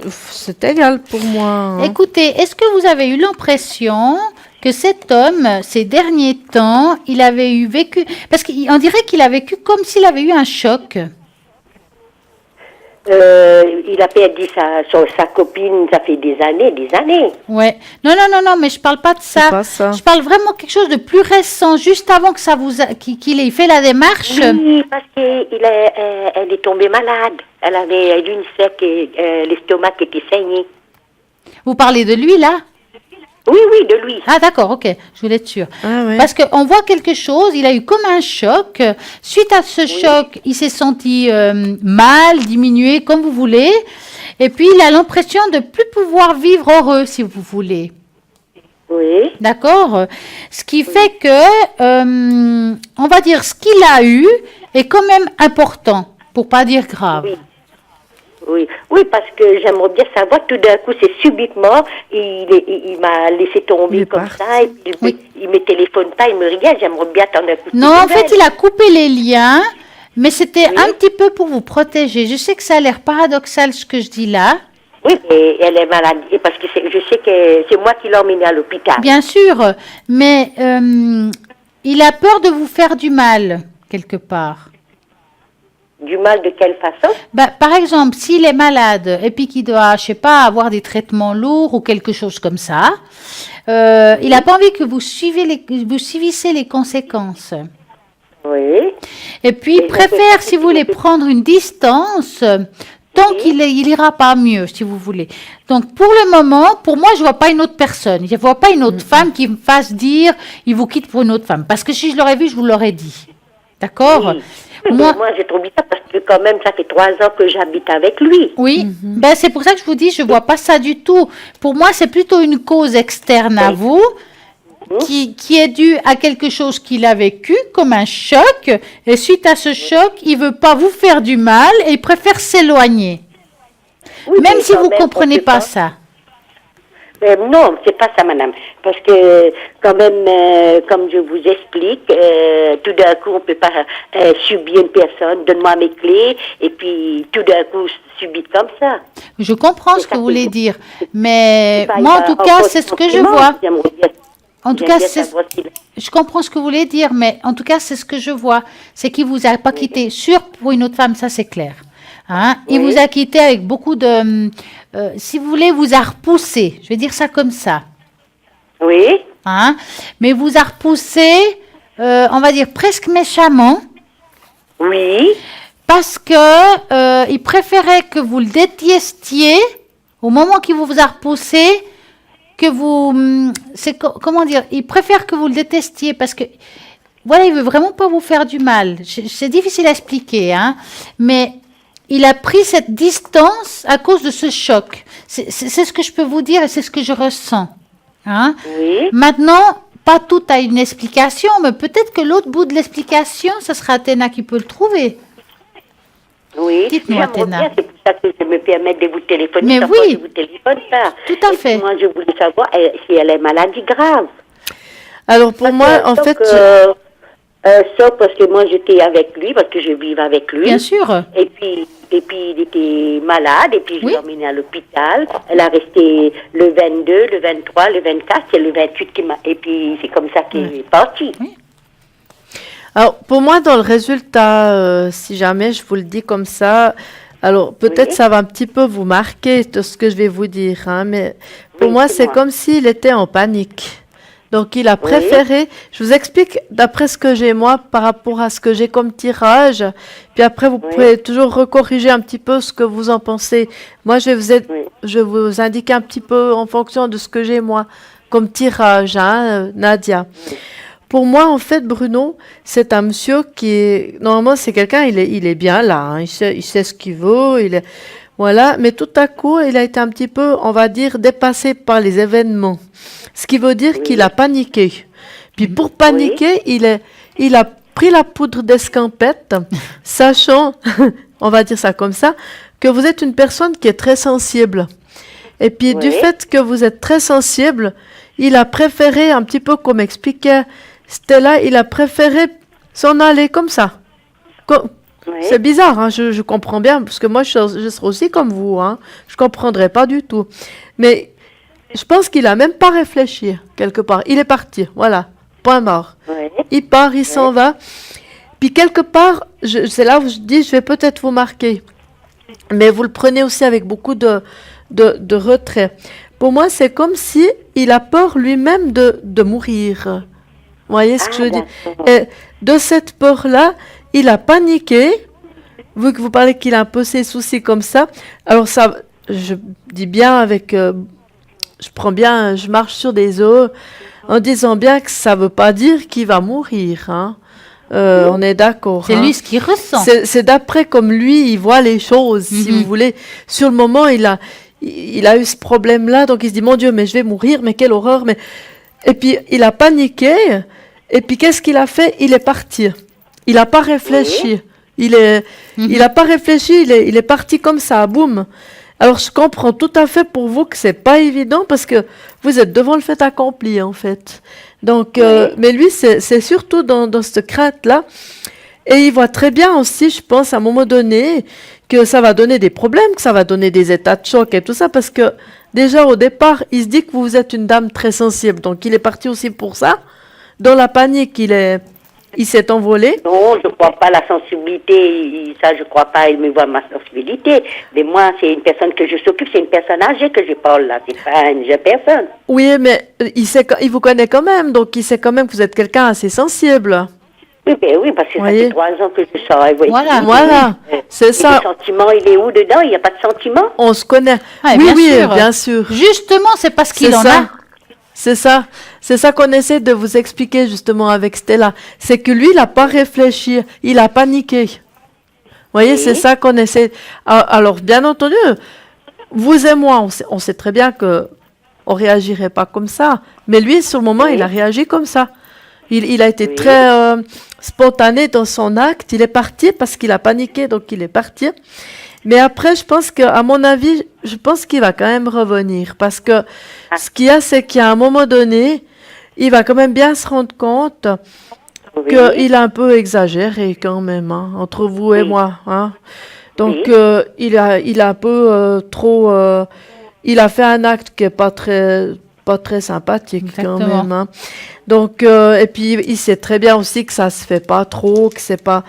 c'est égal pour moi, hein. Écoutez, est-ce que vous avez eu l'impression que cet homme, ces derniers temps, il avait eu vécu... Parce qu'on dirait qu'il a vécu comme s'il avait eu un choc. Il a perdu sa copine, ça fait des années, des années. Ouais. Non, mais je parle pas de ça. C'est pas ça. Je parle vraiment quelque chose de plus récent, juste avant que ça qu'il ait fait la démarche. Oui, parce qu'elle est tombée malade. Elle avait l'une sec et l'estomac qui était saigné. Vous parlez de lui, là? Oui, de lui. Ah, d'accord, ok, je voulais être sûre. Ah ouais. Parce qu'on voit quelque chose, il a eu comme un choc. Suite à ce choc, il s'est senti mal, diminué, comme vous voulez. Et puis, il a l'impression de plus pouvoir vivre heureux, si vous voulez. Oui, D'accord? Ce qui fait que, on va dire, ce qu'il a eu est quand même important, pour pas dire grave. oui, parce que j'aimerais bien savoir, tout d'un coup, c'est subitement, il m'a laissé tomber Il est comme parti. ça, et puis Oui. il me téléphone pas, il me regarde, j'aimerais bien attendre un coup de Non, en nouvelles. fait, il a coupé les liens, mais c'était un petit peu pour vous protéger. Je sais que ça a l'air paradoxal ce que je dis là. Oui, mais elle est malade, et parce que je sais que c'est moi qui l'ai emmenée à l'hôpital. Bien sûr, mais il a peur de vous faire du mal, quelque part. Du mal de quelle façon? Bah, par exemple, s'il est malade et puis qu'il doit, je sais pas, avoir des traitements lourds ou quelque chose comme ça, il n'a pas envie que vous suivissiez les conséquences. Oui, Et puis, il préfère, si vous voulez, prendre une distance tant qu'il ira pas mieux, si vous voulez. Donc, pour le moment, pour moi, je vois pas une autre personne. Je vois pas une autre femme qui me fasse dire, il vous quitte pour une autre femme. Parce que si je l'aurais vu, je vous l'aurais dit. D'accord? oui. Moi, j'ai trop bizarre parce que quand même, ça fait 3 ans que j'habite avec lui. Oui, ben, c'est pour ça que je vous dis, je vois pas ça du tout. Pour moi, c'est plutôt une cause externe à vous qui est due à quelque chose qu'il a vécu comme un choc. Et suite à ce choc, il veut pas vous faire du mal et il préfère s'éloigner. Oui, Même mais si quand vous même, comprenez on peut pas ça. Non, c'est pas ça, madame. Parce que, quand même, comme je vous explique, tout d'un coup, on peut pas subir une personne, donne-moi mes clés, et puis tout d'un coup, subir comme ça. Je comprends ce C'est que ça vous que voulez je- dire. Mais Pas, moi, il en va tout cas, encore c'est ce que je sentiment, vois. j'aimerais bien- En tout j'aime cas, bien c'est... savoir s'il- Je comprends ce que vous voulez dire, mais en tout cas, c'est ce que je vois. C'est qu'il vous a pas quitté sûr pour une autre femme, ça c'est clair. Hein? Il Oui. vous a quitté avec beaucoup de... si vous voulez, vous a repoussé. Je vais dire ça comme ça. Oui, Hein? Mais vous a repoussé, on va dire presque méchamment, oui, parce que il préférait que vous le détestiez Au moment qu'il vous a repoussé, que vous, comment dire, il préfère que vous le détestiez parce que, voilà, il veut vraiment pas vous faire du mal. C'est difficile à expliquer, hein, mais il a pris cette distance à cause de ce choc. C'est ce que je peux vous dire et c'est ce que je ressens. Hein. Oui. Maintenant, pas tout a une explication, mais peut-être que l'autre bout de l'explication, ce sera Athéna qui peut le trouver. Oui, Dites-nous, j'aimerais Athéna. bien, c'est pour ça que je me permets de vous téléphoner. Mais chaque oui. fois que je vous téléphone, ça. Tout à Et fait. puis moi, je voulais savoir si elle est maladie grave. Alors pour moi, en Sauf fait, que, sauf parce que moi, j'étais avec lui, parce que je vivais avec lui. Bien sûr. Et puis il était malade, et puis je Oui. l'ai emmené à l'hôpital. Elle a resté le 22, le 23, le 24, c'est le 28 qui m'a... Et puis c'est comme ça qu'il est parti. alors pour moi, dans le résultat, si jamais je vous le dis comme ça, alors peut-être Oui. ça va un petit peu vous marquer de ce que je vais vous dire, hein, mais pour Oui, moi, c'est c'est moi. comme s'il était en panique. Donc il a préféré, je vous explique d'après ce que j'ai moi par rapport à ce que j'ai comme tirage, puis après vous Oui. pouvez toujours recorriger un petit peu ce que vous en pensez. Moi je vais Oui. je vais vous indiquer un petit peu en fonction de ce que j'ai moi comme tirage, hein, Nadia. Pour moi, en fait, Bruno, c'est un monsieur qui est... Normalement, c'est quelqu'un, il est bien là, hein, il sait ce qu'il veut, il est... Voilà, mais tout à coup, il a été un petit peu, on va dire, dépassé par les événements. Ce qui veut dire qu'il a paniqué. Puis pour paniquer, il a pris la poudre d'escampette, sachant, on va dire ça comme ça, que vous êtes une personne qui est très sensible. Et puis du Oui. fait que vous êtes très sensible, il a préféré, un petit peu comme expliquait Stella, il a préféré s'en aller comme ça. Oui. C'est bizarre, hein, je comprends bien, parce que moi je serais aussi comme vous, hein, je comprendrais pas du tout. Mais je pense qu'il a même pas réfléchi, quelque part. Il est parti, voilà, point mort. Oui. Il part, il s'en va. Puis quelque part, c'est là où je dis, je vais peut-être vous marquer. Mais vous le prenez aussi avec beaucoup de retrait. Pour moi, c'est comme si il a peur lui-même de mourir. Vous voyez ce que je veux dire? d'accord. Et de cette peur-là, il a paniqué. Vu que vous parlez qu'il a un peu ses soucis comme ça, alors ça, je dis bien avec... je marche sur des œufs en disant bien que ça veut pas dire qu'il va mourir. Hein. On est d'accord. C'est hein. lui ce qu'il ressent. C'est d'après comme lui, il voit les choses, si vous voulez. Sur le moment, il a eu ce problème-là, donc il se dit, mon Dieu, mais je vais mourir, mais quelle horreur. Mais... Et puis, il a paniqué, et puis qu'est-ce qu'il a fait? Il est parti. Il n'a pas réfléchi. Il a pas réfléchi, il est parti comme ça, boum. Alors, je comprends tout à fait pour vous que c'est pas évident, parce que vous êtes devant le fait accompli, en fait. Donc, mais lui, c'est surtout dans cette crainte-là. Et il voit très bien aussi, je pense, à un moment donné, que ça va donner des problèmes, que ça va donner des états de choc et tout ça, parce que déjà au départ, il se dit que vous êtes une dame très sensible. Donc, il est parti aussi pour ça. Dans la panique, il s'est envolé. Non, je ne crois pas la sensibilité, ça je ne crois pas, il me voit ma sensibilité. Mais moi, c'est une personne que je s'occupe, c'est une personne âgée que je parle là, c'est pas une jeune personne. Oui, mais il vous connaît quand même, donc il sait quand même que vous êtes quelqu'un assez sensible. Oui, ben oui, parce que ça Voyez. fait 3 ans que je sors avec lui. Voilà, c'est Et ça. le sentiment, il est où dedans? Il n'y a pas de sentiment? On se connaît. Ah, oui, bien oui, sûr. bien sûr. Justement, c'est parce qu'il C'est en ça. a. C'est ça. C'est ça qu'on essaie de vous expliquer justement avec Stella. C'est que lui, il n'a pas réfléchi. Il a paniqué. Vous voyez, Oui. c'est ça qu'on essaie. Alors, bien entendu, vous et moi, on sait très bien que on réagirait pas comme ça. Mais lui, sur le moment, Oui. il a réagi comme ça. Il a été Oui. très spontané dans son acte. Il est parti parce qu'il a paniqué, donc il est parti. Mais après, je pense qu'à mon avis, je pense qu'il va quand même revenir. Parce que ce qu'il y a, c'est qu'à un moment donné, il va quand même bien se rendre compte Oui. qu'il a un peu exagéré quand même, hein, entre vous et Oui. moi. Hein. Donc, Oui. il a un peu trop... il a fait un acte qui est pas très sympathique quand Exactement. même. Hein. Donc, et puis, il sait très bien aussi que ça se fait pas trop, que c'est pas...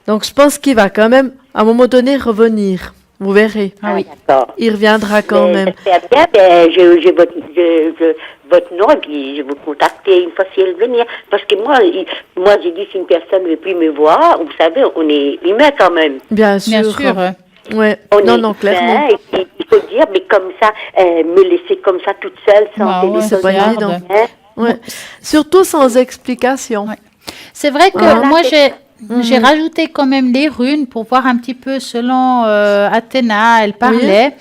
Donc, je pense qu'il va quand même, à un moment donné, revenir. Vous verrez. Ah oui. D'accord. Il reviendra quand même. J'espère bien, ben, j'ai votre nom et puis je vais vous contacter une fois si elle venir. Parce que moi j'ai dit si une personne ne veut plus me voir, vous savez, on est humain quand même. Bien sûr. Bien sûr. Ouais. On Non, est non, clairement. humain et puis il faut dire, mais comme ça, me laisser comme ça toute seule, sans Bah ouais, téléphone. c'est pas regarde. évident. Hein. Ouais. Surtout sans explication. Ouais. C'est vrai que Voilà, moi, c'est j'ai rajouté quand même les runes pour voir un petit peu selon Athéna, elle parlait.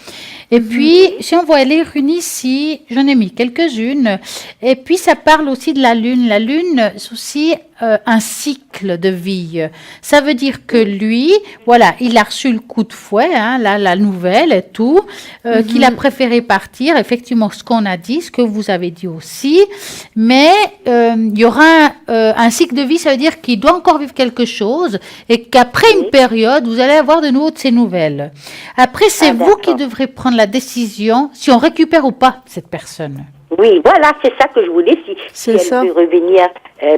Et puis, si on voit les runes ici, j'en ai mis quelques-unes. Et puis, ça parle aussi de la lune. La lune, c'est aussi un cycle de vie. Ça veut dire que lui, voilà, il a reçu le coup de fouet, hein, la nouvelle et tout, qu'il a préféré partir. Effectivement, ce qu'on a dit, ce que vous avez dit aussi. Mais il y aura un cycle de vie, ça veut dire qu'il doit encore vivre quelque chose et qu'après une période, vous allez avoir de nouveau de ces nouvelles. Après, c'est vous qui devrez prendre la décision si on récupère ou pas cette personne. Oui, voilà, c'est ça que je voulais. Si C'est elle ça. peut revenir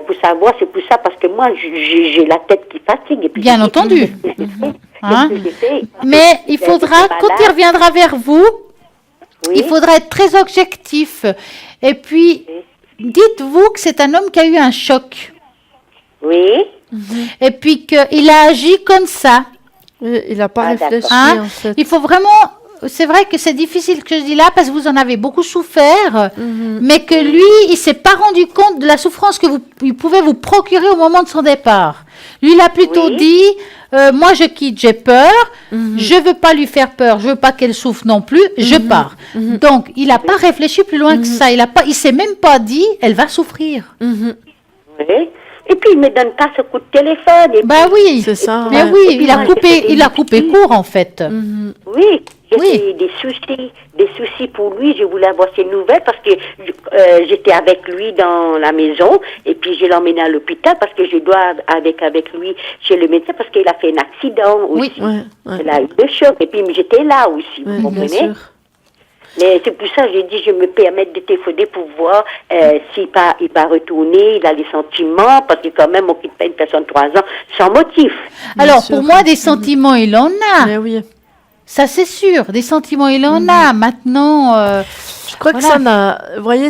pour savoir, c'est pour ça, parce que moi, j'ai la tête qui fatigue. Et puis, Bien je dis, entendu. qu'est-ce que j'ai fait? Hein? Qu'est-ce que j'ai fait? Mais il faudra, J'étais quand il malade. reviendra vers vous, Oui. il faudra être très objectif. Et puis, dites-vous que c'est un homme qui a eu un choc. Oui. Et puis qu'il a agi comme ça. Il n'a pas Ah, réfléchi, Hein? en fait. Il faut vraiment... C'est vrai que c'est difficile que je dis là parce que vous en avez beaucoup souffert, mais que lui, il s'est pas rendu compte de la souffrance que il pouvait vous procurer au moment de son départ. Lui, il a plutôt Oui. dit, moi je quitte, j'ai peur, je veux pas lui faire peur, je veux pas qu'elle souffre non plus, je pars. Donc, il n'a pas réfléchi plus loin que ça. Il s'est même pas dit, elle va souffrir. Oui. Et puis, il me donne pas ce coup de téléphone. Et Bah oui. C'est ça. Mais ouais. oui, Et puis il a moi, coupé, j'ai fait il a des coupé soucis. court en fait. Oui, j'ai Oui. fait des soucis pour lui. Je voulais avoir ses nouvelles parce que j'étais avec lui dans la maison et puis je l'ai emmené à l'hôpital parce que je dois avec lui chez le médecin parce qu'il a fait un accident aussi. Oui. Ouais, ouais. Il a eu le choc et puis j'étais là aussi, Ouais, vous bien comprenez? sûr. Mais c'est pour ça que j'ai dit, je me permets de téléphoner pour voir s'il va retourner, il a les sentiments, parce que quand même, on quitte pas une personne de 3 ans sans motif. Alors, sûr. pour moi, des sentiments, il en a. Mais oui. Ça, c'est sûr. Des sentiments, il en a. Maintenant, Je crois que Voilà. ça n'a... Vous voyez,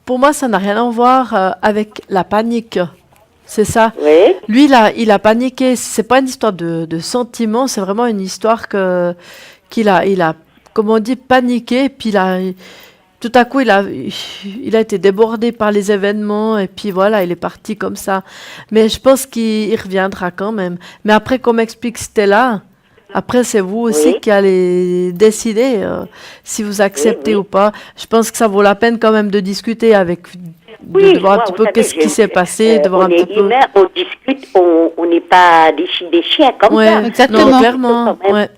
pour moi, ça n'a rien à voir avec la panique. C'est ça. Oui, Lui, il a paniqué. C'est pas une histoire de sentiments, c'est vraiment une histoire qu'il a, comme on dit, paniqué. Puis tout à coup, il a été débordé par les événements. Et puis voilà, il est parti comme ça. Mais je pense qu'il reviendra quand même. Mais après, comme explique Stella, après, c'est vous aussi Oui. qui allez décider si vous acceptez Oui, oui. ou pas. Je pense que ça vaut la peine quand même de discuter oui, de voir un moi, petit vous peu savez, qu'est-ce qui s'est passé, de voir on un est petit peu. humain, on discute, on n'est pas des chiens comme Ouais, ça. Exactement. non, clairement. Quand même. Ouais.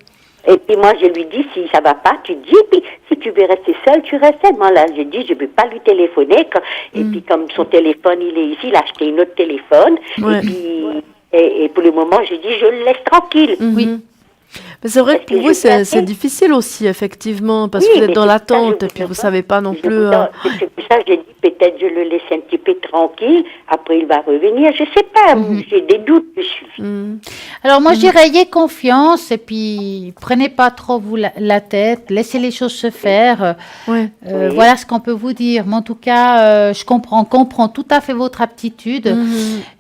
Et puis moi, je lui dis, si ça va pas, tu dis, et puis si tu veux rester seul, tu restes seul. Moi, là, je dis, je veux pas lui téléphoner. Et puis comme son téléphone, il est ici, il a acheté un autre téléphone. Ouais. Et puis, et pour le moment, je dis, je le laisse tranquille. oui. Mais c'est vrai que Est-ce pour que vous, je peux appeler c'est difficile aussi, effectivement, parce Oui, que vous êtes mais dans c'est l'attente ça, et puis vous veux savez pas non je plus. C'est pour ça que j'ai dit, peut-être je le laisse un petit peu tranquille, après il va revenir, je sais pas, j'ai des doutes dessus. Alors moi, je dirais, ayez confiance et puis prenez pas trop vous la tête, laissez les choses se faire. Ouais. Oui. Voilà ce qu'on peut vous dire. Mais en tout cas, je comprends tout à fait votre aptitude.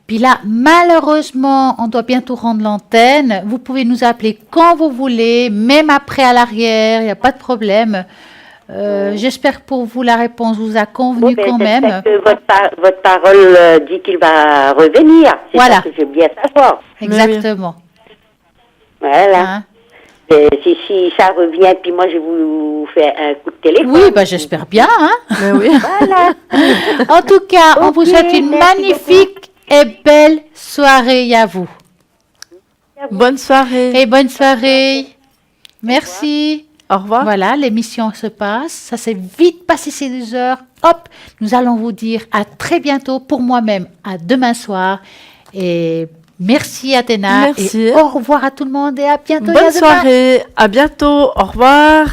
Puis là, malheureusement, on doit bientôt rendre l'antenne. Vous pouvez nous appeler quand vous voulez, même après à l'arrière, il n'y a pas de problème. J'espère que pour vous, la réponse vous a convenu Oui, ben, quand j'espère même. que votre parole dit qu'il va revenir. C'est Voilà. ça que je veux bien savoir. Exactement. Voilà. Hein? Si ça revient, puis moi je vous fais un coup de téléphone. Oui, bah, j'espère bien. Hein? Mais oui. Voilà. En tout cas, on vous Ok, souhaite une merci magnifique et belle soirée à vous. Bonne soirée. Et bonne soirée. Merci. Au revoir. Voilà, l'émission se passe. Ça s'est vite passé ces 2 heures. Hop, nous allons vous dire à très bientôt. Pour moi-même, à demain soir. Et merci Athéna. Merci. Et au revoir à tout le monde et à bientôt. et à Bonne demain. soirée. À bientôt. Au revoir.